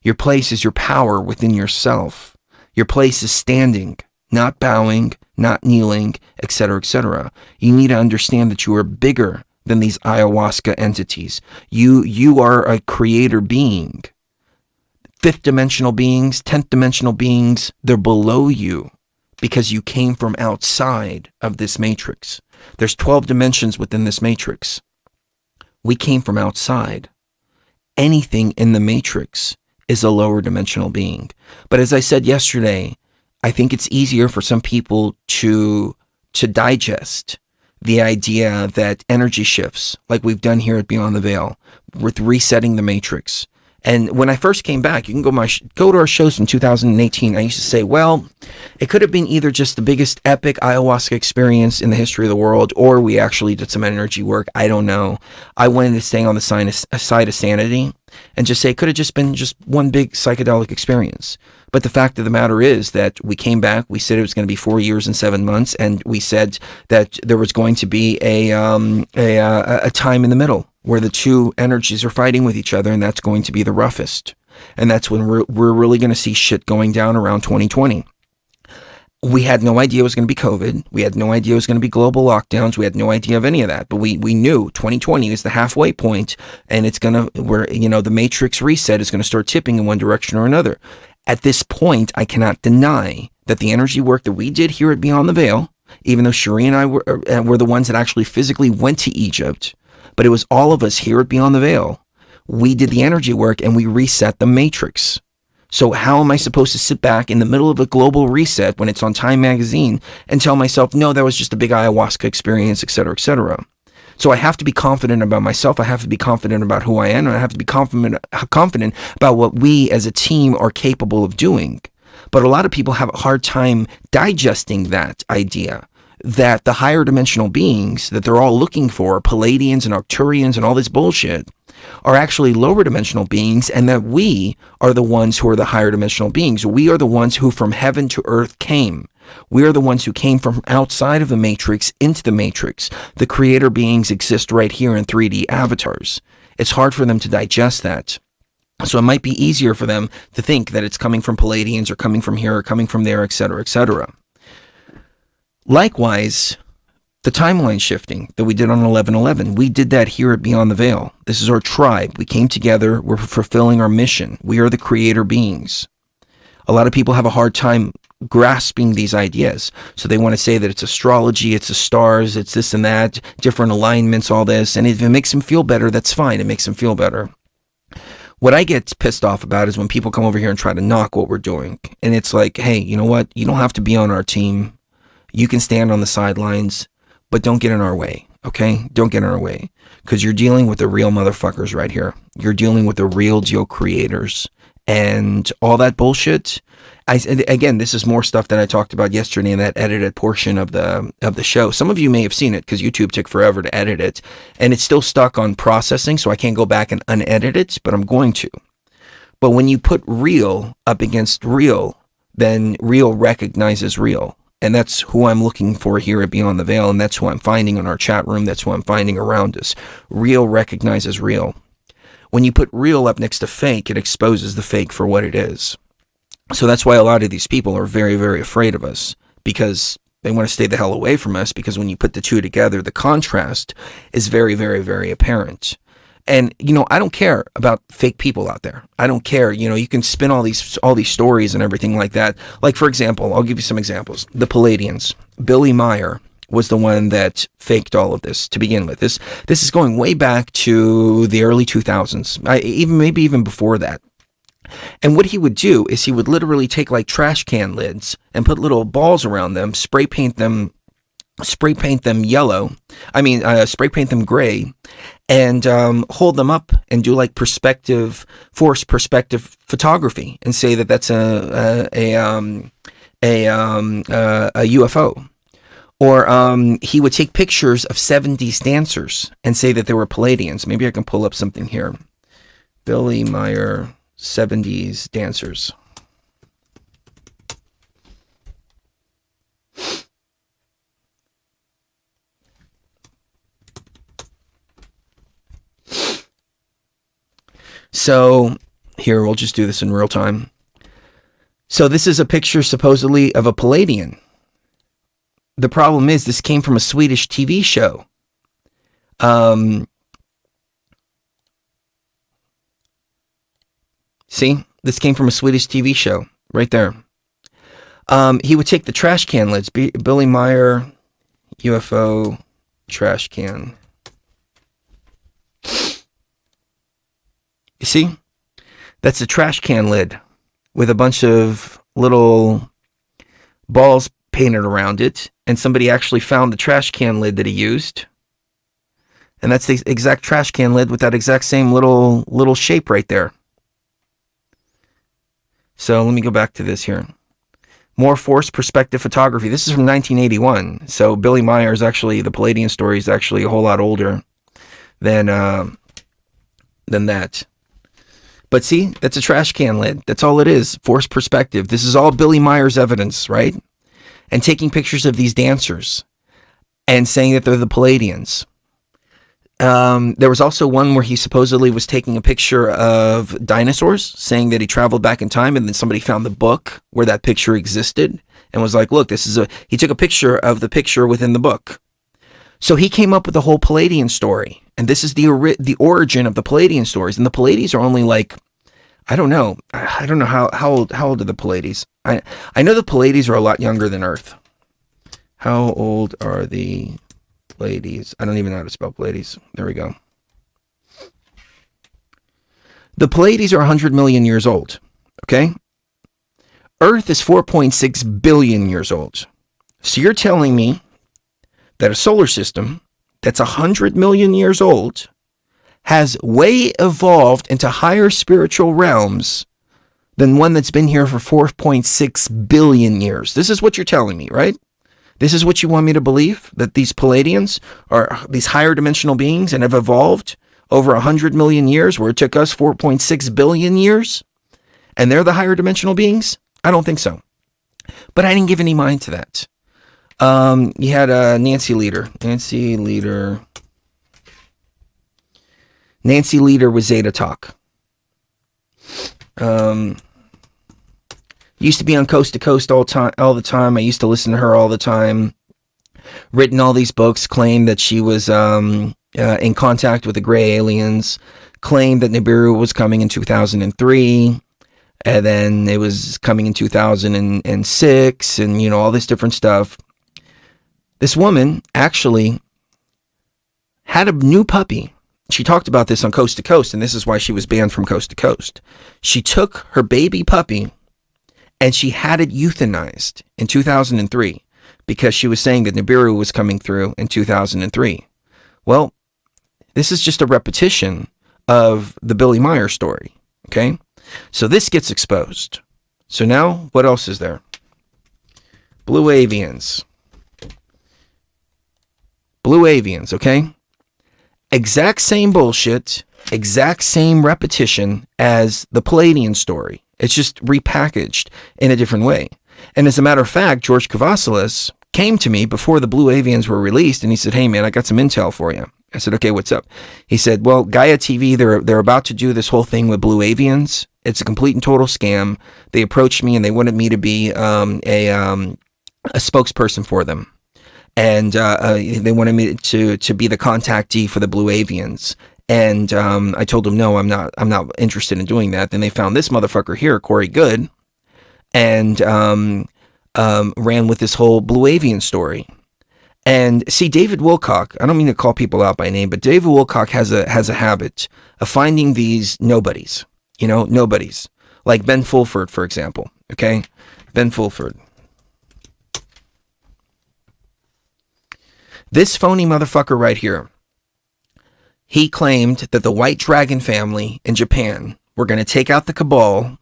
[SPEAKER 2] Your place is your power within yourself. Your place is standing, not bowing, not kneeling, etc., etc. You need to understand that you are bigger than these ayahuasca entities. You are a creator being. Fifth dimensional beings, 10th dimensional beings, they're below you because you came from outside of this matrix. There's 12 dimensions within this matrix. We came from outside. Anything in the matrix is a lower dimensional being. But as I said yesterday, I think it's easier for some people to digest the idea that energy shifts, like we've done here at Beyond the Veil, with resetting the matrix. And when I first came back, you can go to our shows from 2018. I used to say, well, it could have been either just the biggest epic ayahuasca experience in the history of the world, or we actually did some energy work. I don't know. I wanted to stay on the side of sanity and just say it could have just been just one big psychedelic experience. But the fact of the matter is that we came back, we said it was going to be 4 years and 7 months, and we said that there was going to be a time in the middle where the two energies are fighting with each other, and that's going to be the roughest. And that's when we're really going to see shit going down around 2020. We had no idea it was going to be COVID. We had no idea it was going to be global lockdowns. We had no idea of any of that. But we knew 2020 is the halfway point, and it's going to, the matrix reset is going to start tipping in one direction or another. At this point, I cannot deny that the energy work that we did here at Beyond the Veil, even though Cherie and I were the ones that actually physically went to Egypt, but it was all of us here at Beyond the Veil. We did the energy work and we reset the matrix. So how am I supposed to sit back in the middle of a global reset when it's on Time magazine and tell myself, no, that was just a big ayahuasca experience, etc., etc.? So I have to be confident about myself. I have to be confident about who I am. And I have to be confident about what we as a team are capable of doing. But a lot of people have a hard time digesting that idea, that the higher dimensional beings that they're all looking for, Pleiadians and Arcturians and all this bullshit, are actually lower dimensional beings, and that we are the ones who are the higher dimensional beings. We are the ones who from heaven to earth came. We are the ones who came from outside of the matrix into the matrix. The creator beings exist right here in 3D avatars. It's hard for them to digest that. So it might be easier for them to think that it's coming from Pleiadians or coming from here or coming from there, etc., etc. Likewise, the timeline shifting that we did on 11/11, we did that here at Beyond the Veil. This is our tribe. We came together. We're fulfilling our mission. We are the creator beings. A lot of people have a hard time grasping these ideas. So they want to say that it's astrology, it's the stars, it's this and that, different alignments, all this. And if it makes them feel better, that's fine. It makes them feel better. What I get pissed off about is when people come over here and try to knock what we're doing. And it's like, hey, you know what? You don't have to be on our team. You can stand on the sidelines, but don't get in our way, okay? Don't get in our way, because you're dealing with the real motherfuckers right here. You're dealing with the real deal creators, and all that bullshit. Again, this is more stuff that I talked about yesterday in that edited portion of the show. Some of you may have seen it because YouTube took forever to edit it, and it's still stuck on processing, so I can't go back and unedit it, but I'm going to. But when you put real up against real, then real recognizes real. And that's who I'm looking for here at Beyond the Veil, and that's who I'm finding in our chat room. That's who I'm finding around us. Real recognizes real. When you put real up next to fake, it exposes the fake for what it is. So that's why a lot of these people are very, very afraid of us, because they want to stay the hell away from us, because when you put the two together, the contrast is very, very, very apparent. And, you know, I don't care about fake people out there. I don't care. You know, you can spin all these stories and everything like that. Like, for example, I'll give you some examples. The Pleiadians. Billy Meyer was the one that faked all of this to begin with. This is going way back to the early 2000s, maybe even before that. And what he would do is he would literally take like trash can lids and put little balls around them, spray paint them yellow. Spray paint them gray, and hold them up and do like forced perspective photography, and say that that's a UFO. Or he would take pictures of 70s dancers and say that they were Pleiadians. Maybe I can pull up something here. Billy Meyer, 70s dancers. So here, we'll just do this in real time. So this is a picture supposedly of a Pleiadian. The problem is this came from a Swedish TV show. See, this came from a Swedish TV show right there. He would take the trash can lids. Billy Meyer, UFO, trash can. You see, that's a trash can lid with a bunch of little balls painted around it, and somebody actually found the trash can lid that he used, and that's the exact trash can lid with that exact same little shape right there. So let me go back to this here. More forced perspective photography. This is from 1981. So Billy Meyer is actually, the Pleiadian story is actually a whole lot older than that. But see, that's a trash can lid. That's all it is. Forced perspective. This is all Billy Meyer's evidence, right? And taking pictures of these dancers and saying that they're the Pleiadians. There was also one where he supposedly was taking a picture of dinosaurs, saying that he traveled back in time, and then somebody found the book where that picture existed and was like, look, he took a picture of the picture within the book. So he came up with the whole Pleiadian story, and this is the origin of the Pleiadian stories. And the Pleiades are only like, I don't know how old are the Pleiades. I know the Pleiades are a lot younger than Earth. How old are the Pleiades? I don't even know how to spell Pleiades. There we go. The Pleiades are 100 million years old. Okay, Earth is 4.6 billion years old. So you're telling me that a solar system that's 100 million years old has way evolved into higher spiritual realms than one that's been here for 4.6 billion years. This is what you're telling me, right? This is what you want me to believe? That these Pleiadians are these higher dimensional beings and have evolved over 100 million years, where it took us 4.6 billion years? And they're the higher dimensional beings? I don't think so. But I didn't give any mind to that. You had Nancy Leader. Nancy Leader was Zeta Talk. Used to be on Coast to Coast all the time. I used to listen to her all the time. Written all these books, claimed that she was in contact with the gray aliens, claimed that Nibiru was coming in 2003, and then it was coming in 2006, and, you know, all this different stuff. This woman actually had a new puppy. She talked about this on Coast to Coast, and this is why she was banned from Coast to Coast. She took her baby puppy and she had it euthanized in 2003 because she was saying that Nibiru was coming through in 2003. Well, this is just a repetition of the Billy Meyer story, okay? So this gets exposed. So now, what else is there? Blue Avians. Blue Avians, okay? Exact same bullshit, exact same repetition as the Pleiadian story. It's just repackaged in a different way. And as a matter of fact, George Kavasilis came to me before the Blue Avians were released, and he said, "Hey man, I got some intel for you." I said, "Okay, what's up?" He said, "Well, Gaia TV, they're about to do this whole thing with Blue Avians. It's a complete and total scam. They approached me and they wanted me to be a spokesperson for them, and they wanted me to be the contactee for the Blue Avians." And I told them, "No, I'm not interested in doing that." Then they found this motherfucker here, Corey Good, and ran with this whole Blue Avian story. And see, David Wilcock, I don't mean to call people out by name, but David Wilcock has a habit of finding these nobodies, nobodies. Like Ben Fulford, for example, okay? Ben Fulford. This phony motherfucker right here, he claimed that the White Dragon family in Japan were going to take out the cabal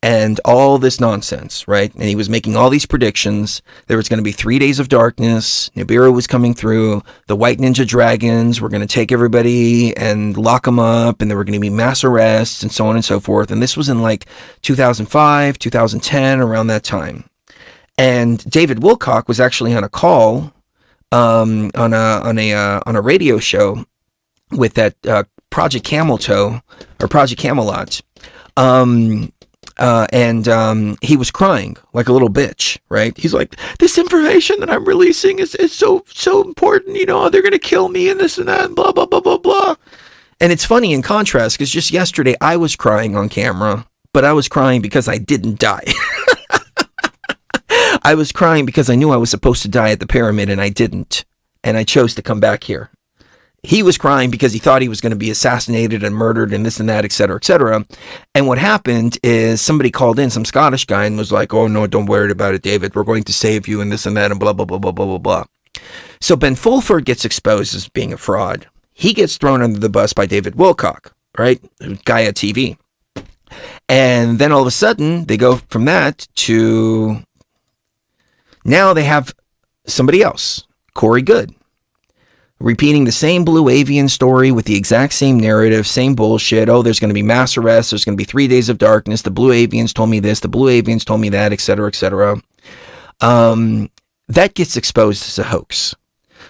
[SPEAKER 2] and all this nonsense, right? And he was making all these predictions. There was going to be 3 days of darkness. Nibiru was coming through. The white ninja dragons were going to take everybody and lock them up. And there were going to be mass arrests and so on and so forth. And this was in like 2005, 2010, around that time. And David Wilcock was actually on a call on a radio show with that Project Camel Toe or Project Camelot. And he was crying like a little bitch, right? He's like, "This information that I'm releasing is so important, they're going to kill me and this and that, and blah, blah, blah, blah, blah." And it's funny in contrast, because just yesterday I was crying on camera, but I was crying because I didn't die. I was crying because I knew I was supposed to die at the pyramid and I didn't. And I chose to come back here. He was crying because he thought he was going to be assassinated and murdered and this and that, et cetera, et cetera. And what happened is somebody called in, some Scottish guy, and was like, "Oh, no, don't worry about it, David. We're going to save you and this and that and blah, blah, blah, blah, blah, blah, blah." So Ben Fulford gets exposed as being a fraud. He gets thrown under the bus by David Wilcock, right? Gaia TV. And then all of a sudden, they go from that to now they have somebody else, Corey Good, repeating the same Blue Avian story with the exact same narrative, same bullshit. Oh, there's going to be mass arrests. There's going to be 3 days of darkness. The Blue Avians told me this. The Blue Avians told me that, et cetera, et cetera. That gets exposed as a hoax.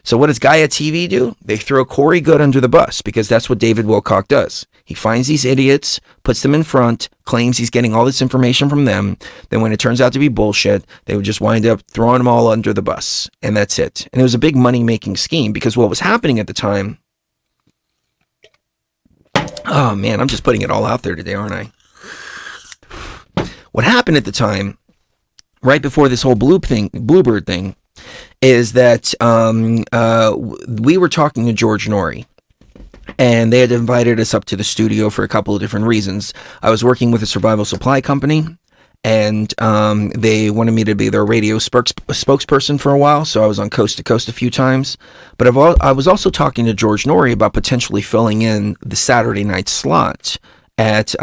[SPEAKER 2] So what does Gaia TV do? They throw Corey Good under the bus because that's what David Wilcock does. He finds these idiots, puts them in front, claims he's getting all this information from them. Then when it turns out to be bullshit, they would just wind up throwing them all under the bus. And that's it. And it was a big money-making scheme because what was happening at the time... Oh, man, I'm just putting it all out there today, aren't I? What happened at the time, right before this whole Bluebird thing, is that we were talking to George Norrie. And they had invited us up to the studio for a couple of different reasons. I was working with a survival supply company, and they wanted me to be their radio spokesperson for a while, so I was on Coast to Coast a few times. But I was also talking to George Norrie about potentially filling in the Saturday night slot at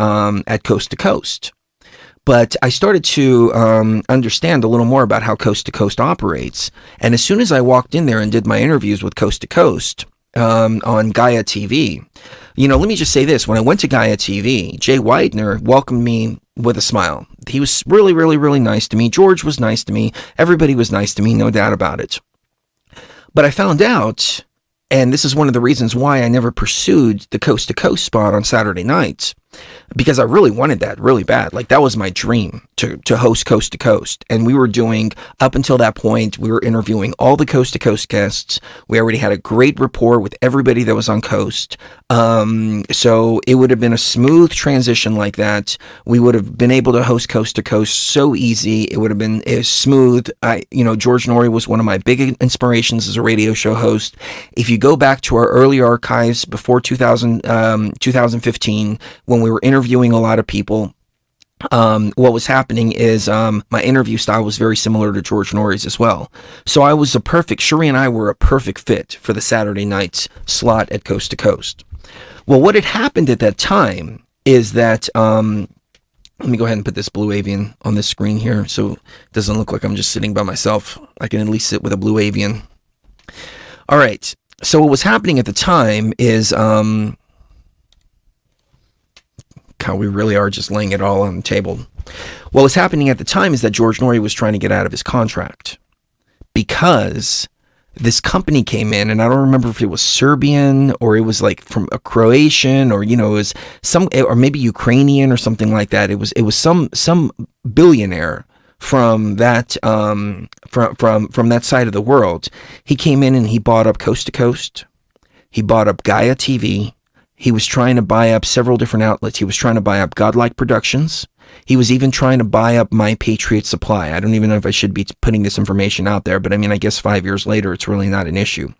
[SPEAKER 2] Coast to Coast. But I started to understand a little more about how Coast to Coast operates. And as soon as I walked in there and did my interviews with Coast to Coast, on Gaia TV. Let me just say this. When I went to Gaia TV, Jay Widener welcomed me with a smile. He was really, really, really nice to me. George was nice to me. Everybody was nice to me, no doubt about it. But I found out, and this is one of the reasons why I never pursued the Coast to Coast spot on Saturday nights, because I really wanted that really bad. Like, that was my dream, to host Coast to Coast. And we were doing, up until that point, we were interviewing all the Coast to Coast guests. We already had a great rapport with everybody that was on Coast. So it would have been a smooth transition like that. We would have been able to host Coast to Coast so easy. It would have been smooth. George Norrie was one of my big inspirations as a radio show host. If you go back to our early archives before 2015, when we were interviewing a lot of people, what was happening is my interview style was very similar to George Norrie's as well. So Shuri and I were a perfect fit for the Saturday night slot at Coast to Coast. Well, what had happened at that time is that, let me go ahead and put this Blue Avian on this screen here so it doesn't look like I'm just sitting by myself. I can at least sit with a Blue Avian. All right. So what was happening at the time is, God, we really are just laying it all on the table. What was happening at the time is that George Norrie was trying to get out of his contract because this company came in, and I don't remember if it was Serbian or it was like from a Croatian, or it was or maybe Ukrainian or something like that. It was some billionaire from that from that side of the world. He came in and he bought up Coast to Coast. He bought up Gaia TV. He was trying to buy up several different outlets. He was trying to buy up Godlike Productions. He was even trying to buy up My Patriot Supply. I don't even know if I should be putting this information out there, but I mean, I guess 5 years later, it's really not an issue.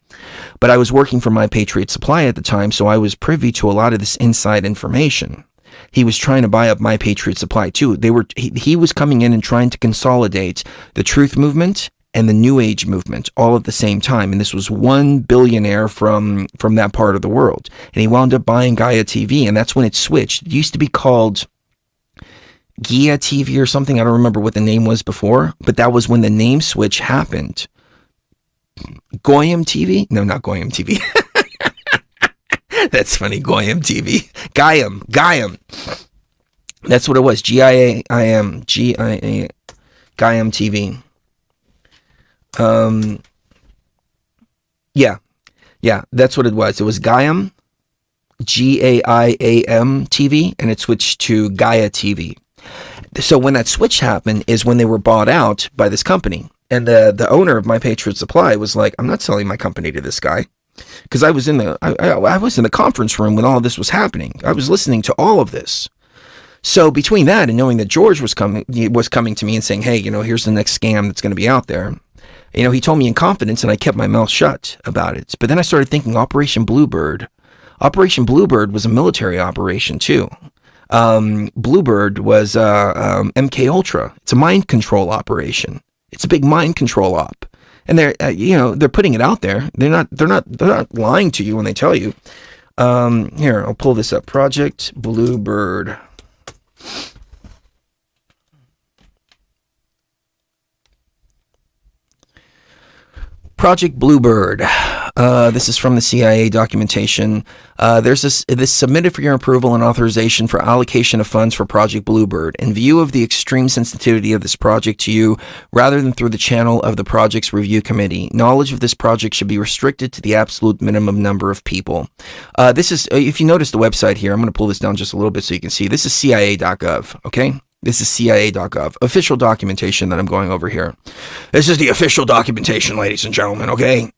[SPEAKER 2] But I was working for My Patriot Supply at the time, so I was privy to a lot of this inside information. He was trying to buy up My Patriot Supply too. He was coming in and trying to consolidate the truth movement and the New Age movement all at the same time. And this was one billionaire from that part of the world. And he wound up buying Gaia TV, and that's when it switched. It used to be called Gaia TV or something. I don't remember what the name was before, but that was when the name switch happened. Goyim TV? No, not Goyim TV. That's funny. Goyim TV. Gaiam. That's what it was. Giam. Gaiam TV. Yeah, that's what it was. It was Gaiam, Gaiam TV, and it switched to Gaia TV. So when that switch happened is when they were bought out by this company. And the owner of My Patriot Supply was like, I'm not selling my company to this guy. Because I was in the conference room when all of this was happening. I was listening to all of this. So between that and knowing that George was coming to me and saying, hey, here's the next scam that's going to be out there. He told me in confidence, and I kept my mouth shut about it. But then I started thinking Operation Bluebird. Operation Bluebird was a military operation too. Bluebird was MK Ultra. It's a mind control operation. It's a big mind control op, and they're putting it out there. They're not lying to you when they tell you. Here, I'll pull this up. Project Bluebird. Project Bluebird. This is from the CIA documentation. There's this submitted for your approval and authorization for allocation of funds for Project Bluebird. In view of the extreme sensitivity of this project to you, rather than through the channel of the project's review committee, knowledge of this project should be restricted to the absolute minimum number of people. This is, if you notice the website here, I'm going to pull this down just a little bit so you can see. This is CIA.gov, okay? This is CIA.gov, official documentation that I'm going over here. This is the official documentation, ladies and gentlemen, okay?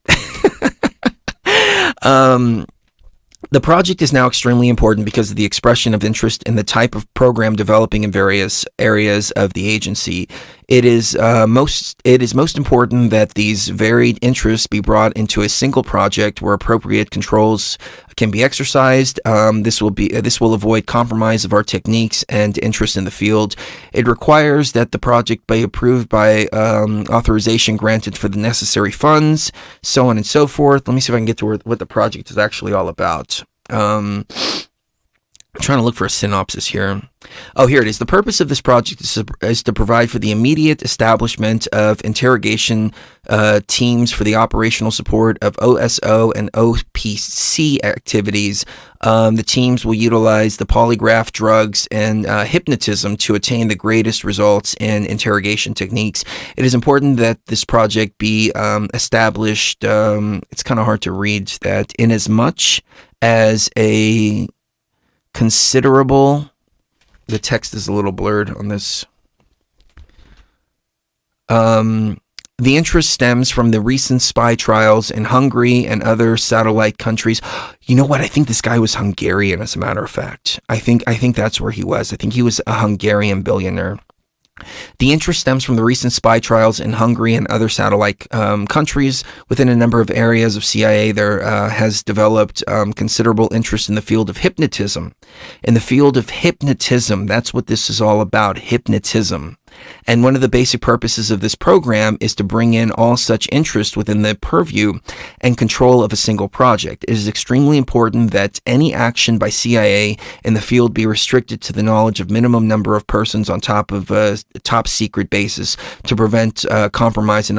[SPEAKER 2] The project is now extremely important because of the expression of interest in the type of program developing in various areas of the agency. It is most important that these varied interests be brought into a single project where appropriate controls can be exercised. This will avoid compromise of our techniques and interest in the field. It requires that the project be approved by authorization granted for the necessary funds, so on and so forth. Let me see if I can get to what the project is actually all about. I'm trying to look for a synopsis here. Oh, here it is. The purpose of this project is to provide for the immediate establishment of interrogation teams for the operational support of OSO and OPC activities. The teams will utilize the polygraph, drugs, and hypnotism to attain the greatest results in interrogation techniques. It is important that this project be established. It's kind of hard to read that, inasmuch as a considerable, the text is a little blurred on this. The interest stems from the recent spy trials in Hungary and other satellite countries. You know what? I think this guy was Hungarian, as a matter of fact. I think that's where he was. I think he was a Hungarian billionaire. The interest stems from the recent spy trials in Hungary and other satellite countries. Within a number of areas of CIA, there has developed considerable interest in the field of hypnotism. In the field of hypnotism, that's what this is all about, hypnotism. And one of the basic purposes of this program is to bring in all such interest within the purview and control of a single project. It is extremely important that any action by CIA in the field be restricted to the knowledge of minimum number of persons on top of a top secret basis to prevent compromise and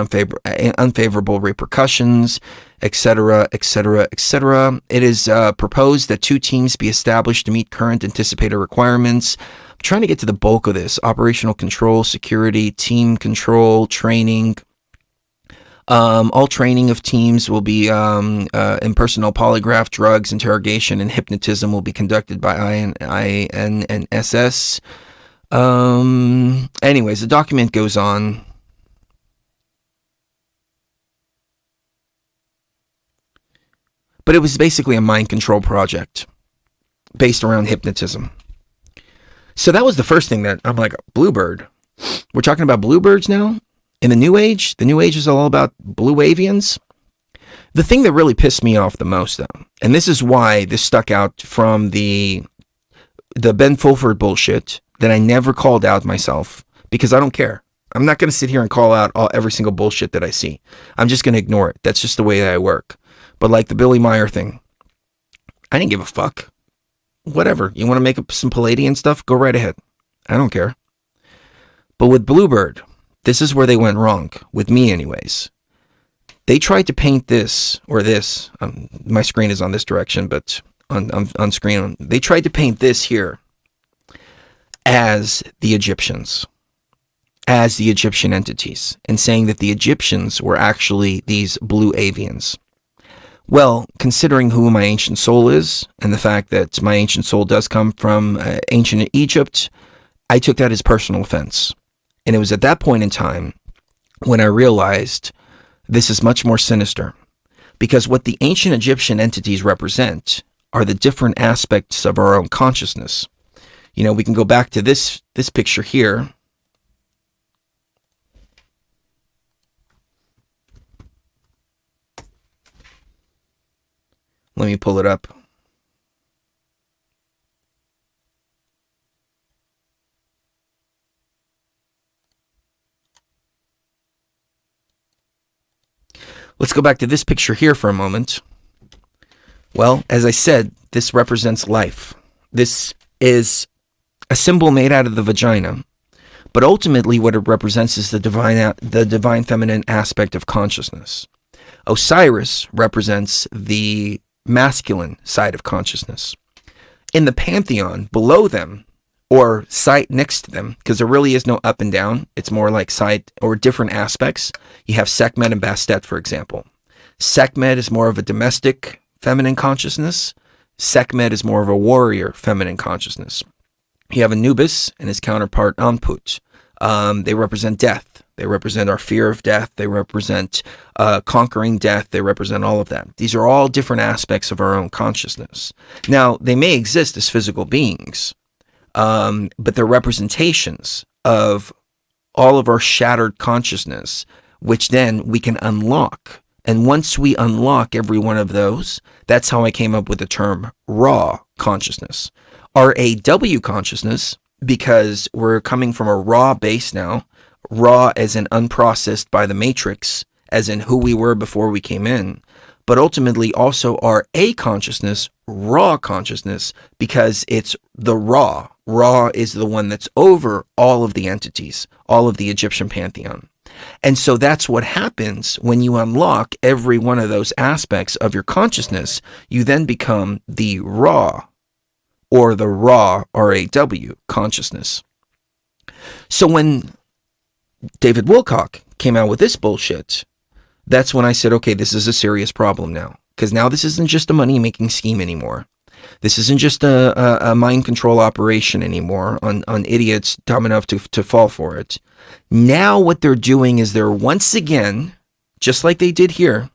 [SPEAKER 2] unfavorable repercussions, etc., etc., etc. It is proposed that 2 teams be established to meet current anticipated requirements. trying to get to the bulk of this. Operational control, security, team control, training. All training of teams will be impersonal polygraph, drugs, interrogation, and hypnotism will be conducted by INSS. Anyways, the document goes on. But it was basically a mind control project based around hypnotism. So that was the first thing that I'm like, Bluebird. We're talking about bluebirds now? In the New Age? The New Age is all about Blue Avians? The thing that really pissed me off the most, though, and this is why this stuck out from the Ben Fulford bullshit that I never called out myself, because I don't care. I'm not going to sit here and call out every single bullshit that I see. I'm just going to ignore it. That's just the way that I work. But like the Billy Meyer thing, I didn't give a fuck. Whatever. You want to make up some Pleiadian stuff? Go right ahead. I don't care. But with Bluebird, this is where they went wrong. With me anyways. They tried to paint this, or this. My screen is on this direction, but on screen. They tried to paint this here as the Egyptians. As the Egyptian entities. And saying that the Egyptians were actually these Blue Avians. Well, considering who my ancient soul is, and the fact that my ancient soul does come from ancient Egypt, I took that as personal offense. And it was at that point in time when I realized this is much more sinister. Because what the ancient Egyptian entities represent are the different aspects of our own consciousness. You know, we can go back to this picture here. Let me pull it up. Let's go back to this picture here for a moment. Well, as I said, this represents life. This is a symbol made out of the vagina. But ultimately what it represents is the divine feminine aspect of consciousness. Osiris represents the masculine side of consciousness. In the pantheon below them, or side next to them, because there really is no up and down, it's more like side or different aspects. You have Sekhmet and Bastet, for example. Sekhmet is more of a domestic feminine consciousness. Sekhmet is more of a warrior feminine consciousness. You have Anubis and his counterpart Anput. They represent death. They represent our fear of death. They represent conquering death. They represent all of that. These are all different aspects of our own consciousness. Now, they may exist as physical beings, but they're representations of all of our shattered consciousness, which then we can unlock. And once we unlock every one of those, that's how I came up with the term raw consciousness. RAW consciousness, because we're coming from a raw base now. Raw as in unprocessed by the matrix, as in who we were before we came in. But ultimately also our A consciousness, raw consciousness, because it's the raw. Raw is the one that's over all of the entities, all of the Egyptian pantheon. And so that's what happens when you unlock every one of those aspects of your consciousness. You then become the raw, or the raw, RAW consciousness. So when David Wilcock came out with this bullshit, that's when I said, okay, this is a serious problem now. Because now this isn't just a money-making scheme anymore. This isn't just a mind control operation anymore on idiots dumb enough to fall for it. Now what they're doing is they're once again, just like they did here,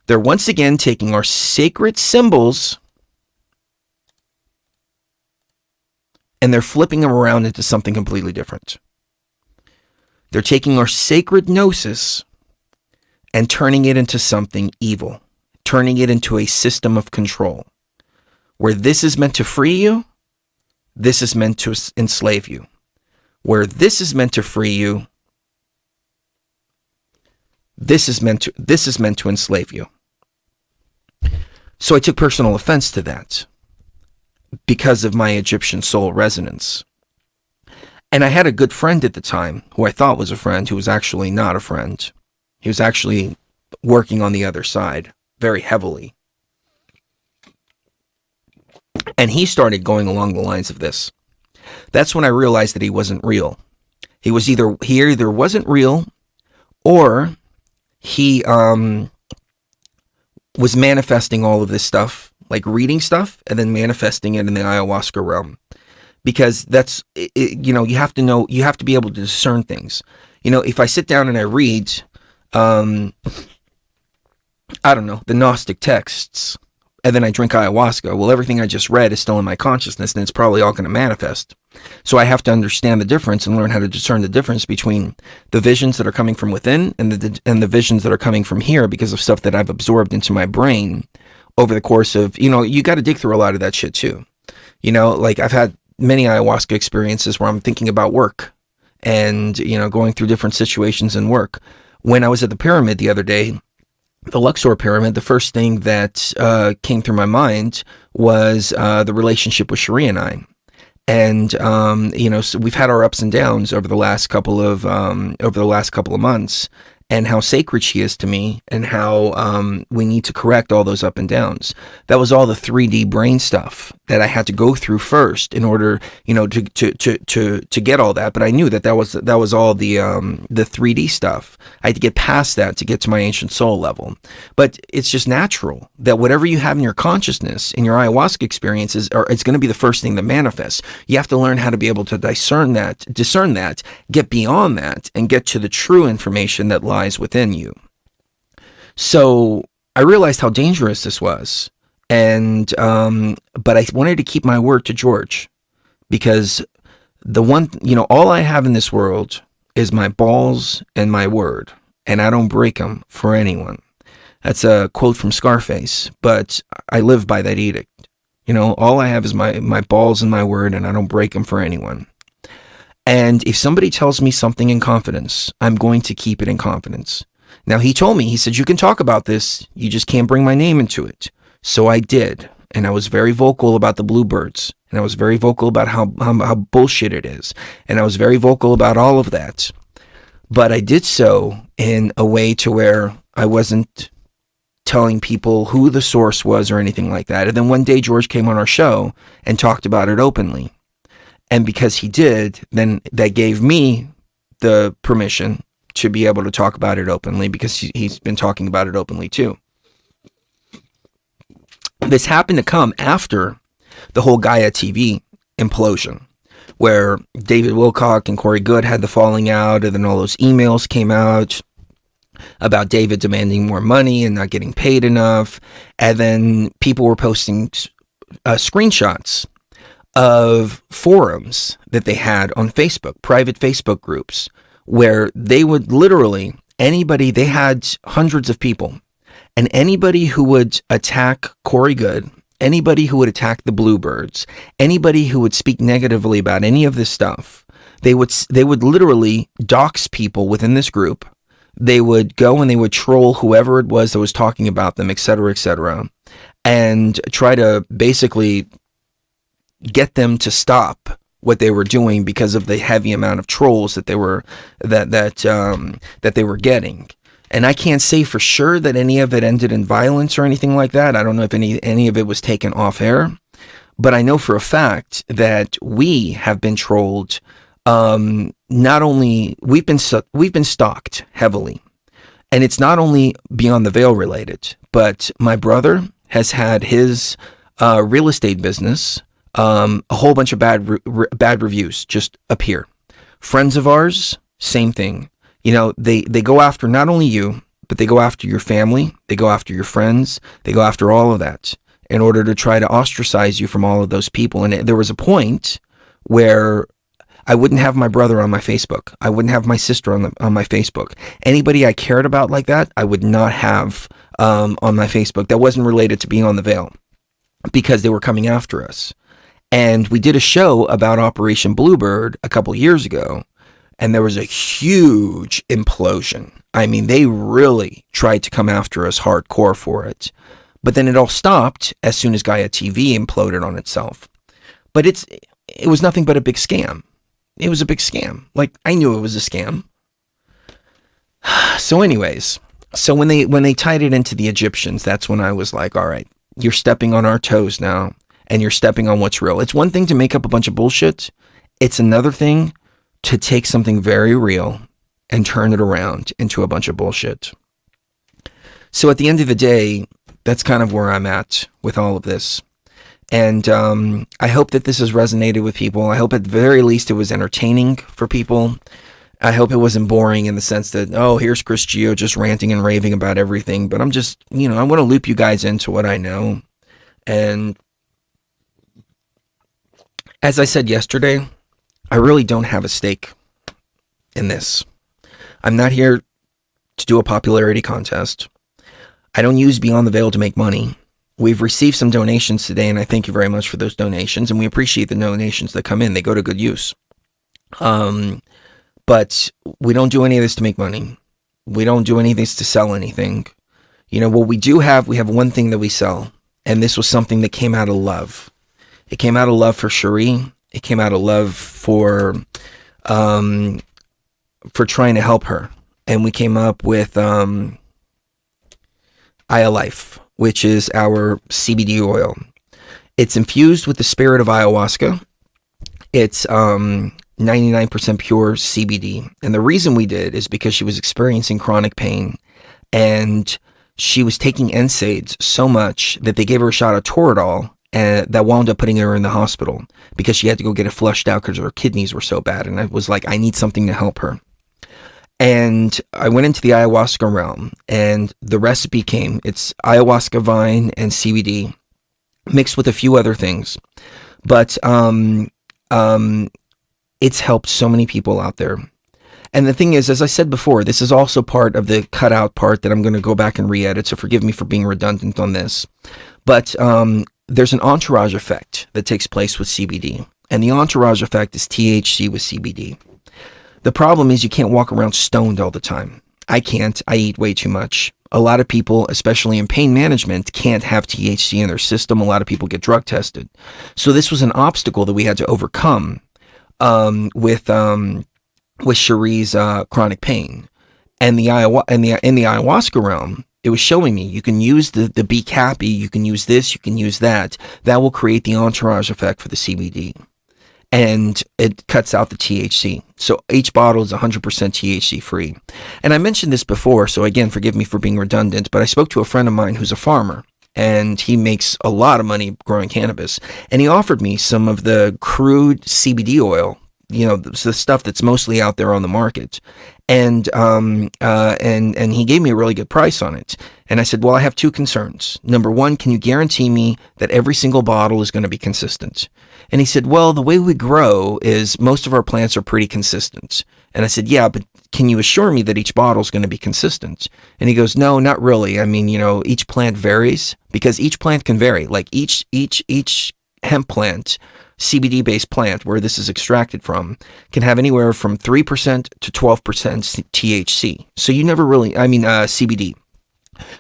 [SPEAKER 2] they're once again taking our sacred symbols and they're flipping them around into something completely different. They're taking our sacred gnosis and turning it into something evil, turning it into a system of control, where this is meant to free you, this is meant to enslave you. Where this is meant to free you, this is meant to enslave you. So I took personal offense to that, because of my Egyptian soul resonance. And I had a good friend at the time, who I thought was a friend, who was actually not a friend. He was actually working on the other side, very heavily. And he started going along the lines of this. That's when I realized that he wasn't real. He either wasn't real, or he was manifesting all of this stuff, like reading stuff and then manifesting it in the ayahuasca realm. Because that's, you have to be able to discern things. If I sit down and I read, I don't know, the Gnostic texts, and then I drink ayahuasca, well, everything I just read is still in my consciousness, and it's probably all going to manifest. So I have to understand the difference and learn how to discern the difference between the visions that are coming from within and the visions that are coming from here, because of stuff that I've absorbed into my brain over the course of, you got to dig through a lot of that shit too. Like I've had many ayahuasca experiences where I'm thinking about work and, going through different situations in work. When I was at the pyramid the other day, the Luxor pyramid, the first thing that came through my mind was the relationship with Cherie and I. And, so we've had our ups and downs over the last couple of months, and how sacred she is to me, and how we need to correct all those up and downs. That was all the 3D brain stuff that I had to go through first in order, to get all that. But I knew that was all the 3D stuff. I had to get past that to get to my ancient soul level. But it's just natural that whatever you have in your consciousness, in your ayahuasca experiences, it's going to be the first thing that manifests. You have to learn how to be able to discern that, get beyond that, and get to the true information that lies within you. So I realized how dangerous this was, and but I wanted to keep my word to George, because all I have in this world is my balls and my word, and I don't break them for anyone. That's a quote from Scarface, but I live by that edict. All I have is my balls and my word, and I don't break them for anyone. And if somebody tells me something in confidence, I'm going to keep it in confidence. Now, he told me, he said, you can talk about this, you just can't bring my name into it. So I did. And I was very vocal about the Bluebirds. And I was very vocal about how bullshit it is. And I was very vocal about all of that. But I did so in a way to where I wasn't telling people who the source was or anything like that. And then one day George came on our show and talked about it openly. And because he did, then that gave me the permission to be able to talk about it openly, because he's been talking about it openly too. This happened to come after the whole Gaia TV implosion, where David Wilcock and Corey Good had the falling out, and then all those emails came out about David demanding more money and not getting paid enough. And then people were posting screenshots of forums that they had on Facebook, private Facebook groups, where they would literally, they had hundreds of people, and anybody who would attack Corey Good, anybody who would attack the Bluebirds, anybody who would speak negatively about any of this stuff, they would literally dox people within this group. They would go and they would troll whoever it was that was talking about them, etc., and try to basically get them to stop what they were doing because of the heavy amount of trolls that they were that they were getting. And I can't say for sure that any of it ended in violence or anything like that. I don't know if any of it was taken off air, but I know for a fact that we have been trolled. Not only we've been stalked heavily, and it's not only Beyond the Veil related, but my brother has had his real estate business. A whole bunch of bad reviews just appear. Friends of ours, same thing. They go after not only you, but they go after your family, they go after your friends, they go after all of that in order to try to ostracize you from all of those people. And there was a point where I wouldn't have my brother on my Facebook. I wouldn't have my sister on my Facebook. Anybody I cared about like that, I would not have on my Facebook. That wasn't related to being on the Veil, because they were coming after us. And we did a show about Operation Bluebird a couple years ago, and there was a huge implosion. I mean, they really tried to come after us hardcore for it. But then it all stopped as soon as Gaia TV imploded on itself. But it was nothing but a big scam. It was a big scam. Like, I knew it was a scam. So anyways, when they tied it into the Egyptians, that's when I was like, all right, you're stepping on our toes now. and you're stepping on what's real. It's one thing to make up a bunch of bullshit. It's another thing to take something very real and turn it around into a bunch of bullshit. So at the end of the day, that's kind of where I'm at with all of this. And I hope that this has resonated with people. I hope at the very least it was entertaining for people. I hope it wasn't boring in the sense that, oh, here's Chris Geo just ranting and raving about everything. But I'm just, I want to loop you guys into what I know. And as I said yesterday, I really don't have a stake in this. I'm not here to do a popularity contest. I don't use Beyond the Veil to make money. We've received some donations today, and I thank you very much for those donations, and we appreciate the donations that come in. They go to good use. But we don't do any of this to make money. We don't do any of this to sell anything. What we do have, we have one thing that we sell, and this was something that came out of love. It came out of love for Cherie. It came out of love for trying to help her. And we came up with Life, which is our CBD oil. It's infused with the spirit of ayahuasca. It's 99% pure CBD. And the reason we did is because she was experiencing chronic pain, and she was taking NSAIDs so much that they gave her a shot of Toradol, and that wound up putting her in the hospital because she had to go get it flushed out because her kidneys were so bad. And I was like, I need something to help her. And I went into the ayahuasca realm, and the recipe came. It's ayahuasca vine and CBD mixed with a few other things. But it's helped so many people out there. And the thing is, as I said before, this is also part of the cutout part that I'm going to go back and re-edit, so forgive me for being redundant on this. But there's an entourage effect that takes place with CBD. And the entourage effect is THC with CBD. The problem is you can't walk around stoned all the time. I can't. I eat way too much. A lot of people, especially in pain management, can't have THC in their system. A lot of people get drug tested. So this was an obstacle that we had to overcome with Cherie's chronic pain. And in the ayahuasca realm, it was showing me you can use the Be Happy, you can use this, you can use that. That will create the entourage effect for the CBD. And it cuts out the THC. So each bottle is 100% THC free. And I mentioned this before, so again, forgive me for being redundant, but I spoke to a friend of mine who's a farmer, and he makes a lot of money growing cannabis. And he offered me some of the crude CBD oil, the stuff that's mostly out there on the market. And he gave me a really good price on it. And I said, well, I have two concerns. Number one, can you guarantee me that every single bottle is going to be consistent? And he said, well, the way we grow is most of our plants are pretty consistent. And I said, yeah, but can you assure me that each bottle is going to be consistent? And he goes, no, not really. I mean, each plant varies, because each plant can vary. Like each hemp plant, CBD-based plant where this is extracted from, can have anywhere from 3% to 12% THC. So you never really, CBD.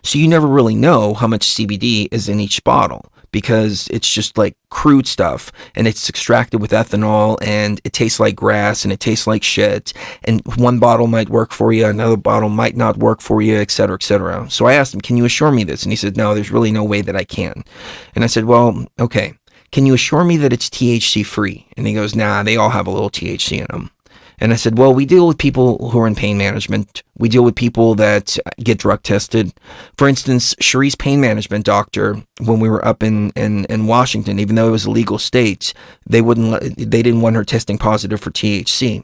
[SPEAKER 2] So you never really know how much CBD is in each bottle, because it's just like crude stuff, and it's extracted with ethanol, and it tastes like grass, and it tastes like shit, and one bottle might work for you, another bottle might not work for you, etc., etc. So I asked him, can you assure me this? And he said, no, there's really no way that I can. And I said, well, okay, can you assure me that it's THC free? And he goes, nah, they all have a little THC in them. And I said, well, we deal with people who are in pain management. We deal with people that get drug tested. For instance, Cherie's pain management doctor, when we were up in Washington, even though it was a legal state, they didn't want her testing positive for THC.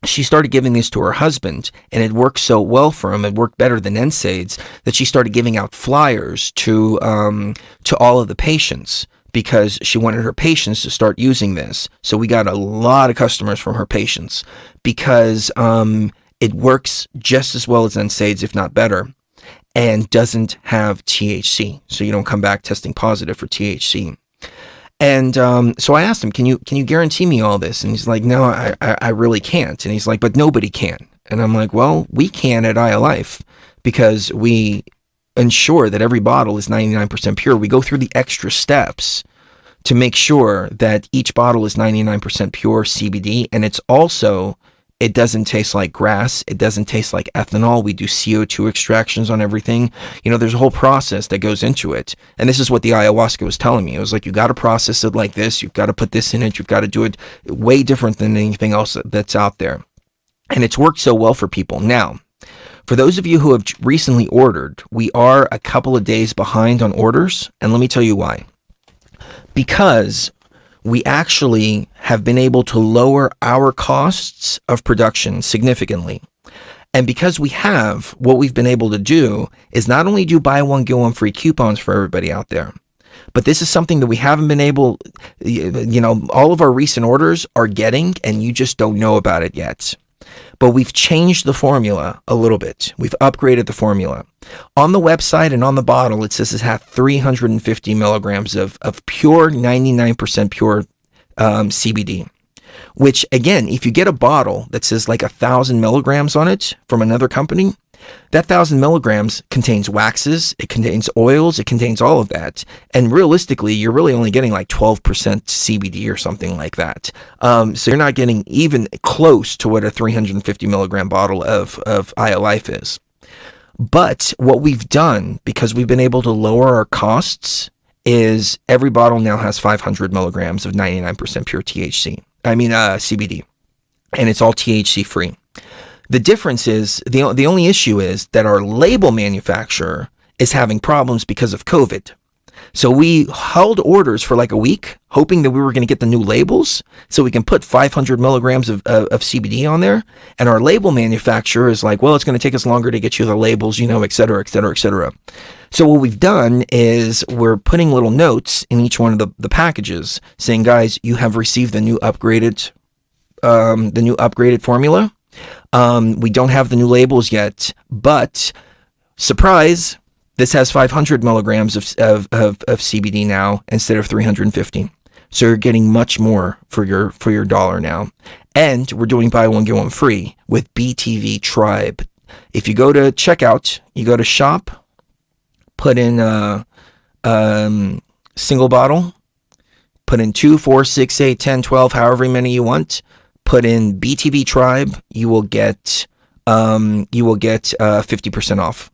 [SPEAKER 2] She started giving this to her husband, and it worked so well for him. It worked better than NSAIDs, that she started giving out flyers to all of the patients, because she wanted her patients to start using this. So we got a lot of customers from her patients, because it works just as well as NSAIDs, if not better, and doesn't have THC. So you don't come back testing positive for THC. And so I asked him, can you guarantee me all this? And he's like, no, I really can't. And he's like, but nobody can. And I'm like, well, we can at Life, because we ensure that every bottle is 99% pure. We go through the extra steps to make sure that each bottle is 99% pure CBD, and it's also It doesn't taste like grass. It doesn't taste like ethanol. We do CO2 extractions on everything. You know, there's a whole process that goes into it. And this is what the ayahuasca was telling me. It was like, you got to process it like this. You've got to put this in it. You've got to do it way different than anything else that's out there. And it's worked so well for people. Now, for those of you who have recently ordered, we are a couple of days behind on orders. And let me tell you why. Because we actually have been able to lower our costs of production significantly. And because we have, what we've been able to do is not only do buy one, get one free coupons for everybody out there, but this is something that we haven't been able, you know, all of our recent orders are getting, and you just don't know about it yet. But we've changed the formula a little bit. We've upgraded the formula. On the website and on the bottle, it says it has 350 milligrams of pure, 99% pure CBD. Which, again, if you get a bottle that says like 1,000 milligrams on it from another company, that 1,000 milligrams contains waxes, it contains oils, it contains all of that. And realistically, you're really only getting like 12% CBD or something like that. So you're not getting even close to what a 350 milligram bottle of Aya Life is. But what we've done, because we've been able to lower our costs, is every bottle now has 500 milligrams of 99% pure CBD. And it's all THC free. The difference is, the only issue is that our label manufacturer is having problems because of COVID. So we held orders for like a week, hoping that we were going to get the new labels so we can put 500 milligrams of CBD on there. And our label manufacturer is like, well, it's going to take us longer to get you the labels, you know, et cetera, et cetera, et cetera. So what we've done is we're putting little notes in each one of the packages saying, guys, you have received the new upgraded formula. We don't have the new labels yet, but surprise, this has 500 milligrams of CBD now instead of 350. So you're getting much more for your dollar now. And we're doing buy one, get one free with BTV Tribe. If you go to checkout, you go to shop, put in single bottle, put in 2, 4, 6, 8, 10, 12, however many you want. Put in BTV Tribe, you will get 50% off.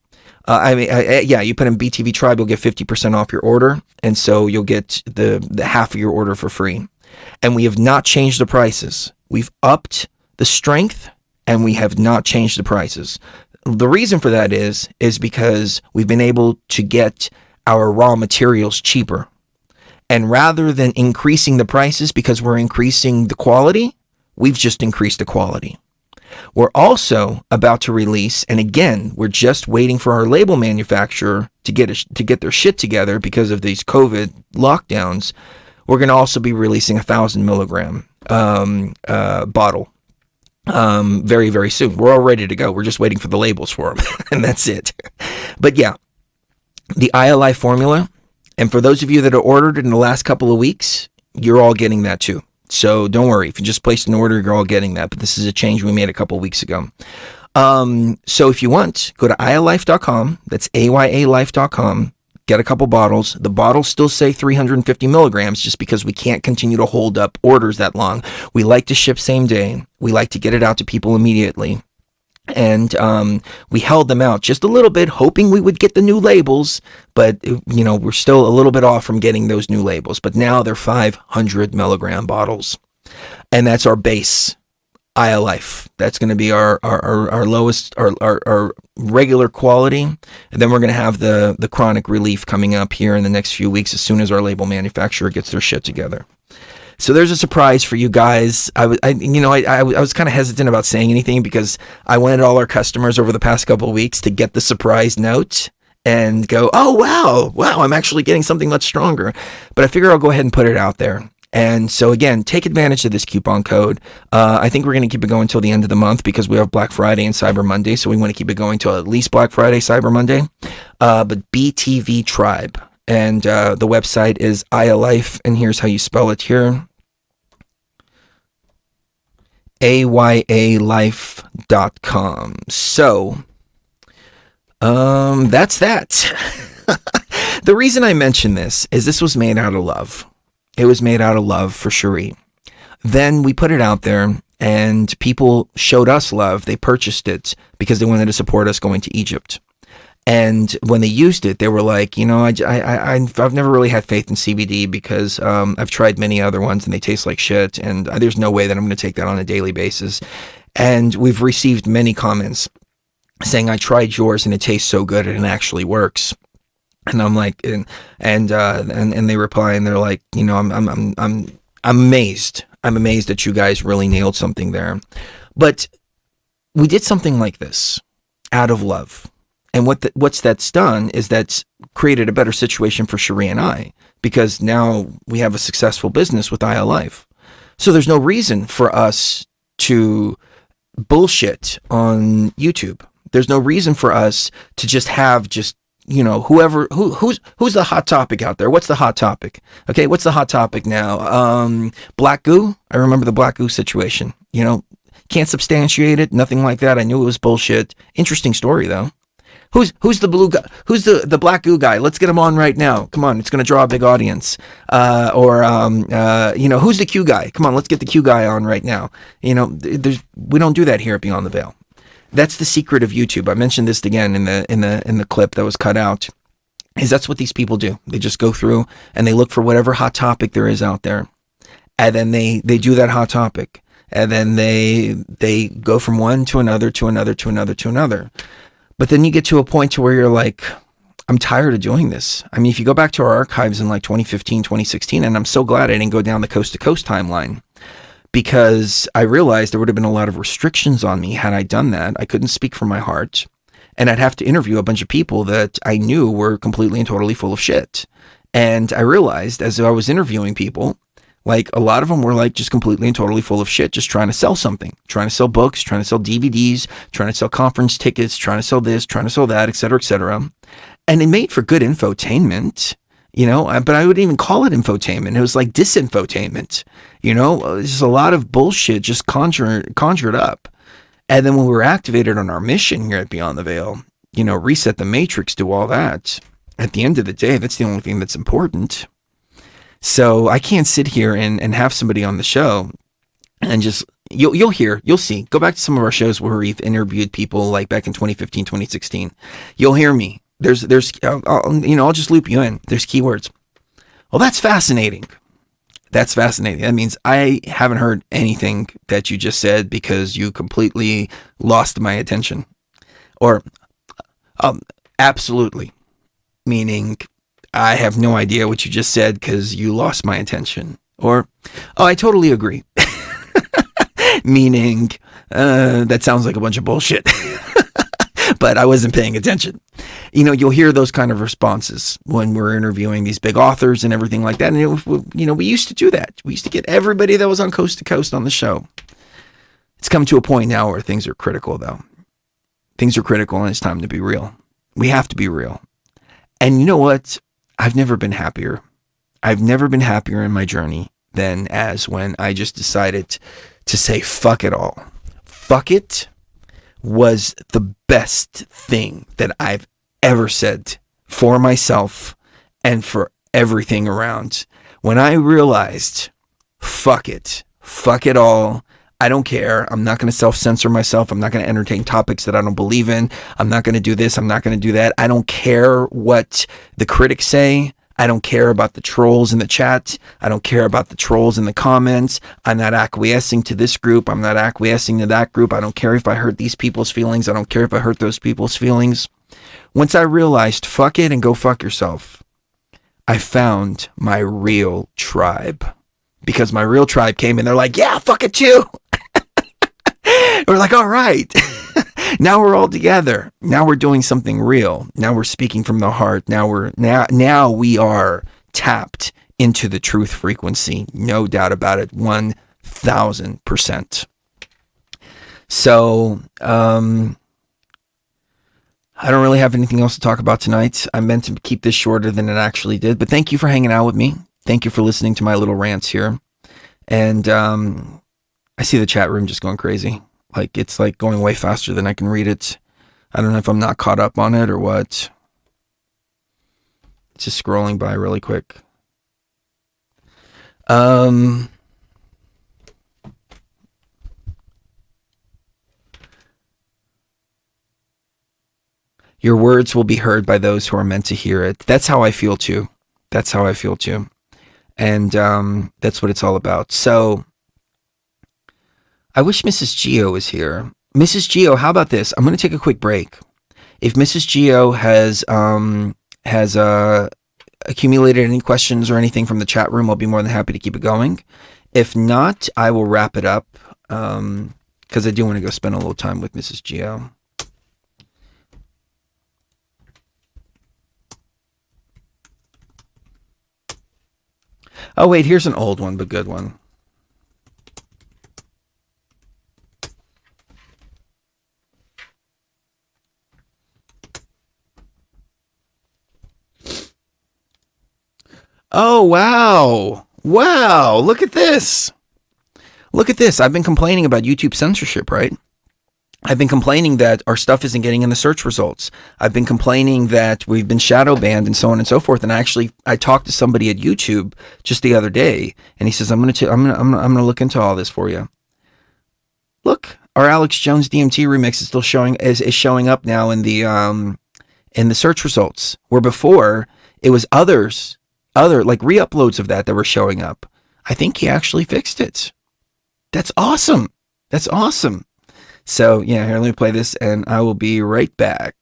[SPEAKER 2] You put in BTV Tribe, you'll get 50% off your order, and so you'll get the half of your order for free. And we have not changed the prices. We've upped the strength, and we have not changed the prices. The reason for that is because we've been able to get our raw materials cheaper. And rather than increasing the prices because we're increasing the quality, we've just increased the quality. We're also about to release, and again, we're just waiting for our label manufacturer to get their shit together because of these COVID lockdowns. We're going to also be releasing 1,000 milligram bottle very, very soon. We're all ready to go. We're just waiting for the labels for them, and that's it. But yeah, the Aya Life formula, and for those of you that have ordered in the last couple of weeks, you're all getting that too. So don't worry, if you just placed an order, you're all getting that. But this is a change we made a couple of weeks ago. So if you want, go to ayalife.com. That's AYAlife.com. Get a couple bottles. The bottles still say 350 milligrams just because we can't continue to hold up orders that long. We like to ship same day. We like to get it out to people immediately. And we held them out just a little bit, hoping we would get the new labels, but you know, we're still a little bit off from getting those new labels. But now they're 500 milligram bottles, and that's our base Aya Life. That's going to be our lowest, our regular quality, and then we're going to have the chronic relief coming up here in the next few weeks as soon as our label manufacturer gets their shit together. So there's a surprise for you guys. I was kind of hesitant about saying anything because I wanted all our customers over the past couple of weeks to get the surprise note and go, oh, wow, I'm actually getting something much stronger. But I figure I'll go ahead and put it out there. And so again, take advantage of this coupon code. I think we're going to keep it going till the end of the month because we have Black Friday and Cyber Monday. So we want to keep it going till at least Black Friday, Cyber Monday. But BTV Tribe. And the website is Aya Life, and here's how you spell it here. AYAlife.com. So, that's that. The reason I mention this is this was made out of love. It was made out of love for Cherie. Then we put it out there, And people showed us love. They purchased it because they wanted to support us going to Egypt. And when they used it, they were like, I've never really had faith in CBD because I've tried many other ones and they taste like shit. And there's no way that I'm going to take that on a daily basis. And we've received many comments saying, I tried yours and it tastes so good and it actually works. And I'm like, and they reply and they're like, I'm amazed. I'm amazed that you guys really nailed something there. But we did something like this out of love. And what's that's done is that's created a better situation for Cherie and I, because now we have a successful business with IL Life. So there's no reason for us to bullshit on YouTube. There's no reason for us to just have whoever who's the hot topic out there. What's the hot topic? Okay, what's the hot topic now? Black goo. I remember the black goo situation. Can't substantiate it, nothing like that. I knew it was bullshit. Interesting story though. Who's the blue guy? Who's the black goo guy? Let's get him on right now. Come on, it's going to draw a big audience. Who's the Q guy? Come on, let's get the Q guy on right now. We don't do that here at Beyond the Veil. That's the secret of YouTube. I mentioned this again in the clip that was cut out. Is that's what these people do. They just go through and they look for whatever hot topic there is out there, and then they do that hot topic, and then they go from one to another to another to another to another. But then you get to a point to where you're like, I'm tired of doing this. I mean, if you go back to our archives in like 2015, 2016, and I'm so glad I didn't go down the coast to coast timeline, because I realized there would have been a lot of restrictions on me had I done that. I couldn't speak from my heart, and I'd have to interview a bunch of people that I knew were completely and totally full of shit. And I realized as I was interviewing people, like a lot of them were like just completely and totally full of shit, just trying to sell something, trying to sell books, trying to sell DVDs, trying to sell conference tickets, trying to sell this, trying to sell that, et cetera, et cetera. And it made for good infotainment, but I wouldn't even call it infotainment. It was like disinfotainment, just a lot of bullshit just conjured up. And then when we were activated on our mission here at Beyond the Veil, reset the matrix, do all that. At the end of the day, that's the only thing that's important. So I can't sit here and have somebody on the show and just, you'll see, go back to some of our shows where we've interviewed people like back in 2015, 2016. You'll hear me. I'll just loop you in. There's keywords. Well, that's fascinating. That's fascinating. That means I haven't heard anything that you just said because you completely lost my attention. Or absolutely. Meaning I have no idea what you just said because you lost my attention. Or, I totally agree. Meaning, that sounds like a bunch of bullshit. But I wasn't paying attention. You'll hear those kind of responses when we're interviewing these big authors and everything like that. And, we used to do that. We used to get everybody that was on Coast to Coast on the show. It's come to a point now where things are critical, though. Things are critical and it's time to be real. We have to be real. And you know what? I've never been happier. I've never been happier in my journey than as when I just decided to say, fuck it all. Fuck it was the best thing that I've ever said for myself and for everything around. When I realized, fuck it all. I don't care. I'm not going to self-censor myself. I'm not going to entertain topics that I don't believe in. I'm not going to do this. I'm not going to do that. I don't care what the critics say. I don't care about the trolls in the chat. I don't care about the trolls in the comments. I'm not acquiescing to this group. I'm not acquiescing to that group. I don't care if I hurt these people's feelings. I don't care if I hurt those people's feelings. Once I realized, fuck it and go fuck yourself, I found my real tribe. Because my real tribe came and they're like, yeah, fuck it too. We're like, all right. Now we're all together. Now we're doing something real. Now we're speaking from the heart. Now we are tapped into the truth frequency. No doubt about it. 1000%. So, I don't really have anything else to talk about tonight. I meant to keep this shorter than it actually did, but thank you for hanging out with me. Thank you for listening to my little rants here. And, I see the chat room just going crazy. Like, it's like going way faster than I can read it. I don't know if I'm not caught up on it or what. It's just scrolling by really quick. Your words will be heard by those who are meant to hear it. That's how I feel too. That's how I feel too. And that's what it's all about. So I wish Mrs. Geo was here. Mrs. Geo, how about this? I'm going to take a quick break. If Mrs. Geo has accumulated any questions or anything from the chat room, I'll be more than happy to keep it going. If not, I will wrap it up because I do want to go spend a little time with Mrs. Geo. Oh, wait, here's an old one, but good one. Oh, wow. Wow, look at this. Look at this. I've been complaining about YouTube censorship, right? I've been complaining that our stuff isn't getting in the search results. I've been complaining that we've been shadow banned and so on and so forth. And I talked to somebody at YouTube just the other day, and he says, I'm gonna look into all this for you. Look, our Alex Jones DMT remix is still showing up now in the search results, where before it was other like re-uploads of that were showing up. I think he actually fixed it. That's awesome. That's awesome. So, yeah, here, let me play this, and I will be right back.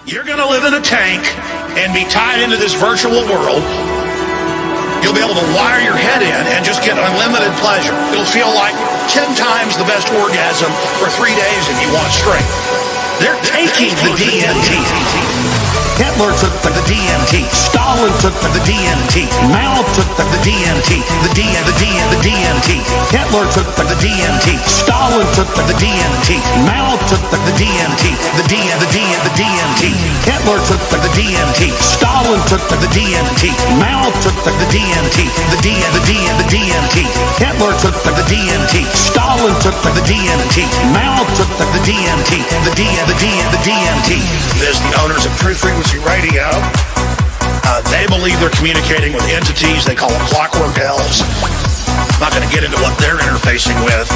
[SPEAKER 6] You're going to live in a tank and be tied into this virtual world. You'll be able to wire your head in and just get unlimited pleasure. It'll feel like 10 times the best orgasm for 3 days if you want straight. They're taking the DMT. Hitler took the DMT. Stalin took the DMT. Mao took the DMT. The DMT. Hitler took the DMT. Stalin took the DMT. Mao took the DMT. The DMT. Hitler took the DMT. Stalin took the DMT. Mao took the DMT. The DMT. Hitler took the DMT. Stalin took the DMT. Mao took the DMT. The DMT. There's the owners of Truth Frequency Radio. They believe they're communicating with entities they call them clockwork elves. I'm not going to get into what they're interfacing with.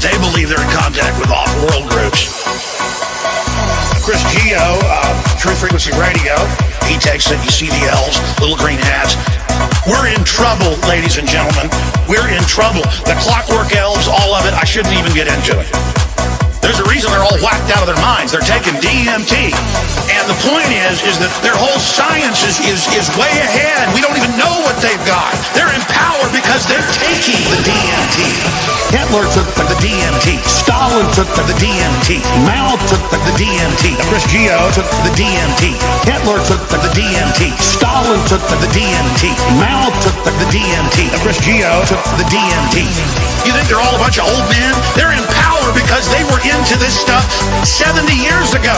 [SPEAKER 6] They believe they're in contact with off-world groups. Chris Geo, Truth Frequency Radio, he takes it. You see the elves, little green hats. We're in trouble, ladies and gentlemen. We're in trouble. The clockwork elves, all of it, I shouldn't even get into it. There's a reason they're all whacked out of their minds. They're taking DMT. And the point is that their whole science is way ahead. We don't even know what they've got. They're in power because they're taking the DMT. Hitler took the DMT. Stalin took the DMT. Mao took the DMT. Chris Geo took the DMT. Hitler took the DMT. Stalin took the DMT. Mao took the DMT. Chris Geo took the DMT. You think they're all a bunch of old men? They're in power because they were into this stuff 70 years ago.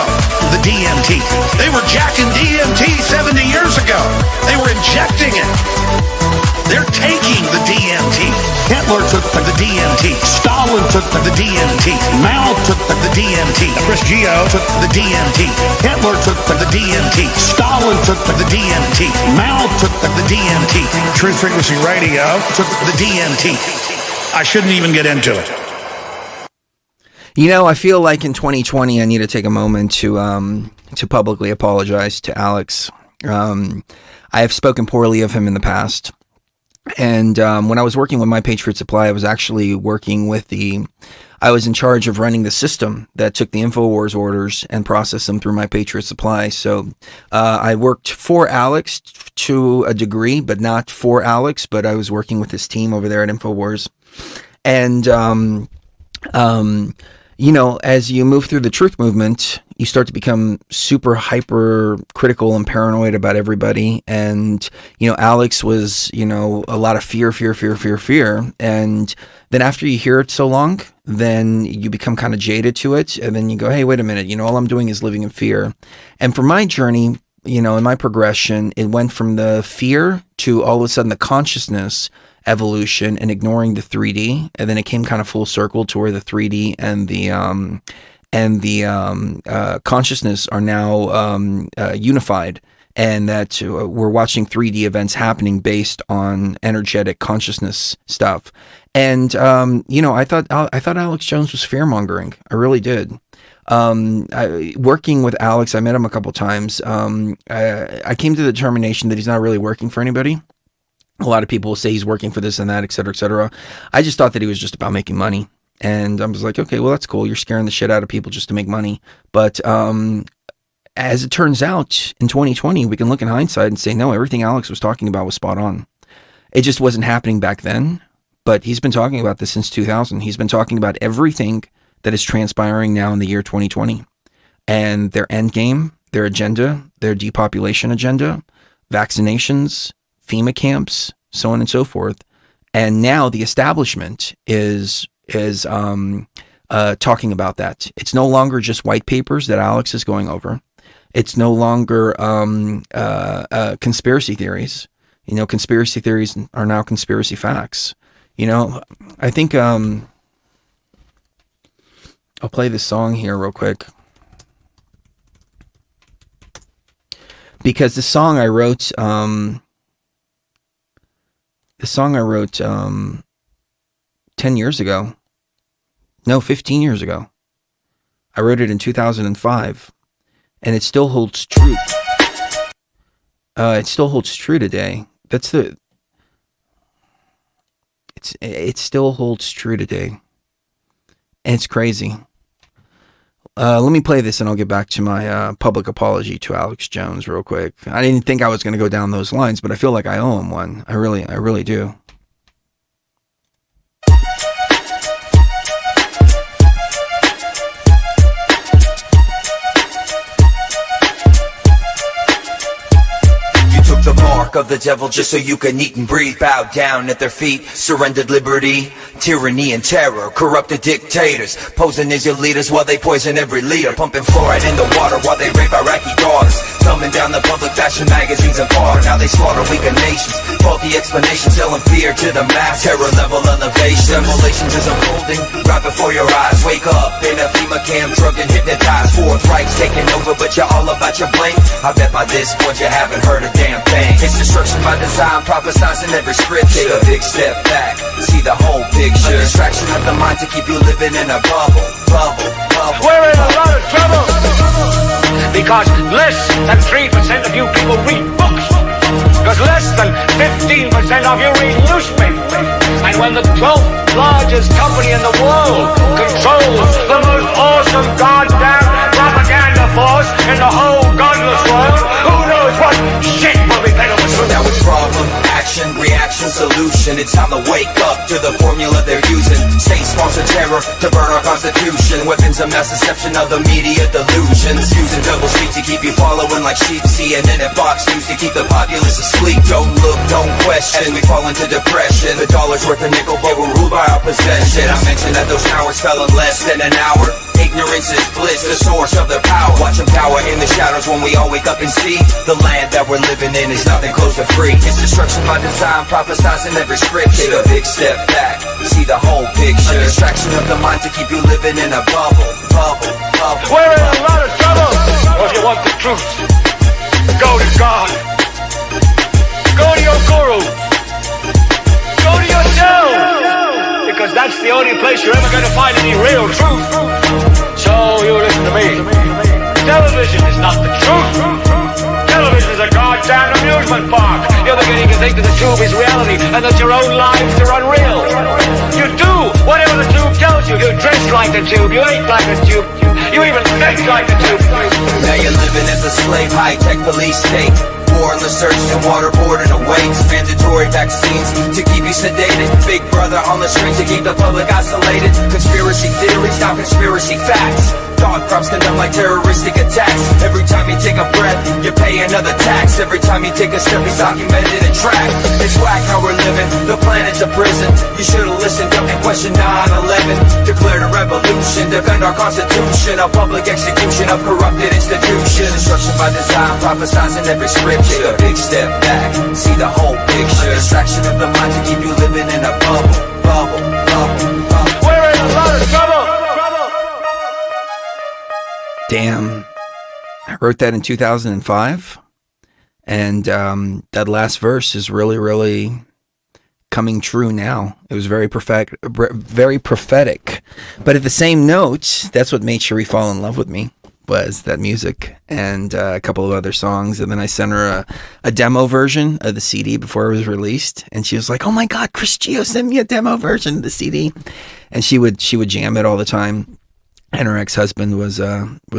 [SPEAKER 6] The DMT. They were jacking DMT 70 years ago. They were injecting it. They're taking the DMT. Hitler took the DMT. Stalin took the DMT. Mao took the DMT. Chris Geo took the DMT. Hitler took the DMT. Stalin took the DMT. Mao took the DMT. Truth Frequency Radio took the DMT. I shouldn't even get into it.
[SPEAKER 2] You know, I feel like in 2020, I need to take a moment to publicly apologize to Alex. I have spoken poorly of him in the past. And when I was working with My Patriot Supply, I was actually working with I was in charge of running the system that took the InfoWars orders and processed them through My Patriot Supply. So I worked for Alex to a degree, but not for Alex, but I was working with his team over there at InfoWars. And, you know, as you move through the truth movement, you start to become super hyper critical and paranoid about everybody. And, you know, Alex was, you know, a lot of fear. And then after you hear it so long, then you become kind of jaded to it. And then you go, hey, wait a minute, you know, all I'm doing is living in fear. And for my journey, you know, in my progression, it went from the fear to all of a sudden the consciousness evolution and ignoring the 3D, and then it came kind of full circle to where the 3D and the consciousness are now unified, and that we're watching 3D events happening based on energetic consciousness stuff. And I thought Alex Jones was fear-mongering. I really did. Working with Alex, I met him a couple times. I came to the determination that he's not really working for anybody. A lot of people will say he's working for this and that, et cetera, et cetera. I just thought that he was just about making money. And I was like, okay, well, that's cool. You're scaring the shit out of people just to make money. But as it turns out, in 2020, we can look in hindsight and say, no, everything Alex was talking about was spot on. It just wasn't happening back then. But he's been talking about this since 2000. He's been talking about everything that is transpiring now in the year 2020. And their end game, their agenda, their depopulation agenda, vaccinations, FEMA camps, so on and so forth. And now the establishment is talking about that. It's no longer just white papers that Alex is going over. It's no longer conspiracy theories. Conspiracy theories are now conspiracy facts. I think I'll play this song here real quick. Because the song I wrote 10 years ago. No, 15 years ago. I wrote it in 2005, and it still holds true. It still holds true today. It still holds true today. And it's crazy. Let me play this and I'll get back to my public apology to Alex Jones real quick. I didn't think I was going to go down those lines, but I feel like I owe him one. I really do.
[SPEAKER 7] The mark of the devil just so you can eat and breathe. Bowed down at their feet, surrendered liberty, tyranny and terror, corrupted dictators, posing as your leaders while they poison every leader, pumping fluoride in the water while they rape Iraqi daughters, dumbing down the public fashion magazines and bar. Now they slaughter weaker nations, faulty explanations, selling fear to the mass, terror level elevation, simulations is unfolding right before your eyes. Wake up in a FEMA camp, drugged and hypnotized, Fourth Reich's taking over, but you're all about your blink. I bet by this point you haven't heard a damn thing. It's destruction by design, prophesizing every script. Take a big step back, see the whole picture. A distraction of the mind to keep you living in a bubble.
[SPEAKER 8] We're in a lot of trouble because less than 3% of you people read books, because less than 15% of you read newspapers. And when the 12th largest company in the world controls the most awesome goddamn propaganda force in the whole godless world, who knows what shit will be better with.
[SPEAKER 7] So now it's problem, action, reaction, solution. It's time to wake up to the formula they're using. State-sponsored terror to burn our constitution. Weapons of mass deception of the media delusions. Using double speak to keep you following like sheep. CNN and Fox News to keep the populace asleep. Don't look, don't question. As we fall into depression, the dollar's worth a nickel, but we're ruled by our possession. I mentioned that those hours fell in less than an hour. Ignorance is bliss, the source of their power. Watching power in the shadows when we all wake up and see the land that we're living in is nothing close to free. It's destruction by design, prophesizing every script. Take a big step back, see the whole picture. A distraction of the mind to keep you living in a bubble.
[SPEAKER 8] We're in a lot of trouble. If you want the truth, go to God. Go to your guru. Go to yourself. Because that's the only place you're ever going to find any real truth. So you listen to me. Television is not the truth. Television is a goddamn amusement park. You're beginning to think that the tube is reality and that your own lives are unreal. You do whatever the tube tells you. You dress like the tube. You eat like the tube. You even think like the tube.
[SPEAKER 7] Now you're living as a slave, high-tech police state. Warrantless searches and waterboarding awaits. Mandatory vaccines to keep you sedated. Big brother on the screen to keep the public isolated. Conspiracy theories, not conspiracy facts. Dog props condemn like terroristic attacks. Every time you take a breath, you pay another tax. Every time you take a step, it's documented and tracked. It's whack how we're living, the planet's a prison. You should've listened up and questioned 9/11. Declared a revolution, defend our constitution. A public execution of corrupted institutions. Destruction by design, prophesizing every script. Take a big step back, see the whole picture. A distraction of the mind to keep you living in a bubble.
[SPEAKER 8] We're in a lot of trouble.
[SPEAKER 2] Damn. I wrote that in 2005. And that last verse is really, really coming true now. It was very prophetic. But at the same note, that's what made Cherie fall in love with me, was that music and a couple of other songs. And then I sent her a demo version of the CD before it was released. And she was like, "Oh my God, Chris Gio sent me a demo version of the CD." And she would jam it all the time. And her ex-husband was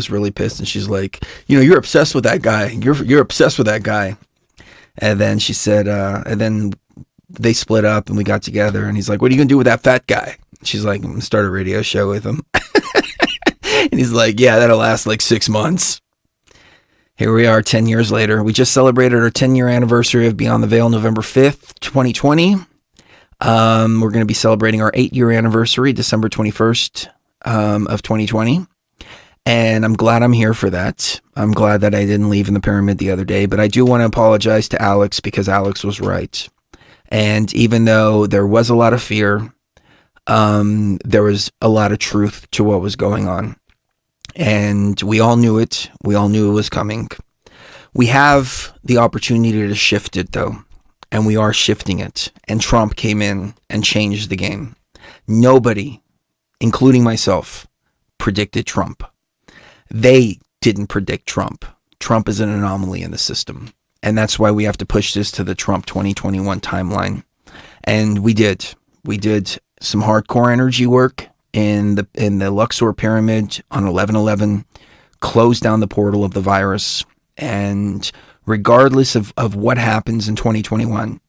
[SPEAKER 2] really pissed. And she's like, "You're obsessed with that guy. You're obsessed with that guy." And then she said, and then they split up and we got together. And he's like, "What are you going to do with that fat guy?" She's like, "I'm going to start a radio show with him." And he's like, "Yeah, that'll last like 6 months." Here we are 10 years later. We just celebrated our 10-year anniversary of Beyond the Veil, November 5th, 2020. We're going to be celebrating our 8-year anniversary, December 21st of 2020. And I'm glad I'm here for that. I'm glad that I didn't leave in the pyramid the other day, but I do want to apologize to Alex because Alex was right. And even though there was a lot of fear, there was a lot of truth to what was going on. And we all knew it. We all knew it was coming. We have the opportunity to shift it, though. And we are shifting it. And Trump came in and changed the game. Nobody, including myself, predicted Trump. They didn't predict Trump. Trump is an anomaly in the system. And that's why we have to push this to the Trump 2021 timeline. And we did. We did some hardcore energy work in the Luxor pyramid on 11/11, closed down the portal of the virus. And regardless of what happens in 2021,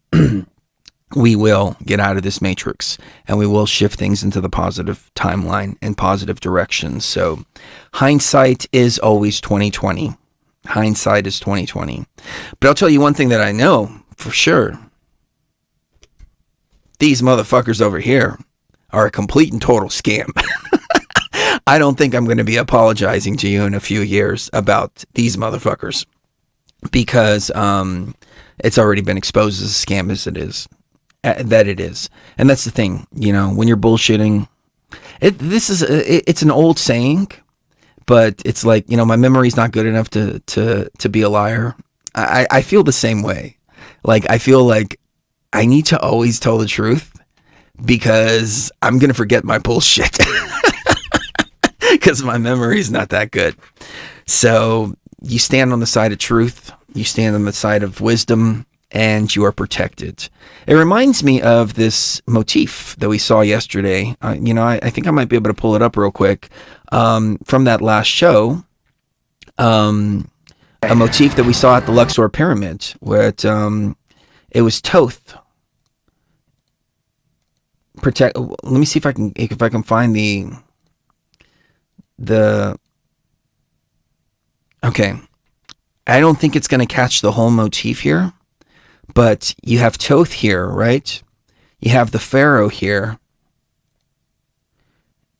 [SPEAKER 2] we will get out of this matrix and we will shift things into the positive timeline and positive directions. So hindsight is always 2020. Hindsight is 2020. But I'll tell you one thing that I know for sure. These motherfuckers over here are a complete and total scam. I don't think I'm going to be apologizing to you in a few years about these motherfuckers because it's already been exposed as a scam as it is. That it is. And that's the thing, when you're bullshitting, it's an old saying, but it's like, my memory's not good enough to be a liar. I feel the same way. Like, I feel like I need to always tell the truth because I'm going to forget my bullshit because my memory's not that good. So you stand on the side of truth, you stand on the side of wisdom, and you are protected. It reminds me of this motif that we saw yesterday. I think I might be able to pull it up real quick from that last show. A motif that we saw at the Luxor pyramid, where it was Thoth. Let me see if I can find the. Okay, I don't think it's going to catch the whole motif here. But you have Thoth here, right? You have the Pharaoh here.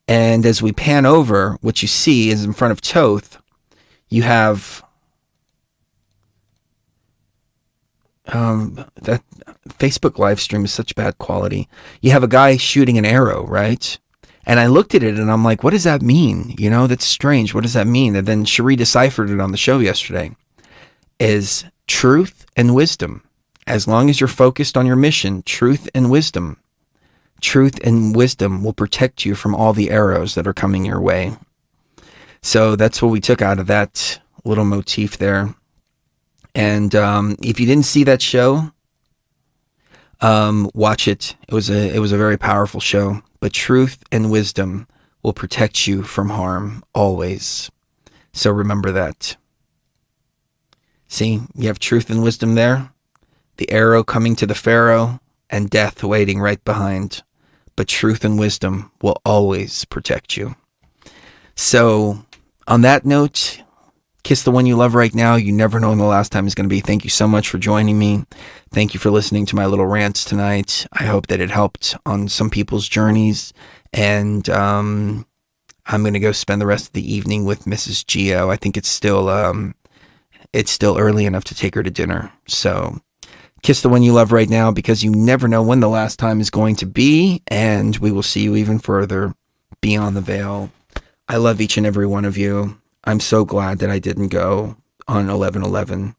[SPEAKER 2] And as we pan over, what you see is in front of Thoth, you have that Facebook live stream is such bad quality. You have a guy shooting an arrow, right? And I looked at it and I'm like, what does that mean? That's strange. What does that mean? And then Cherie deciphered it on the show yesterday. Is truth and wisdom. As long as you're focused on your mission, truth and wisdom will protect you from all the arrows that are coming your way. So that's what we took out of that little motif there. And if you didn't see that show, watch it. It was a very powerful show. But truth and wisdom will protect you from harm always. So remember that. See, you have truth and wisdom there. The arrow coming to the Pharaoh and death waiting right behind. But truth and wisdom will always protect you. So on that note, kiss the one you love right now. You never know when the last time is going to be. Thank you so much for joining me. Thank you for listening to my little rants tonight. I hope that it helped on some people's journeys. And I'm going to go spend the rest of the evening with Mrs. Gio. I think it's still early enough to take her to dinner. So kiss the one you love right now because you never know when the last time is going to be. And we will see you even further beyond the veil. I love each and every one of you. I'm so glad that I didn't go on 11/11.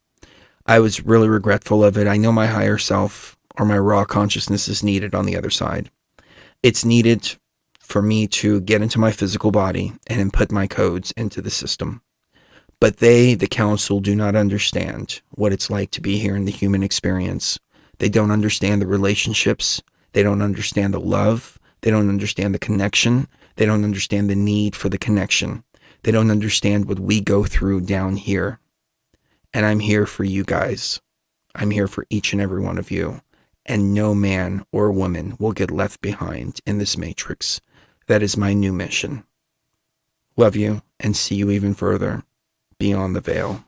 [SPEAKER 2] I was really regretful of it. I know my higher self or my raw consciousness is needed on the other side. It's needed for me to get into my physical body and input my codes into the system. But they, the council, do not understand what it's like to be here in the human experience. They don't understand the relationships. They don't understand the love. They don't understand the connection. They don't understand the need for the connection. They don't understand what we go through down here. And I'm here for you guys. I'm here for each and every one of you. And no man or woman will get left behind in this matrix. That is my new mission. Love you and see you even further beyond the veil.